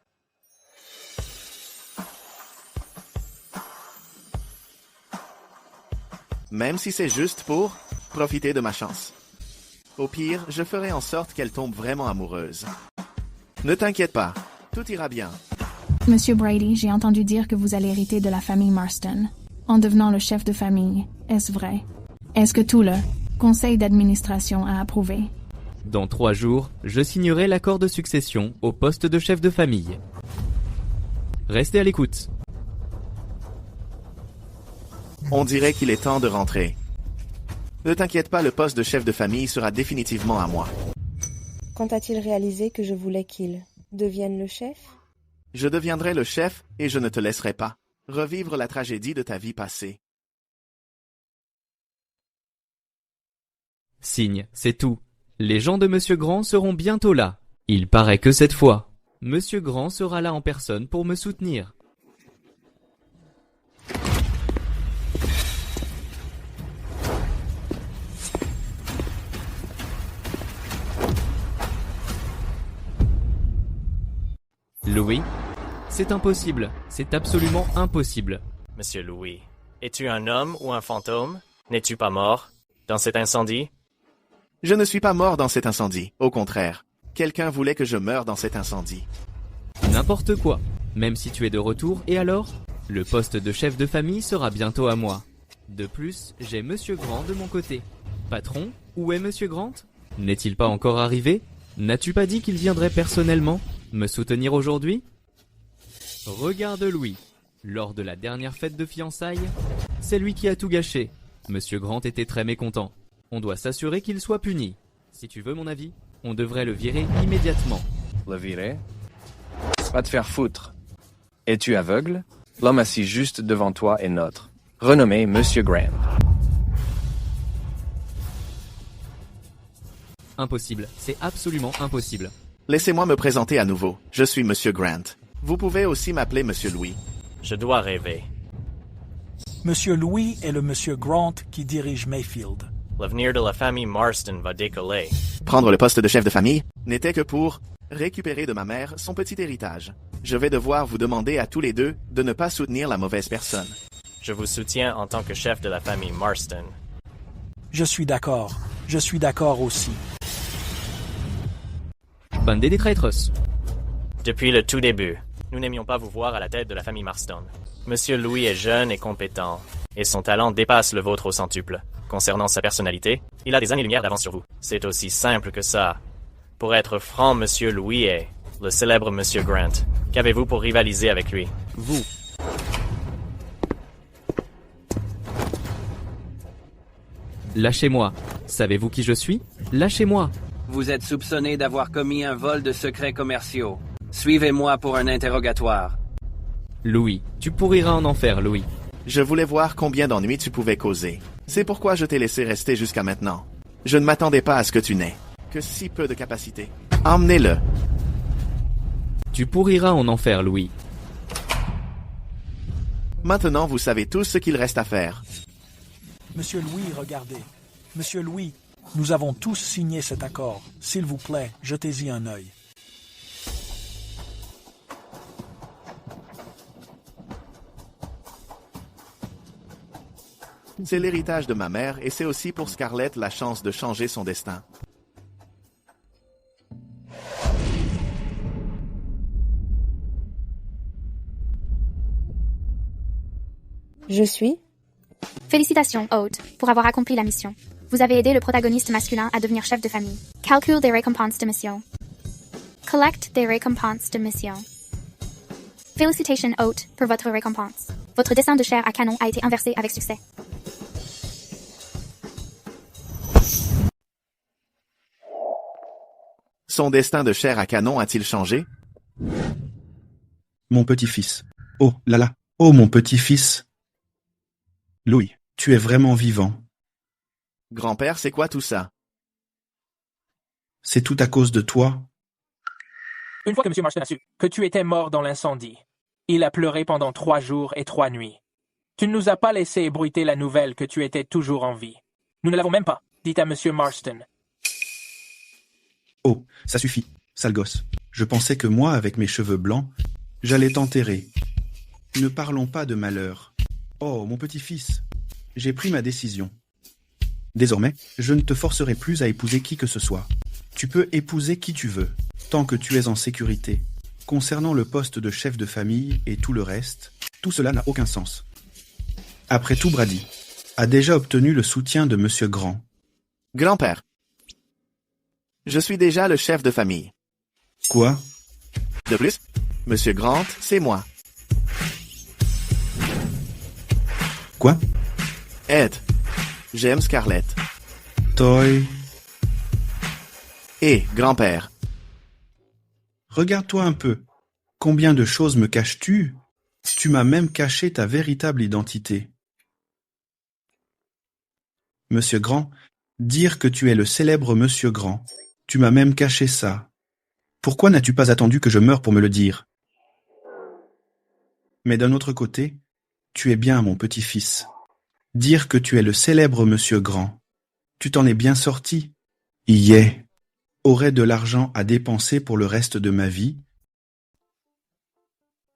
[SPEAKER 5] Même si c'est juste pour profiter de ma chance. Au pire, je ferai en sorte qu'elle tombe vraiment amoureuse. Ne t'inquiète pas, tout ira bien.
[SPEAKER 19] Monsieur Brady, j'ai entendu dire que vous allez hériter de la famille Marston, en devenant le chef de famille. Est-ce vrai? Est-ce que tout le conseil d'administration a approuvé?
[SPEAKER 10] Dans 3 jours, je signerai l'accord de succession au poste de chef de famille. Restez à l'écoute.
[SPEAKER 5] On dirait qu'il est temps de rentrer. Ne t'inquiète pas, le poste de chef de famille sera définitivement à moi.
[SPEAKER 1] Quand a-t-il réalisé que je voulais qu'il devienne le chef?
[SPEAKER 5] Je deviendrai le chef et je ne te laisserai pas revivre la tragédie de ta vie passée.
[SPEAKER 10] Signe, c'est tout. Les gens de Monsieur Grant seront bientôt là. Il paraît que cette fois, Monsieur Grant sera là en personne pour me soutenir. Louis, c'est impossible. C'est absolument impossible.
[SPEAKER 2] Monsieur Louis, es-tu un homme ou un fantôme? N'es-tu pas mort dans cet incendie?
[SPEAKER 5] Je ne suis pas mort dans cet incendie. Au contraire, quelqu'un voulait que je meure dans cet incendie.
[SPEAKER 10] N'importe quoi. Même si tu es de retour, et alors? Le poste de chef de famille sera bientôt à moi. De plus, j'ai Monsieur Grant de mon côté. Patron, où est Monsieur Grant? N'est-il pas encore arrivé? N'as-tu pas dit qu'il viendrait personnellement me soutenir aujourd'hui? Regarde Louis. Lors de la dernière fête de fiançailles, c'est lui qui a tout gâché. Monsieur Grant était très mécontent. On doit s'assurer qu'il soit puni. Si tu veux mon avis, on devrait le virer immédiatement.
[SPEAKER 9] Le virer? Va te faire foutre. Es-tu aveugle? L'homme assis juste devant toi est notre. Renommé Monsieur Grant.
[SPEAKER 10] Impossible. C'est absolument impossible.
[SPEAKER 5] Laissez-moi me présenter à nouveau. Je suis Monsieur Grant. Vous pouvez aussi m'appeler Monsieur Louis.
[SPEAKER 2] Je dois rêver.
[SPEAKER 22] Monsieur Louis est le Monsieur Grant qui dirige Mayfield.
[SPEAKER 2] L'avenir de la famille Marston va décoller.
[SPEAKER 5] Prendre le poste de chef de famille n'était que pour récupérer de ma mère son petit héritage. Je vais devoir vous demander à tous les deux de ne pas soutenir la mauvaise personne.
[SPEAKER 2] Je vous soutiens en tant que chef de la famille Marston.
[SPEAKER 22] Je suis d'accord. Je suis d'accord aussi.
[SPEAKER 10] Bandé des traîtres.
[SPEAKER 2] Depuis le tout début, nous n'aimions pas vous voir à la tête de la famille Marston. Monsieur Louis est jeune et compétent, et son talent dépasse le vôtre au centuple. Concernant sa personnalité, il a des années-lumière d'avance sur vous. C'est aussi simple que ça. Pour être franc, Monsieur Louis est le célèbre Monsieur Grant. Qu'avez-vous pour rivaliser avec lui?
[SPEAKER 10] Vous. Lâchez-moi. Savez-vous qui je suis? Lâchez-moi.
[SPEAKER 6] Vous êtes soupçonné d'avoir commis un vol de secrets commerciaux. Suivez-moi pour un interrogatoire.
[SPEAKER 10] Louis, tu pourriras en enfer, Louis.
[SPEAKER 5] Je voulais voir combien d'ennuis tu pouvais causer. C'est pourquoi je t'ai laissé rester jusqu'à maintenant. Je ne m'attendais pas à ce que tu n'aies que si peu de capacité. Emmenez-le.
[SPEAKER 10] Tu pourriras en enfer, Louis.
[SPEAKER 5] Maintenant, vous savez tous ce qu'il reste à faire.
[SPEAKER 22] Monsieur Louis, regardez. Monsieur Louis, nous avons tous signé cet accord. S'il vous plaît, jetez-y un œil.
[SPEAKER 5] C'est l'héritage de ma mère et c'est aussi pour Scarlett la chance de changer son destin.
[SPEAKER 1] Je suis?
[SPEAKER 8] Félicitations, hôte, pour avoir accompli la mission. Vous avez aidé le protagoniste masculin à devenir chef de famille. Calcul des récompenses de mission. Collect des récompenses de mission. Félicitations, hôte, pour votre récompense. Votre dessin de chair à canon a été inversé avec succès.
[SPEAKER 5] Son destin de chair à canon a-t-il changé?
[SPEAKER 12] Mon petit-fils. Oh là là. Oh mon petit-fils. Louis, tu es vraiment vivant.
[SPEAKER 5] Grand-père, c'est quoi tout ça?
[SPEAKER 12] C'est tout à cause de toi.
[SPEAKER 15] Une fois que M. Marston a su que tu étais mort dans l'incendie, il a pleuré pendant 3 jours et 3 nuits. Tu ne nous as pas laissé ébruiter la nouvelle que tu étais toujours en vie. Nous ne l'avons même pas dit à M. Marston.
[SPEAKER 12] Oh, ça suffit, sale gosse. Je pensais que moi, avec mes cheveux blancs, j'allais t'enterrer. Ne parlons pas de malheur. Oh, mon petit-fils, j'ai pris ma décision. Désormais, je ne te forcerai plus à épouser qui que ce soit. Tu peux épouser qui tu veux, tant que tu es en sécurité. Concernant le poste de chef de famille et tout le reste, tout cela n'a aucun sens. Après tout, Brady a déjà obtenu le soutien de Monsieur Grant.
[SPEAKER 5] Grand-père. Je suis déjà le chef de famille.
[SPEAKER 12] Quoi?
[SPEAKER 5] De plus, Monsieur Grant, c'est moi.
[SPEAKER 12] Quoi?
[SPEAKER 5] Ed. J'aime Scarlett.
[SPEAKER 12] Toy.
[SPEAKER 5] Et, grand-père.
[SPEAKER 12] Regarde-toi un peu. Combien de choses me caches-tu? Tu m'as même caché ta véritable identité. Monsieur Grant, dire que tu es le célèbre Monsieur Grant. Tu m'as même caché ça. Pourquoi n'as-tu pas attendu que je meure pour me le dire? Mais d'un autre côté, tu es bien mon petit-fils. Dire que tu es le célèbre Monsieur Grant. Tu t'en es bien sorti. Y est. Aurais de l'argent à dépenser pour le reste de ma vie.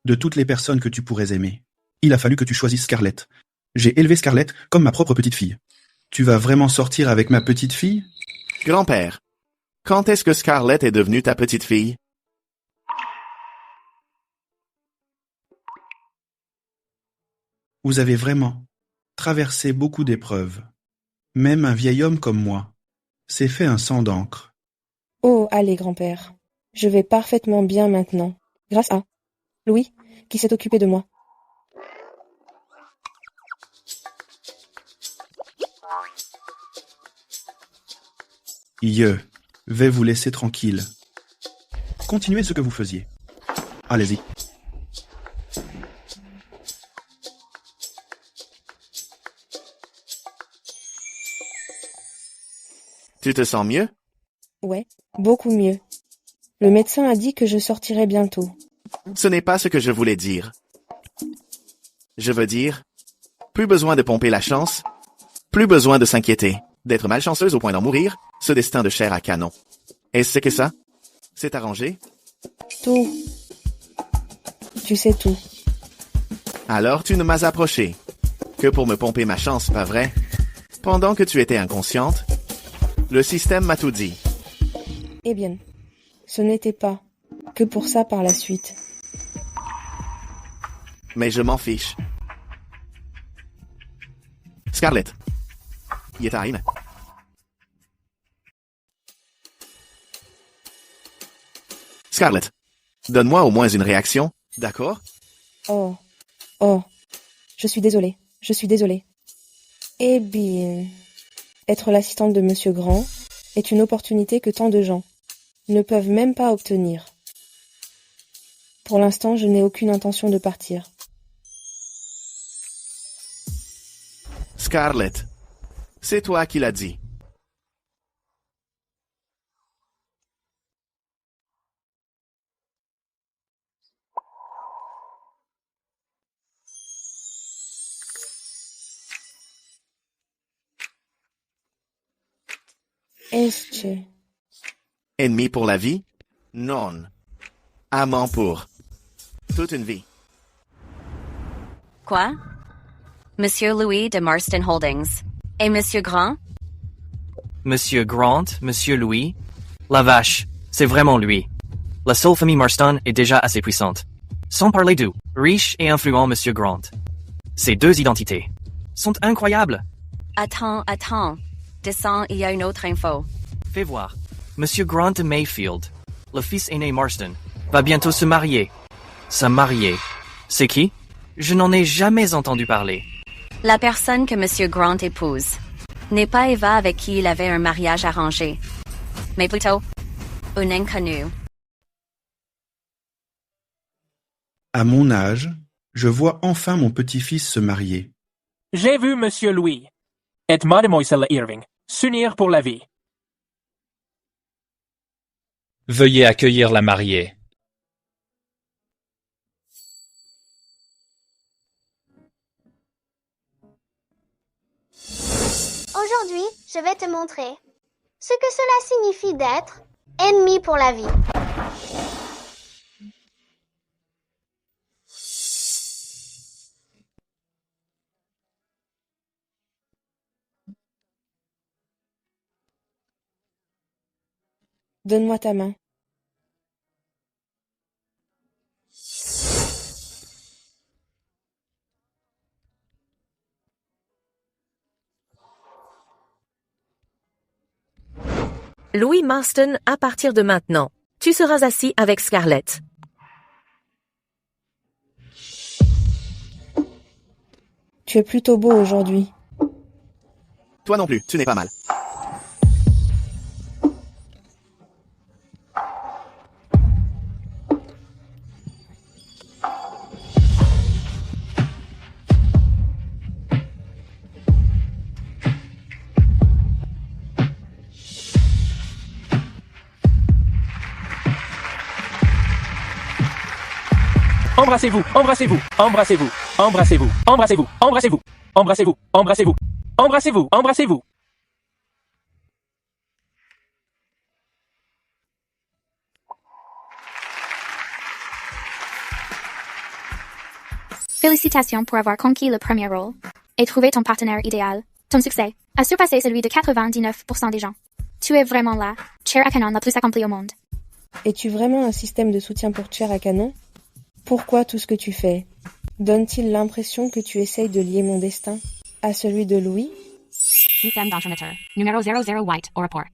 [SPEAKER 12] De toutes les personnes que tu pourrais aimer. Il a fallu que tu choisisses Scarlett. J'ai élevé Scarlett comme ma propre petite-fille. Tu vas vraiment sortir avec ma petite-fille?
[SPEAKER 5] Grand-père, quand est-ce que Scarlett est devenue ta petite-fille?
[SPEAKER 12] Vous avez vraiment traversé beaucoup d'épreuves. Même un vieil homme comme moi s'est fait un sang d'encre.
[SPEAKER 1] Oh, allez, grand-père. Je vais parfaitement bien maintenant, grâce à Louis, qui s'est occupé de moi.
[SPEAKER 12] Je vais vous laisser tranquille. Continuez ce que vous faisiez. Allez-y.
[SPEAKER 5] Tu te sens mieux?
[SPEAKER 1] Ouais, beaucoup mieux. Le médecin a dit que je sortirais bientôt.
[SPEAKER 5] Ce n'est pas ce que je voulais dire. Je veux dire, plus besoin de pomper la chance, plus besoin de s'inquiéter, d'être malchanceuse au point d'en mourir, ce destin de chair à canon. Est-ce que ça? C'est arrangé?
[SPEAKER 1] Tout. Tu sais tout.
[SPEAKER 5] Alors tu ne m'as approché que pour me pomper ma chance, pas vrai? Pendant que tu étais inconsciente, le système m'a tout dit.
[SPEAKER 1] Eh bien, ce n'était pas que pour ça par la suite.
[SPEAKER 5] Mais je m'en fiche. Scarlett. Il est time. Scarlett. Donne-moi au moins une réaction, d'accord?
[SPEAKER 1] Oh. Je suis désolée. Eh bien, être l'assistante de Monsieur Grant est une opportunité que tant de gens ne peuvent même pas obtenir. Pour l'instant, je n'ai aucune intention de partir.
[SPEAKER 5] Scarlett, c'est toi qui l'as dit.
[SPEAKER 1] Est-ce
[SPEAKER 5] Ennemi pour la vie? Non. Amant pour toute une vie.
[SPEAKER 23] Quoi? Monsieur Louis de Marston Holdings. Et Monsieur Grant?
[SPEAKER 2] Monsieur Grant, Monsieur Louis. La vache, c'est vraiment lui. La seule famille Marston est déjà assez puissante. Sans parler du riche et influent Monsieur Grant. Ces deux identités sont incroyables.
[SPEAKER 23] Attends. Descends, il y a une autre info.
[SPEAKER 2] Fais voir. Monsieur Grant de Mayfield, le fils aîné Marston, va bientôt se marier. Se marier. C'est qui? Je n'en ai jamais entendu parler.
[SPEAKER 23] La personne que Monsieur Grant épouse n'est pas Eva avec qui il avait un mariage arrangé, mais plutôt
[SPEAKER 13] un inconnu.
[SPEAKER 12] À mon âge, je vois enfin mon petit-fils se marier.
[SPEAKER 15] J'ai vu Monsieur Louis et Mademoiselle Irving s'unir pour la vie.
[SPEAKER 20] Veuillez accueillir la mariée.
[SPEAKER 21] Aujourd'hui, je vais te montrer ce que cela signifie d'être ennemi pour la vie.
[SPEAKER 1] Donne-moi ta main.
[SPEAKER 17] Louis Marston, à partir de maintenant, tu seras assis avec Scarlett.
[SPEAKER 1] Tu es plutôt beau aujourd'hui.
[SPEAKER 5] Toi non plus, tu n'es pas mal.
[SPEAKER 15] Embrassez-vous, embrassez-vous, embrassez-vous, embrassez-vous, embrassez-vous, embrassez-vous, embrassez-vous, embrassez-vous, embrassez-vous, embrassez-vous.
[SPEAKER 8] Félicitations pour avoir conquis le premier rôle et trouvé ton partenaire idéal. Ton succès a surpassé celui de 99% des gens. Tu es vraiment la chair à canon la plus accomplie au monde.
[SPEAKER 1] Es-tu vraiment un système de soutien pour chair à canon? Pourquoi tout ce que tu fais donne-t-il l'impression que tu essayes de lier mon destin à celui de Louis?
[SPEAKER 24] Système d'entremateur. Numéro 00 White au rapport.